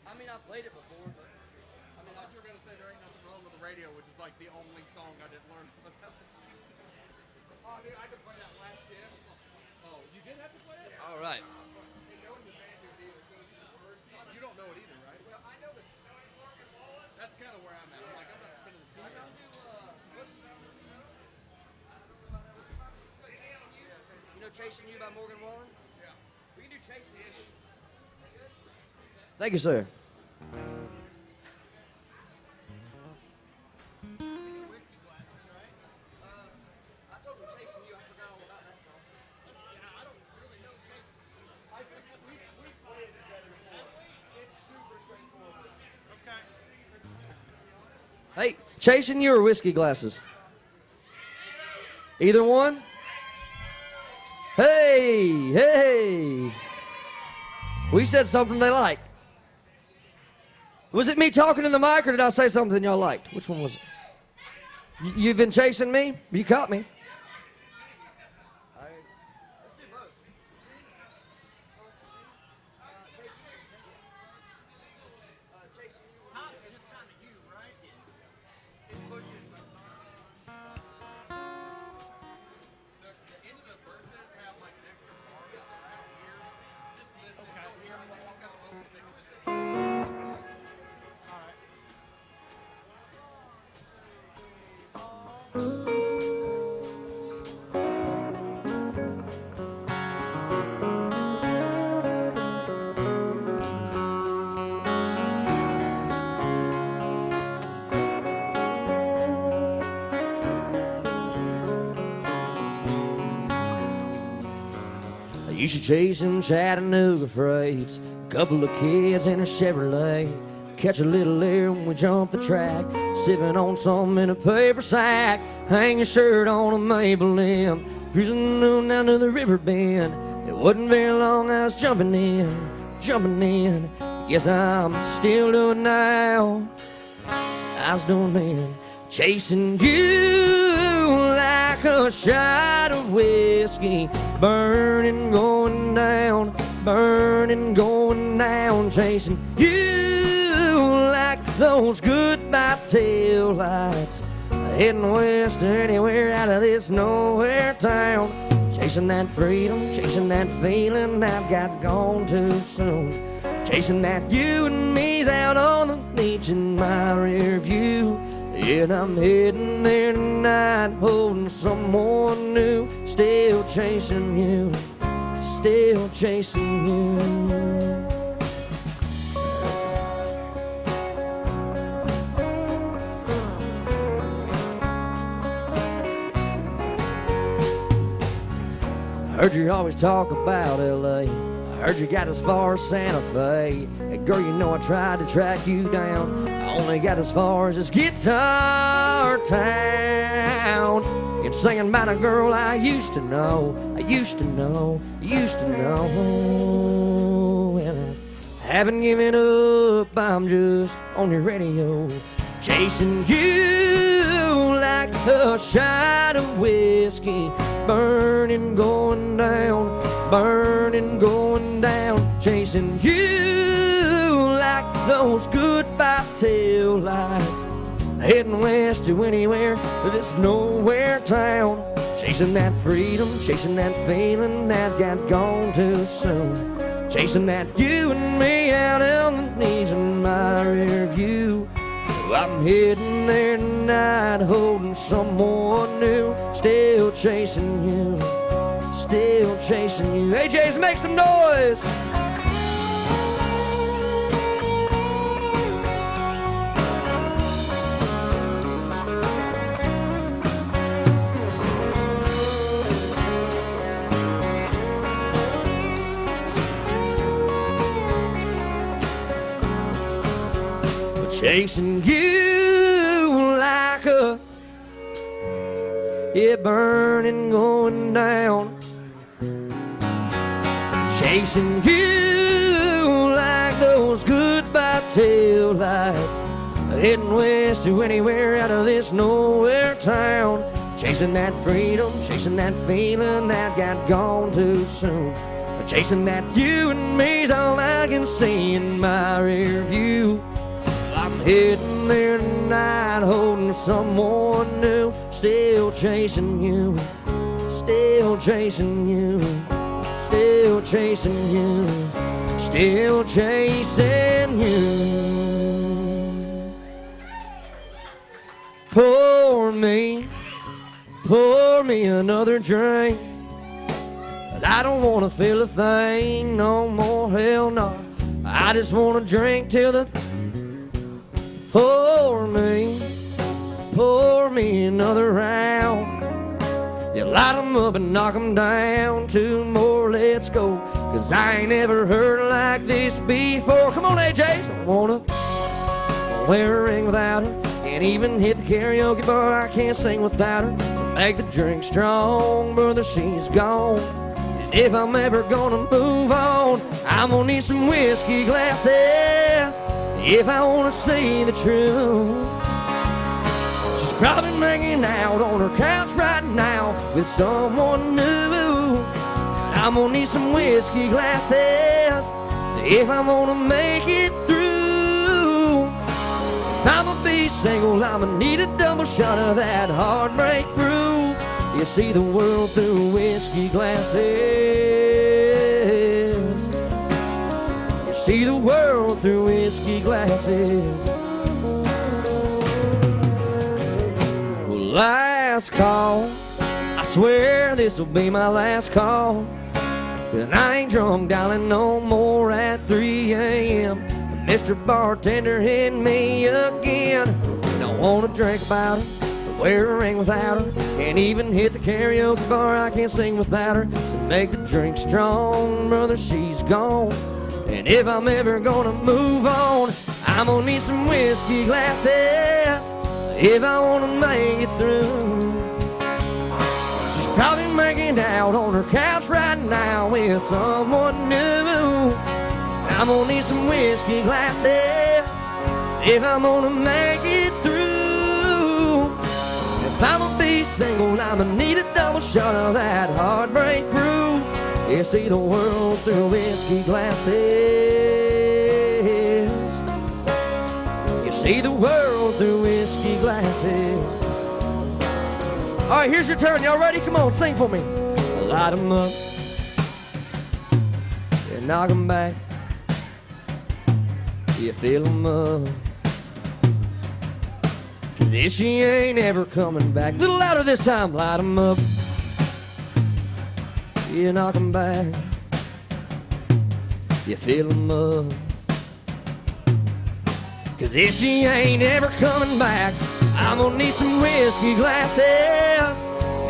I mean, I've played it before, but I thought you were going to say there ain't nothing wrong with the radio, which is like the only song I didn't learn about that. Oh, dude, I could play that last year. Oh, you did have to play it? all right. You don't know it either, right? Well, I know that. That's kind of where I'm at. I'm like, I'm not spending the time. You know Chasing You by Morgan Wallen? Yeah. We can do Chasing You. Thank you, sir. Whiskey glasses, right? I told him Chasing You. I forgot all about that song. Yeah, I don't really know Jason. I think we played it together before. It's super straightforward. Okay. Hey, Chasing You or Whiskey Glasses? Either one? Hey, hey. We said something they liked. Was it me talking in the mic or did I say something y'all liked? Which one was it? You've been chasing me? You caught me. Used to chase them Chattanooga freights, a couple of kids in a Chevrolet. Catch a little air when we jump the track, sipping on something in a paper sack. Hang your shirt on a maple limb, cruising on down to the river bend. It wasn't very long I was jumping in. Guess I'm still doing now. I was doing then, chasing you like a shot of whiskey, burning, going down, chasing you like those goodbye tail lights, heading west or anywhere out of this nowhere town. Chasing that freedom, chasing that feeling I've got gone too soon. Chasing that you and me's out on the beach in my rear view. And I'm heading there tonight, holding someone new. Still chasing you, still chasing you. I heard you always talk about L.A. I heard you got as far as Santa Fe. Hey girl, you know I tried to track you down. I only got as far as this guitar town. You're singing about a girl I used to know. And I haven't given up, I'm just on your radio. Chasing you like a shot of whiskey, burning, going down, chasing you like those goodbye tail lights, heading west to anywhere to this nowhere town. Chasing that freedom, chasing that feeling that got gone too soon. Chasing that you and me out on the knees in my rear view. I'm heading there tonight, holding someone new. Still chasing you, still chasing you. AJ's, make some noise. Chasing you like a, yeah, burning, going down. Chasing you like those goodbye tail lights, heading west to anywhere out of this nowhere town. Chasing that freedom, chasing that feeling that got gone too soon. Chasing that you and me's all I can see in my rear view. I'm heading there tonight, holding someone new. Still chasing you, still chasing you, still chasing you, still chasing you. Pour me another drink. But I don't want to feel a thing no more, hell no. I just want to drink till the Pour me another round. You light 'em up and knock 'em down. Two more, let's go. 'Cause I ain't ever heard like this before. Come on, AJ. Don't wanna wear a ring without her. Can't even hit the karaoke bar. I can't sing without her. So make the drink strong, brother, she's gone. And if I'm ever gonna move on, I'm gonna need some whiskey glasses. If I wanna see the truth, she's probably hanging out on her couch right now with someone new. I'm gonna need some whiskey glasses if I wanna make it through. If I'ma be single, I'ma need a double shot of that heartbreak brew. You see the world through whiskey glasses. See the world through whiskey glasses. Well, last call, I swear this'll be my last call. And I ain't drunk, darling, no more at 3 a.m. Mr. Bartender hit me again. Don't wanna drink about her, wear a ring without her. Can't even hit the karaoke bar, I can't sing without her. So make the drink strong, brother, she's gone. And if I'm ever gonna move on, I'm gonna need some whiskey glasses if I wanna make it through. She's probably making out on her couch right now with someone new. I'm gonna need some whiskey glasses if I'm gonna make it through. If I'm gonna be single, I'm gonna need a double shot of that heartbreak proof. You see the world through whiskey glasses. You see the world through whiskey glasses. All right, here's your turn. Y'all ready? Come on, sing for me. Light 'em up and knock 'em back. You fill 'em up. 'Cause if she ain't ever coming back. A little louder this time. Light 'em up. You knock 'em back. You fill 'em up. 'Cause if she ain't ever coming back, I'm gonna need some whiskey glasses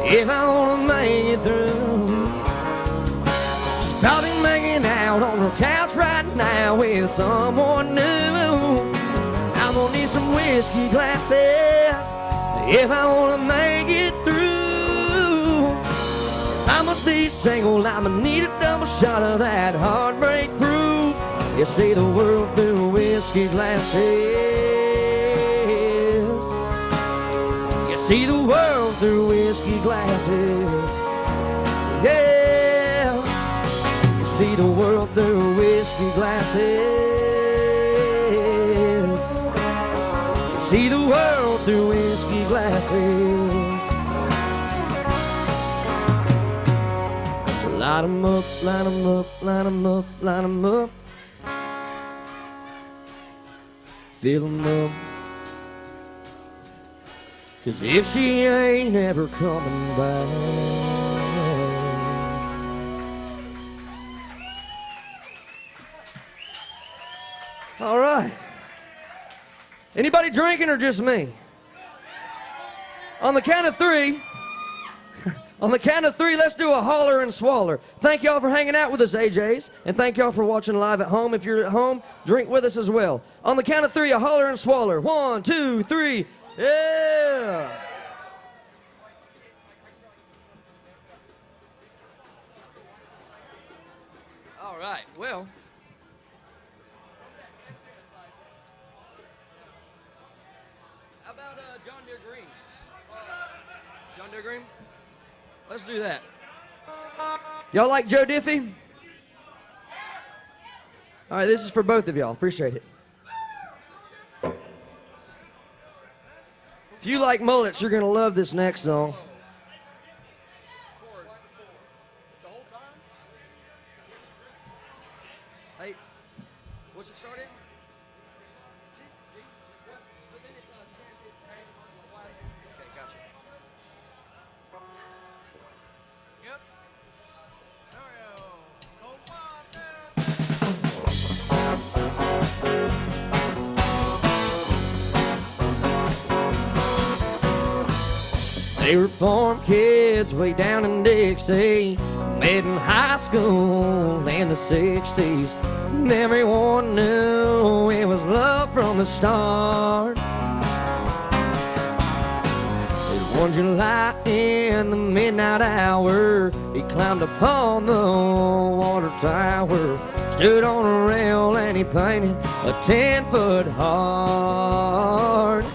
if I wanna make it through. She's probably making out on her couch right now with someone new. I'm gonna need some whiskey glasses if I wanna make it through. I must be single, I'ma need a double shot of that heartbreak proof. You see the world through whiskey glasses. You see the world through whiskey glasses. Yeah. You see the world through whiskey glasses. You see the world through whiskey glasses. So light 'em up, light 'em up, light 'em up, light 'em up. Fill 'em up. 'Cause if she ain't ever coming back. All right. Anybody drinking or just me? On the count of three. On the count of three, let's do a holler and swaller. Thank y'all for hanging out with us, AJs. And thank y'all for watching live at home. If you're at home, drink with us as well. On the count of three, a holler and swaller. 1, 2, 3. Yeah. All right, well. How about John Deere Green? John Deere Green? Let's do that. Y'all like Joe Diffie? All right, this is for both of y'all. Appreciate it. If you like mullets, you're going to love this next song. Hey, what's it started? Okay, gotcha. Yep. There we go. Go wild They were farm kids way down in Dixie, met in high school in the 60s. And everyone knew it was love from the start. One July in the midnight hour, he climbed upon the water tower, stood on a rail and he painted a 10-foot heart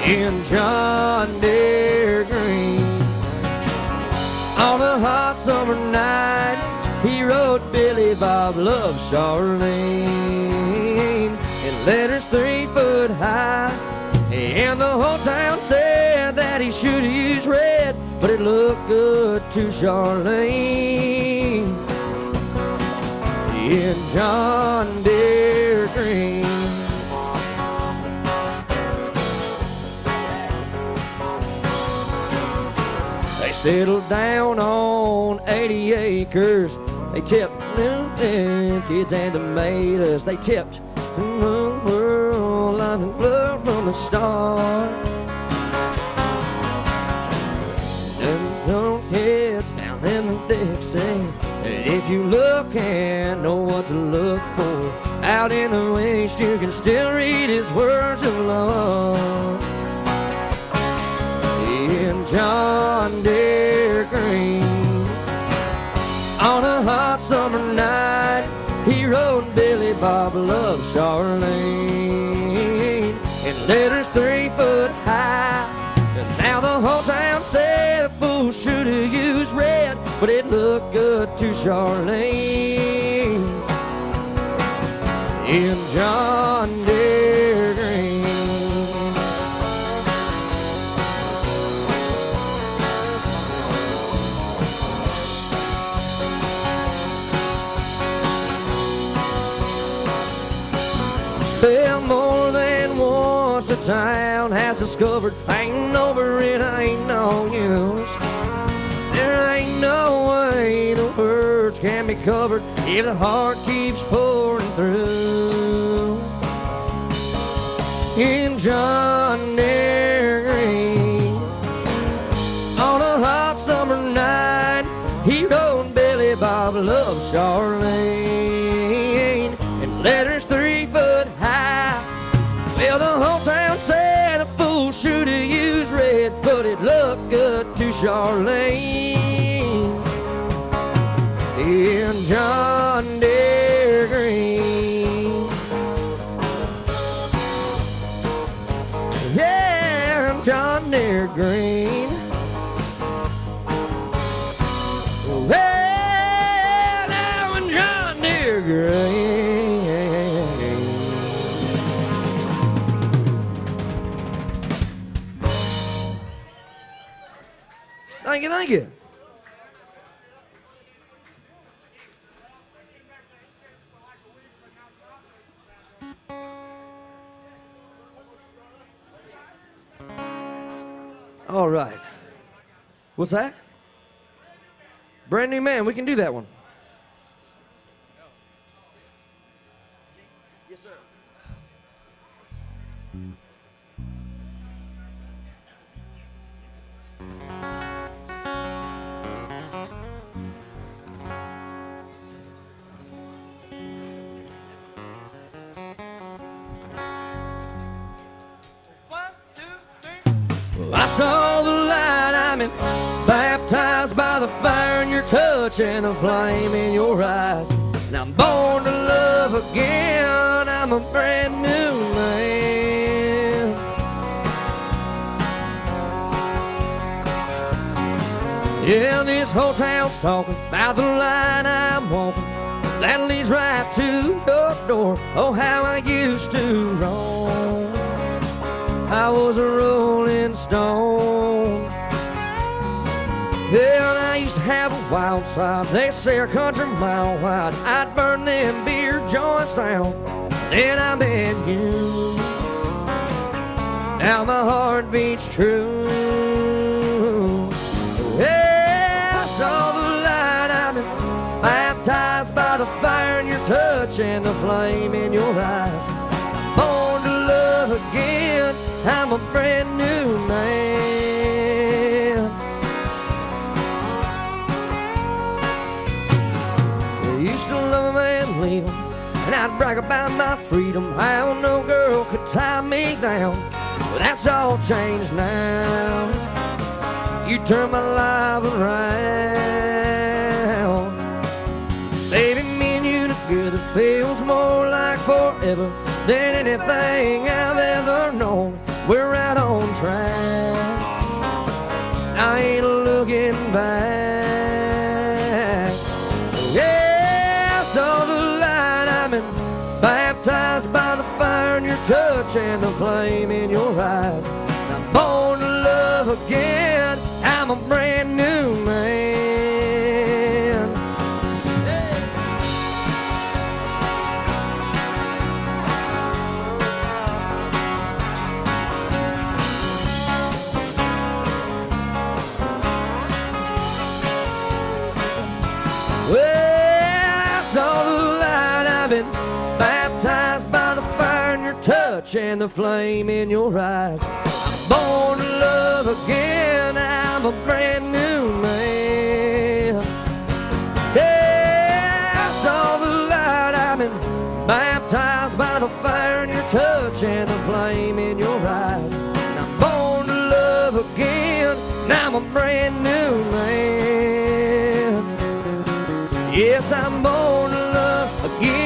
in John Deere green. On a hot summer night, he wrote Billy Bob Love Charlene in letters 3 foot high. And the whole town said that he should use red, but it looked good to Charlene in John Deere green. They settled down on 80 acres. They tipped new kids and tomatoes. They tipped the world like the blood from the start. sexy. And if you look and know what to look for, out in the waste you can still read his words of love. In John Deere green, on a hot summer night, he wrote Billy Bob loves Charlene in letters 3 foot high. And now the whole town said a fool should have used red, but it looked good to Charlene in John Deere green. Well, more than once the town has discovered painting over it ain't no use. There ain't no way the words can be covered if the heart keeps pouring through. In John Deere green, on a hot summer night, he wrote Billy Bob loves Charlene in letters 3 foot high. Well, the whole town said a fool should have used red, but it looked good to Charlene in John Deere green. Yeah, John Deere green. Well, now in John Deere green. Thank you, thank you. All right. What's that? Brand new man. We can do that one. Yes, sir. I saw the light, I'm baptized by the fire in your touch and the flame in your eyes. And I'm born to love again, I'm a brand new man. Yeah, this whole town's talking about the line I'm walking that leads right to your door. Oh, how I used to roam. I was a rolling stone. Yeah, I used to have a wild side. They say a country mile wide. I'd burn them beer joints down. Then I met you. Now my heart beats true. Yeah, I saw the light. I've been baptized by the fire in your touch and the flame in your eyes. Born to love again. I'm a brand new man. I used to love a man, leave him, and I'd brag about my freedom, how no girl could tie me down. But that's all changed now. You turned my life around. Baby, me and you together feels more like forever than anything I've ever known. We're right on track. I ain't looking back. Yeah, I saw the light. I've been baptized by the fire in your touch and the flame in your eyes. I'm born to love again. I'm a brand new man. Well, I saw the light. I've been baptized by the fire in your touch and the flame in your eyes. I'm born to love again. I'm a brand new man. I'm a brand new man. Yes, I'm born to love again,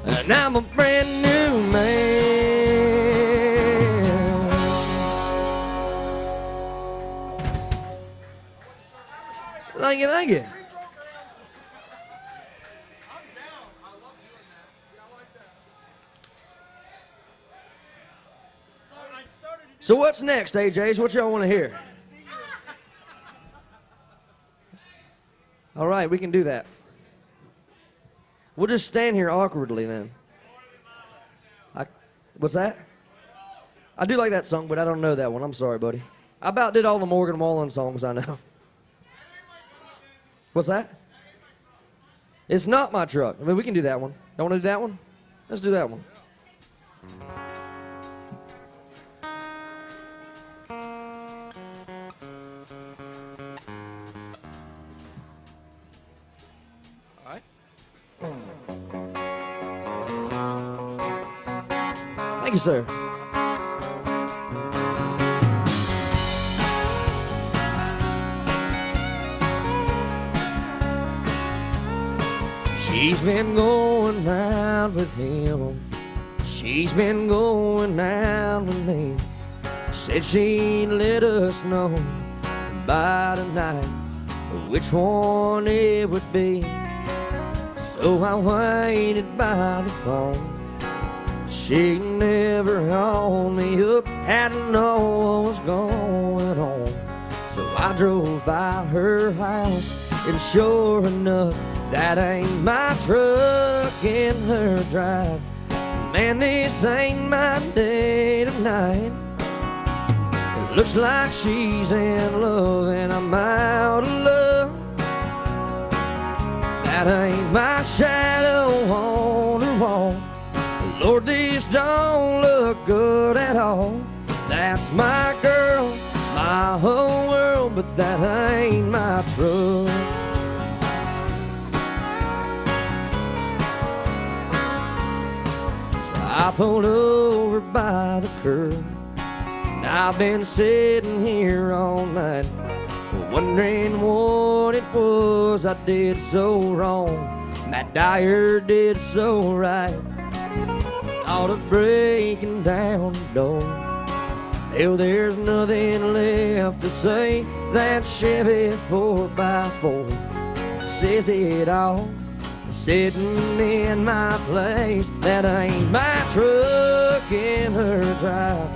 and I'm a brand new man. Thank you, thank you. So what's next, AJs? What y'all want to hear? All right, we can do that. We'll just stand here awkwardly then. What's that? I do like that song, but I don't know that one. I'm sorry, buddy. I about did all the Morgan Wallen songs I know. What's that? It's not my truck. I mean, we can do that one. Y'all want to do that one? Let's do that one. Thank you, sir. She's been going out with him. She's been going out with me. Said she'd let us know by tonight which one it would be. So I waited by the phone. She never called me up, had to know what was going on. So I drove by her house, and sure enough, that ain't my truck in her drive. Man, this ain't my day tonight. It looks like she's in love, and I'm out of love. That ain't my shadow on the wall. Lord, this don't look good at all. That's my girl, my whole world, but that ain't my truck. So I pulled over by the curb, and I've been sitting here all night, wondering what it was I did so wrong. Matt Dyer did so right. Thought of breaking down the door. Hell, there's nothing left to say. That Chevy 4x4 says it all. Sitting in my place, that ain't my truck in her drive.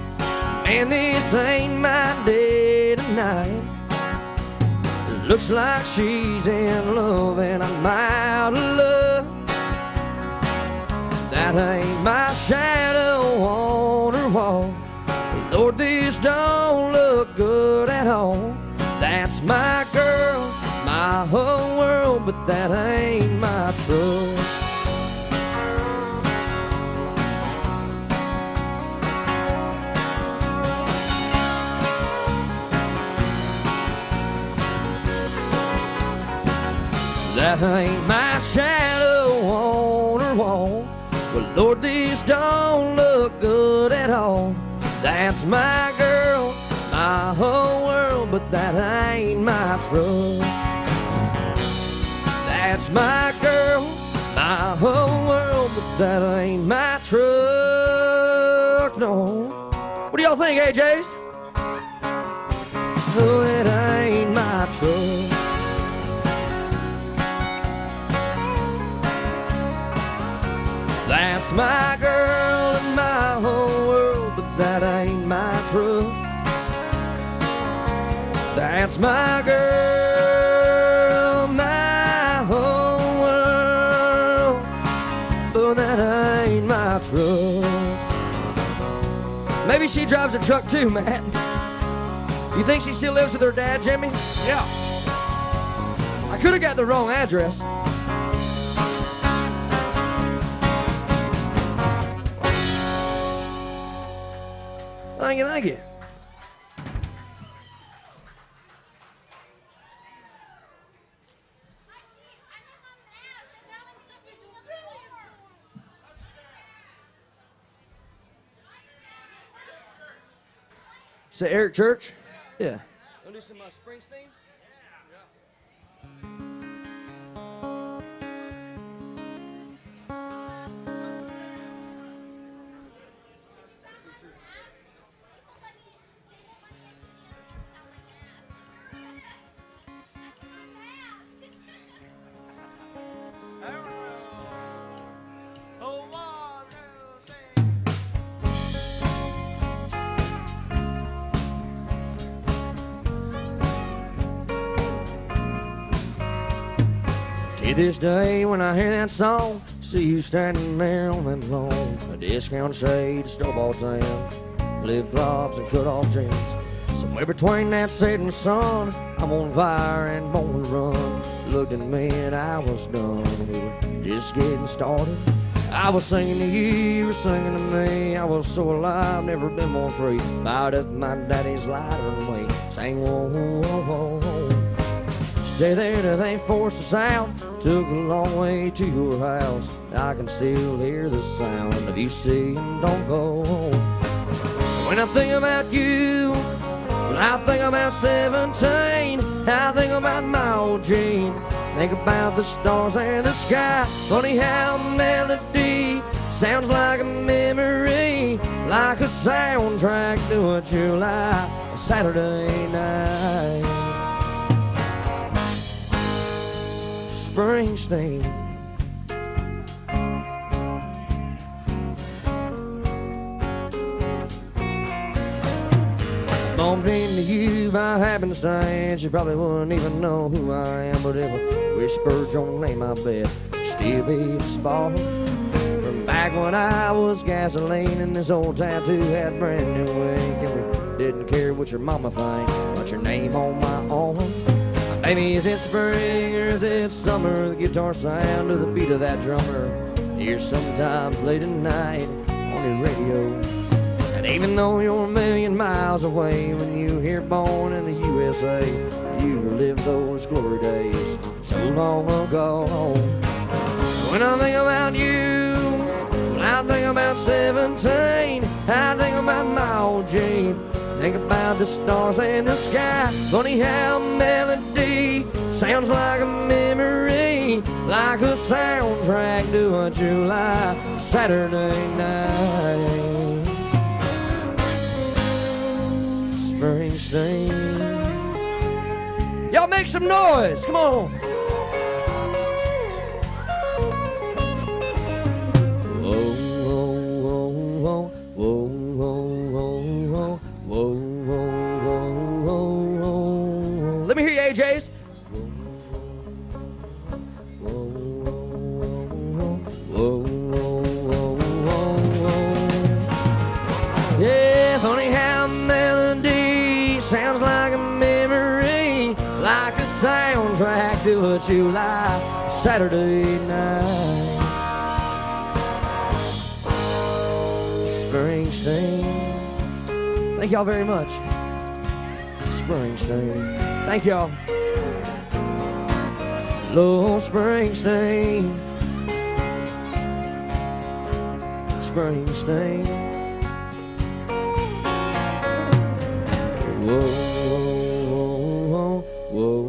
And this ain't my day tonight. Looks like she's in love, and I'm out of love. That ain't my shadow on her wall. Lord, this don't look good at all. That's my girl, my whole world, but that ain't my truck. That ain't my shadow on her wall. Well, Lord, this don't look good at all. That's my girl, my whole world, but that ain't my truck. That's my girl, my whole world, but that ain't my truck, no. What do y'all think, AJs? Oh, it ain't my truck. That's my girl and my whole world, but that ain't my truck. That's my girl, my whole world, but that ain't my truck. Maybe she drives a truck too, Matt. You think she still lives with her dad, Jimmy? Yeah. I could have got the wrong address. Thank you, thank you. Say Eric Church? Yeah. Wanna do some Springsteen? To this day, when I hear that song, see you standing there on that lawn, a discount shade, snowball tan, flip-flops and cut-off jeans. Somewhere between that setting sun, I'm on fire and born to run. Looked at me and I was done. We were just getting started. I was singing to you, you were singing to me. I was so alive, never been more free. Fired up my daddy's lighter and we sang, whoa, whoa, whoa, whoa. Stay there till they forced us out. Took a long way to your house. I can still hear the sound of you saying, don't go home. When I think about you, when I think about 17, I think about my old Gene. Think about the stars and the sky. Funny how a melody sounds like a memory, like a soundtrack to a July Saturday night. Springsteen. Bumped into you by happenstance. You probably wouldn't even know who I am, but if I whispered your name, I bet you'd still be a spark. From back when I was gasoline and this old tattoo had brand new ink, and we didn't care what your mama think, but your name on my arm. Baby, is it spring or is it summer? The guitar sound to the beat of that drummer. Here sometimes late at night on your radio. And even though you're a million miles away, when you hear born in the USA, you relive those glory days so long ago. When I think about you, when I think about 17, I think about my old Gene. Think about the stars and the sky. Funny how melody sounds like a memory, like a soundtrack to a July Saturday night. Springsteen. Y'all make some noise, come on. Whoa, whoa, whoa, whoa, whoa, whoa, whoa, whoa, whoa, whoa. Let me hear you, AJs. Whoa, whoa, whoa, whoa, whoa, whoa. Yeah, funny how melody sounds like a memory, like a soundtrack to a July Saturday night. Springsteen. Thank y'all very much. Springsteen. Thank y'all. Lord Springsteen. Springsteen. Whoa, whoa, whoa, whoa,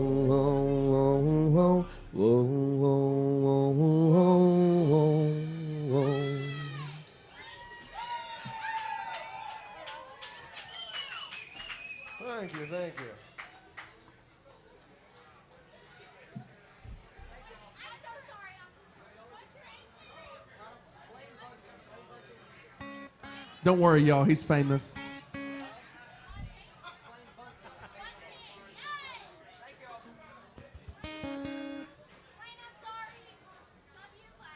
whoa, whoa, whoa, whoa, whoa. Thank you, thank you. Don't worry, y'all. He's famous.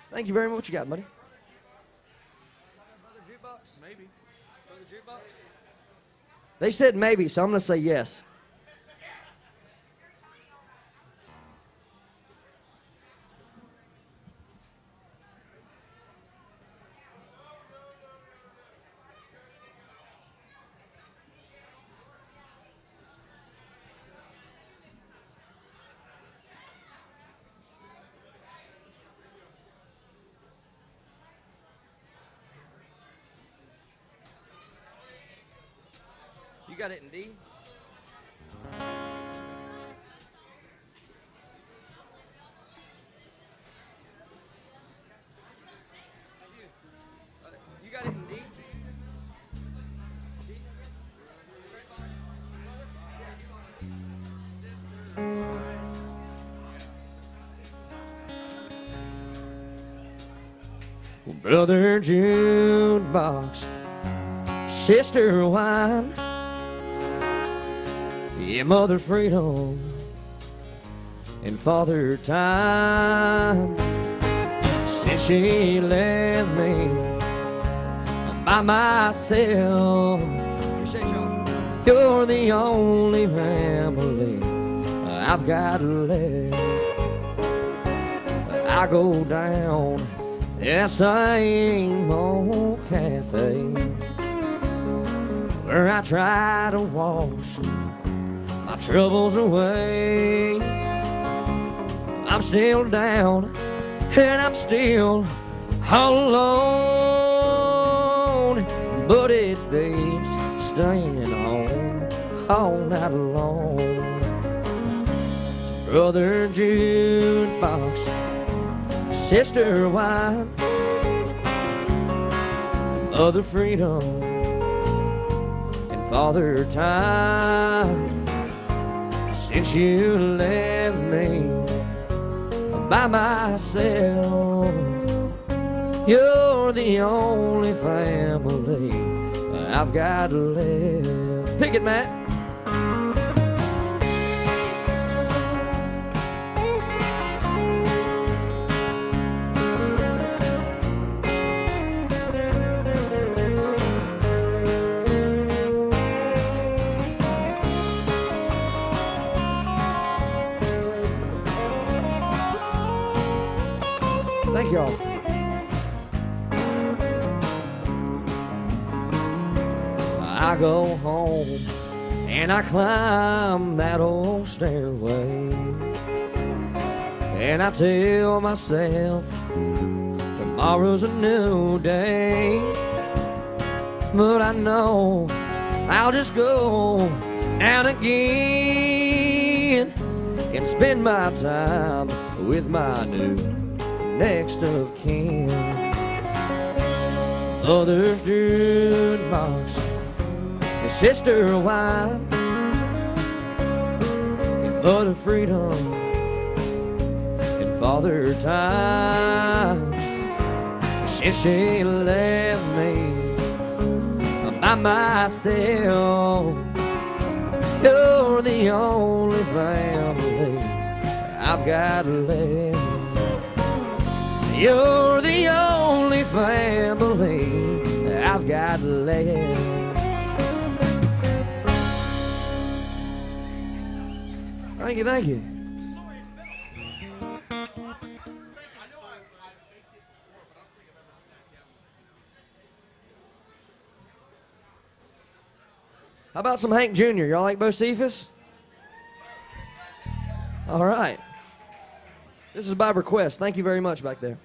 Thank you very much. What you got, buddy? Brother Jukebox? Maybe. Brother Jukebox? They said maybe, so I'm going to say yes. You got it in D? You got it in deep? Brother jukebox, sister wine, yeah, mother freedom, and father time. Since she left me by myself, you're the only family I've got left. I go down that same old cafe where I try to wash my troubles away. I'm still down and I'm still all alone, but it beats staying home all night long. So brother jukebox, sister wine, mother freedom, and father time. Since you left me by myself, you're the only family I've got left. Pick it, Matt. Thank y'all. I go home and I climb that old stairway, and I tell myself tomorrow's a new day. But I know I'll just go out again and spend my time with my new next of kin. Mother jukebox, and sister wine, and mother freedom, and father time. Since she left me by myself, you're the only family I've got left. You're the only family I've got left. Thank you, thank you. How about some Hank Jr.? Y'all like Bocephus? All right. This is by request. Thank you very much back there.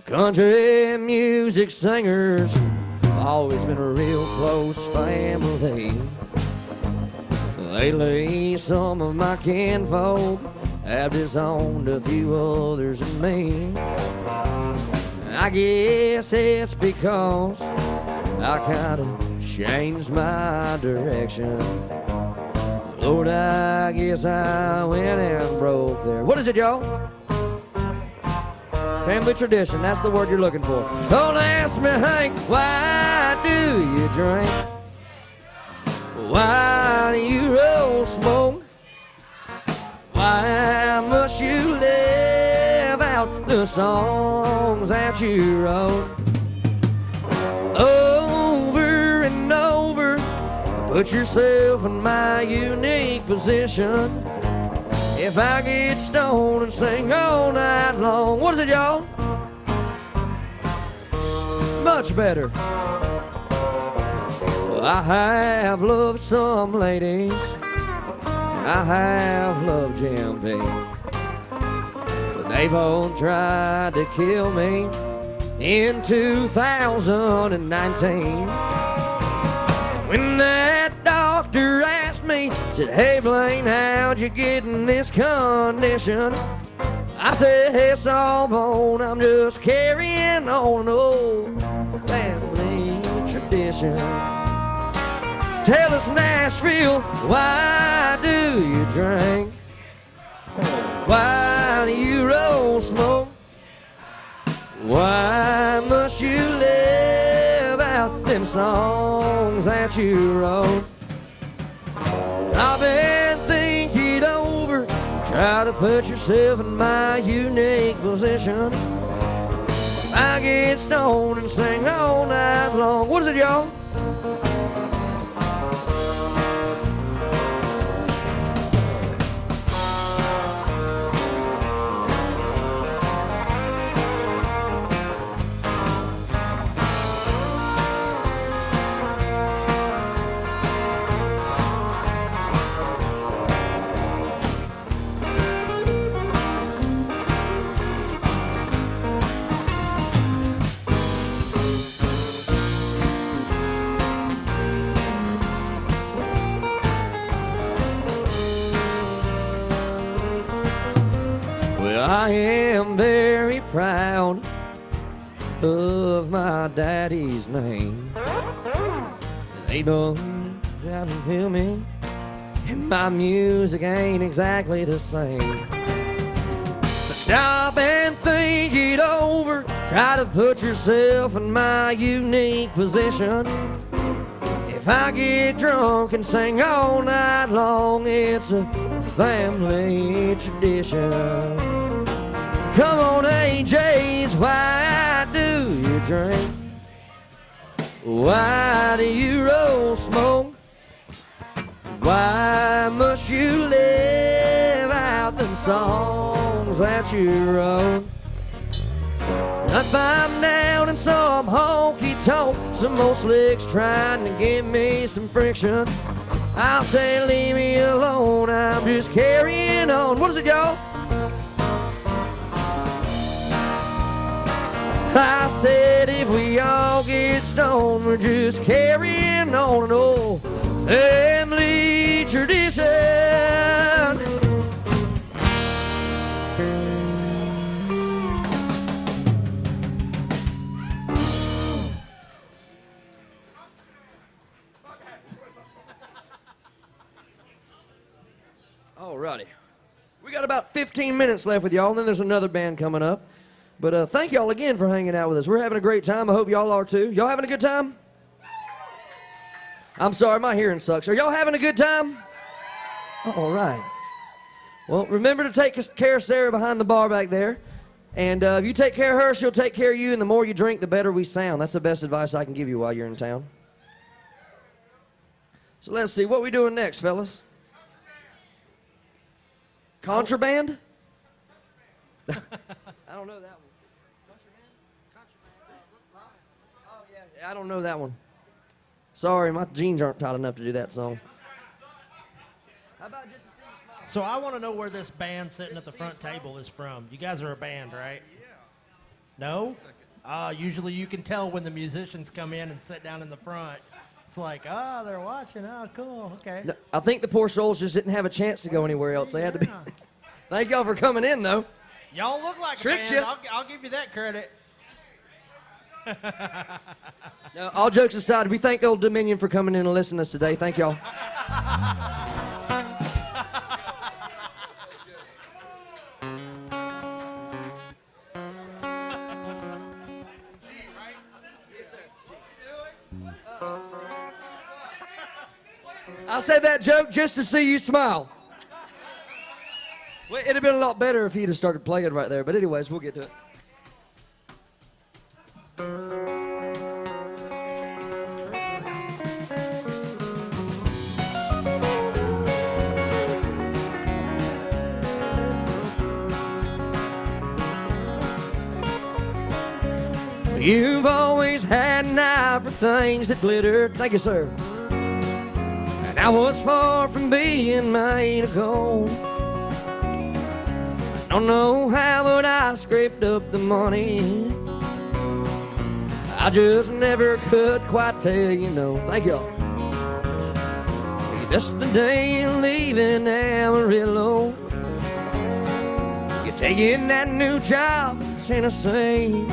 Country music singers, always been a real close family. Lately, some of my kinfolk have disowned a few others than me. I guess it's because I kind of changed my direction. Lord, I guess I went and broke there. What is it, y'all? Family tradition, that's the word you're looking for. Don't ask me, Hank, why do you drink? Why do you roll smoke? Why must you live out the songs that you wrote? Over and over, put yourself in my unique position. If I get stoned and sing all night long. What is it, y'all? Much better. I have loved some ladies, and I have loved Jim B. But they both tried to kill me in 2019. When that doctor asked me, said, hey Blaine, how'd you get in this condition? I said, hey Sawbone, I'm just carrying on an old family tradition. Tell us, Nashville, why do you drink? Why do you roll smoke? Why must you live out them songs that you wrote? I've been thinking over, try to put yourself in my unique position. I get stoned and sing all night long. What is it, y'all? I am very proud of my daddy's name. They don't try to kill me, and my music ain't exactly the same. But stop and think it over, try to put yourself in my unique position. If I get drunk and sing all night long, it's a family tradition. Come on, AJs, why do you drink? Why do you roll smoke? Why must you live out them songs that you wrote? If I'm down in some honky-tonk, some old slick's trying to give me some friction, I'll say leave me alone, I'm just carrying on. What is it, y'all? I said if we all get stoned, we're just carrying on an old family tradition. Alrighty. We got about 15 minutes left with y'all, and then there's another band coming up. But thank y'all again for hanging out with us. We're having a great time. I hope y'all are too. Y'all having a good time? I'm sorry, my hearing sucks. Are y'all having a good time? All right. Well, remember to take care of Sarah behind the bar back there. And if you take care of her, she'll take care of you. And the more you drink, the better we sound. That's the best advice I can give you while you're in town. So let's see. What we doing next, fellas? Contraband? I don't know that one. I don't know that one. Sorry, my jeans aren't tight enough to do that song. How about just a So I want to know where this band sitting at the front table is from. You guys are a band, right? Yeah. No? Usually you can tell when the musicians come in and sit down in the front. It's like, they're watching. Oh, cool. Okay. No, I think the poor souls just didn't have a chance to go anywhere else. They had to be. Thank y'all for coming in, though. Y'all look like Tricked a band. you. I'll give you that credit. No, all jokes aside, we thank Old Dominion for coming in and listening to us today. Thank y'all. I said that joke just to see you smile. Well, it'd have been a lot better if he'd have started playing right there. But anyways, we'll get to it. You've always had an eye for things that glitter. Thank you, sir. I was far from being made of gold. Don't know how, but I scraped up the money. I just never could quite tell you no. Thank y'all. This is the day you're leaving Amarillo. You're taking that new job in Tennessee.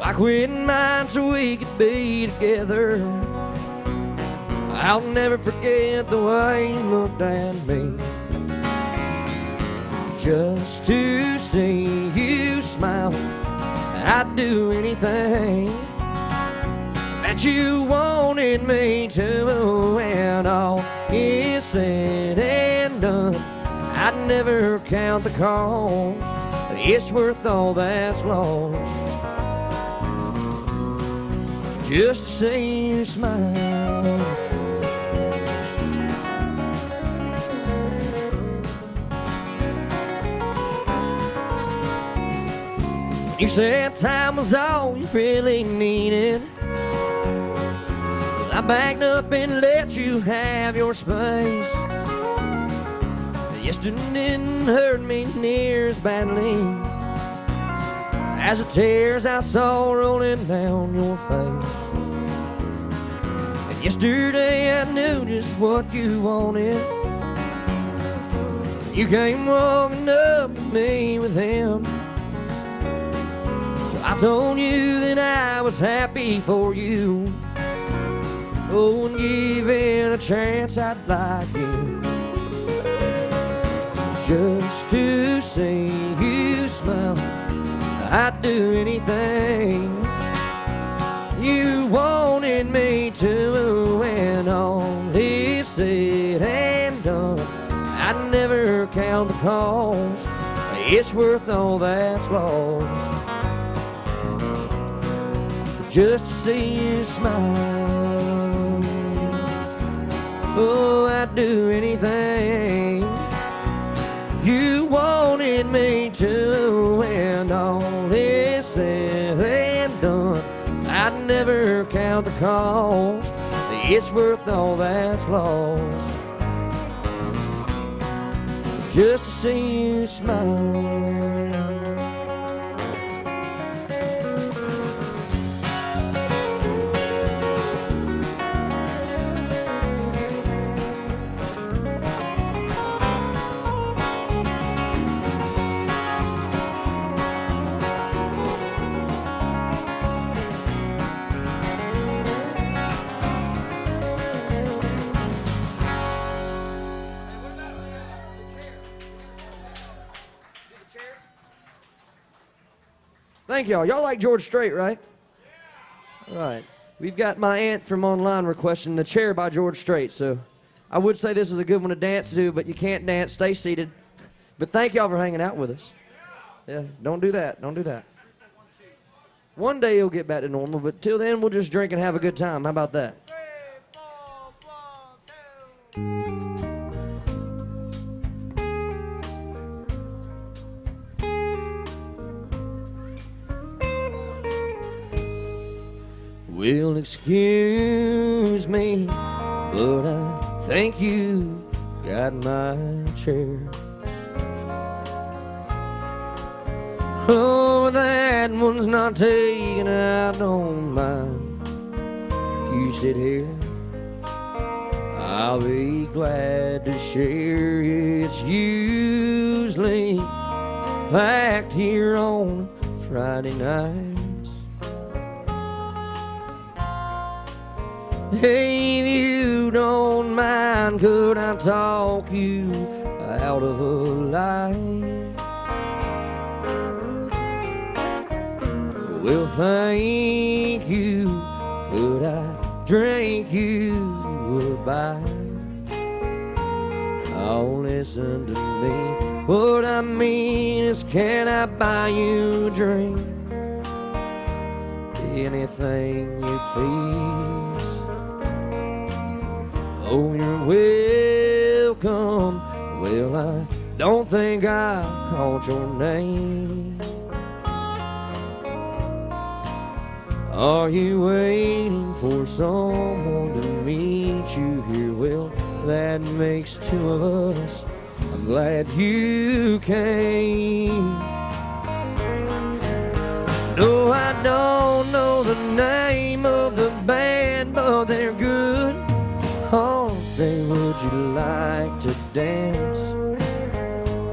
I quit mine so we could be together. I'll never forget the way you looked at me. Just to see you smile, I'd do anything that you wanted me to. And all is said and done, I'd never count the cost. It's worth all that's lost just to see you smile. You said time was all you really needed. I backed up and let you have your space. Yesterday didn't hurt me near as badly as the tears I saw rolling down your face. And yesterday I knew just what you wanted. You came walking up to me with him. So I told you that I was happy for you. Oh, and given a chance I'd like it just to see you smile. I'd do anything you wanted me to. When all is said and done, I'd never count the cost. It's worth all that's lost just to see you smile. Oh, I'd do anything you wanted me to. And all is said and done, I'd never count the cost. It's worth all that's lost just to see you smile. Thank y'all. Y'all like George Strait, right? Yeah. All right. We've got my aunt from online requesting The Chair by George Strait. So I would say this is a good one to dance to, but you can't dance. Stay seated. But thank y'all for hanging out with us. Yeah, don't do that. Don't do that. One day you'll get back to normal, but till then we'll just drink and have a good time. How about that? 3, 4, 1, 2. Well, excuse me, but I think you got my chair. Oh, that one's not taken, I don't mind. If you sit here, I'll be glad to share. It's usually packed here on Friday night. Hey, if you don't mind, could I talk you out of a lie? Well, thank you. Could I drink you goodbye? Oh, listen to me. What I mean is, can I buy you a drink? Anything you please. Oh, you're welcome. Well, I don't think I called your name. Are you waiting for someone to meet you here? Well, that makes two of us. I'm glad you came. No, I don't know the name of the band, but they're good. Oh, they would you like to dance?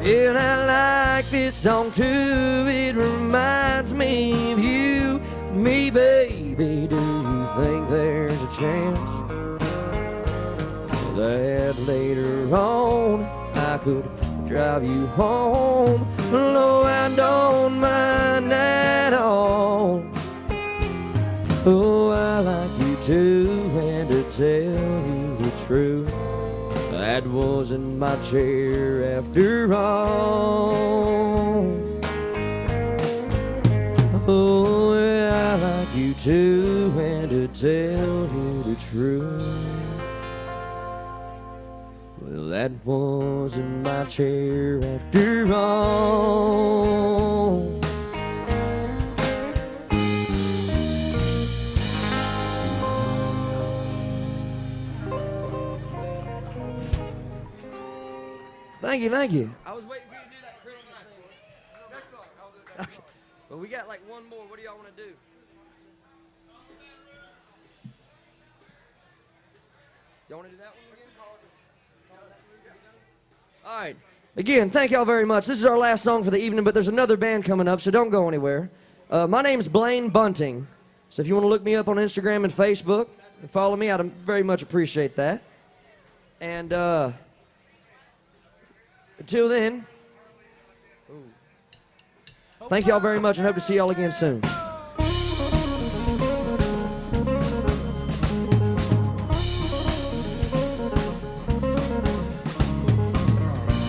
And I like this song too. It reminds me of you, me, baby. Do you think there's a chance that later on I could drive you home? No, I don't mind at all. Oh, I like you too, and to tell you the truth, that wasn't my chair after all. Oh, I like you too, and to tell you the truth, well, that wasn't my chair after all. Thank you, thank you. I was waiting for you to do that Christmas thing. Next song, I'll do that. Okay. Well, we got like one more. What do y'all want to do? Y'all want to do that one again? All right. Again, thank y'all very much. This is our last song for the evening, but there's another band coming up, so don't go anywhere. My name's Blaine Bunting. So if you want to look me up on Instagram and Facebook and follow me, I'd very much appreciate that. And until then, thank y'all very much and hope to see y'all again soon.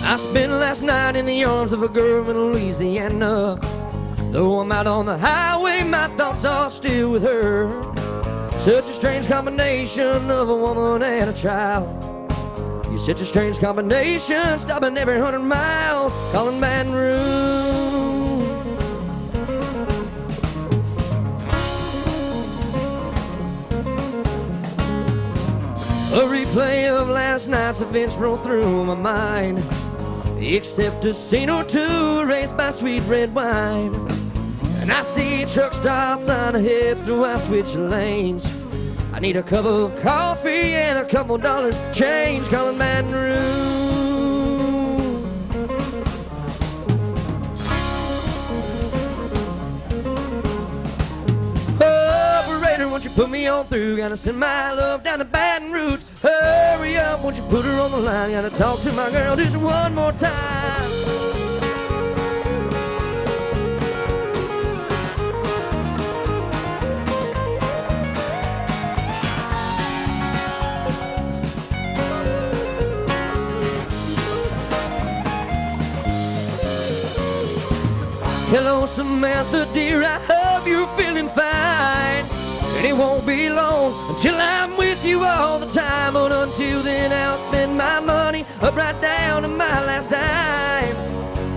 I spent last night in the arms of a girl in Louisiana. Though I'm out on the highway, my thoughts are still with her. Such a strange combination of a woman and a child. You're such a strange combination, stopping every 100 miles, calling Baton Rouge. A replay of last night's events roll through my mind, except a scene or two erased by sweet red wine. And I see a truck stop sign ahead, so I switch lanes. I need a cup of coffee and a couple dollars change, calling Baton Rouge. Operator, won't you put me on through? Gotta send my love down to Baton Rouge. Hurry up, won't you put her on the line? Gotta talk to my girl just one more time. Hello, Samantha, dear, I hope you're feeling fine. And it won't be long until I'm with you all the time. But until then, I'll spend my money up right down to my last dime.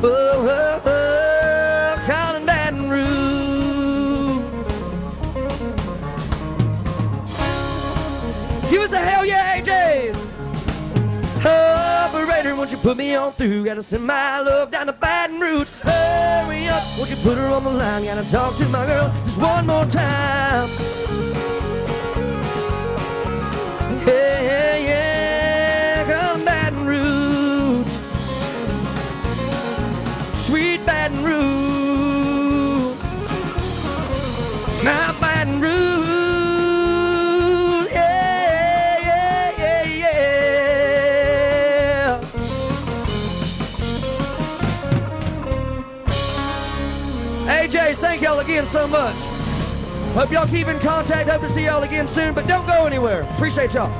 Oh, oh, oh, calling Baton Rouge. Give us a hell yeah, AJs. Operator, won't you put me on through? Gotta send my love down to Baton Rouge. Hurry up, won't you put her on the line? Gotta talk to my girl just one more time. Yeah, yeah, yeah, come Baton Rouge. Sweet Baton Rouge. My Baton Rouge. AJs, thank y'all again so much. Hope y'all keep in contact. Hope to see y'all again soon, but don't go anywhere. Appreciate y'all.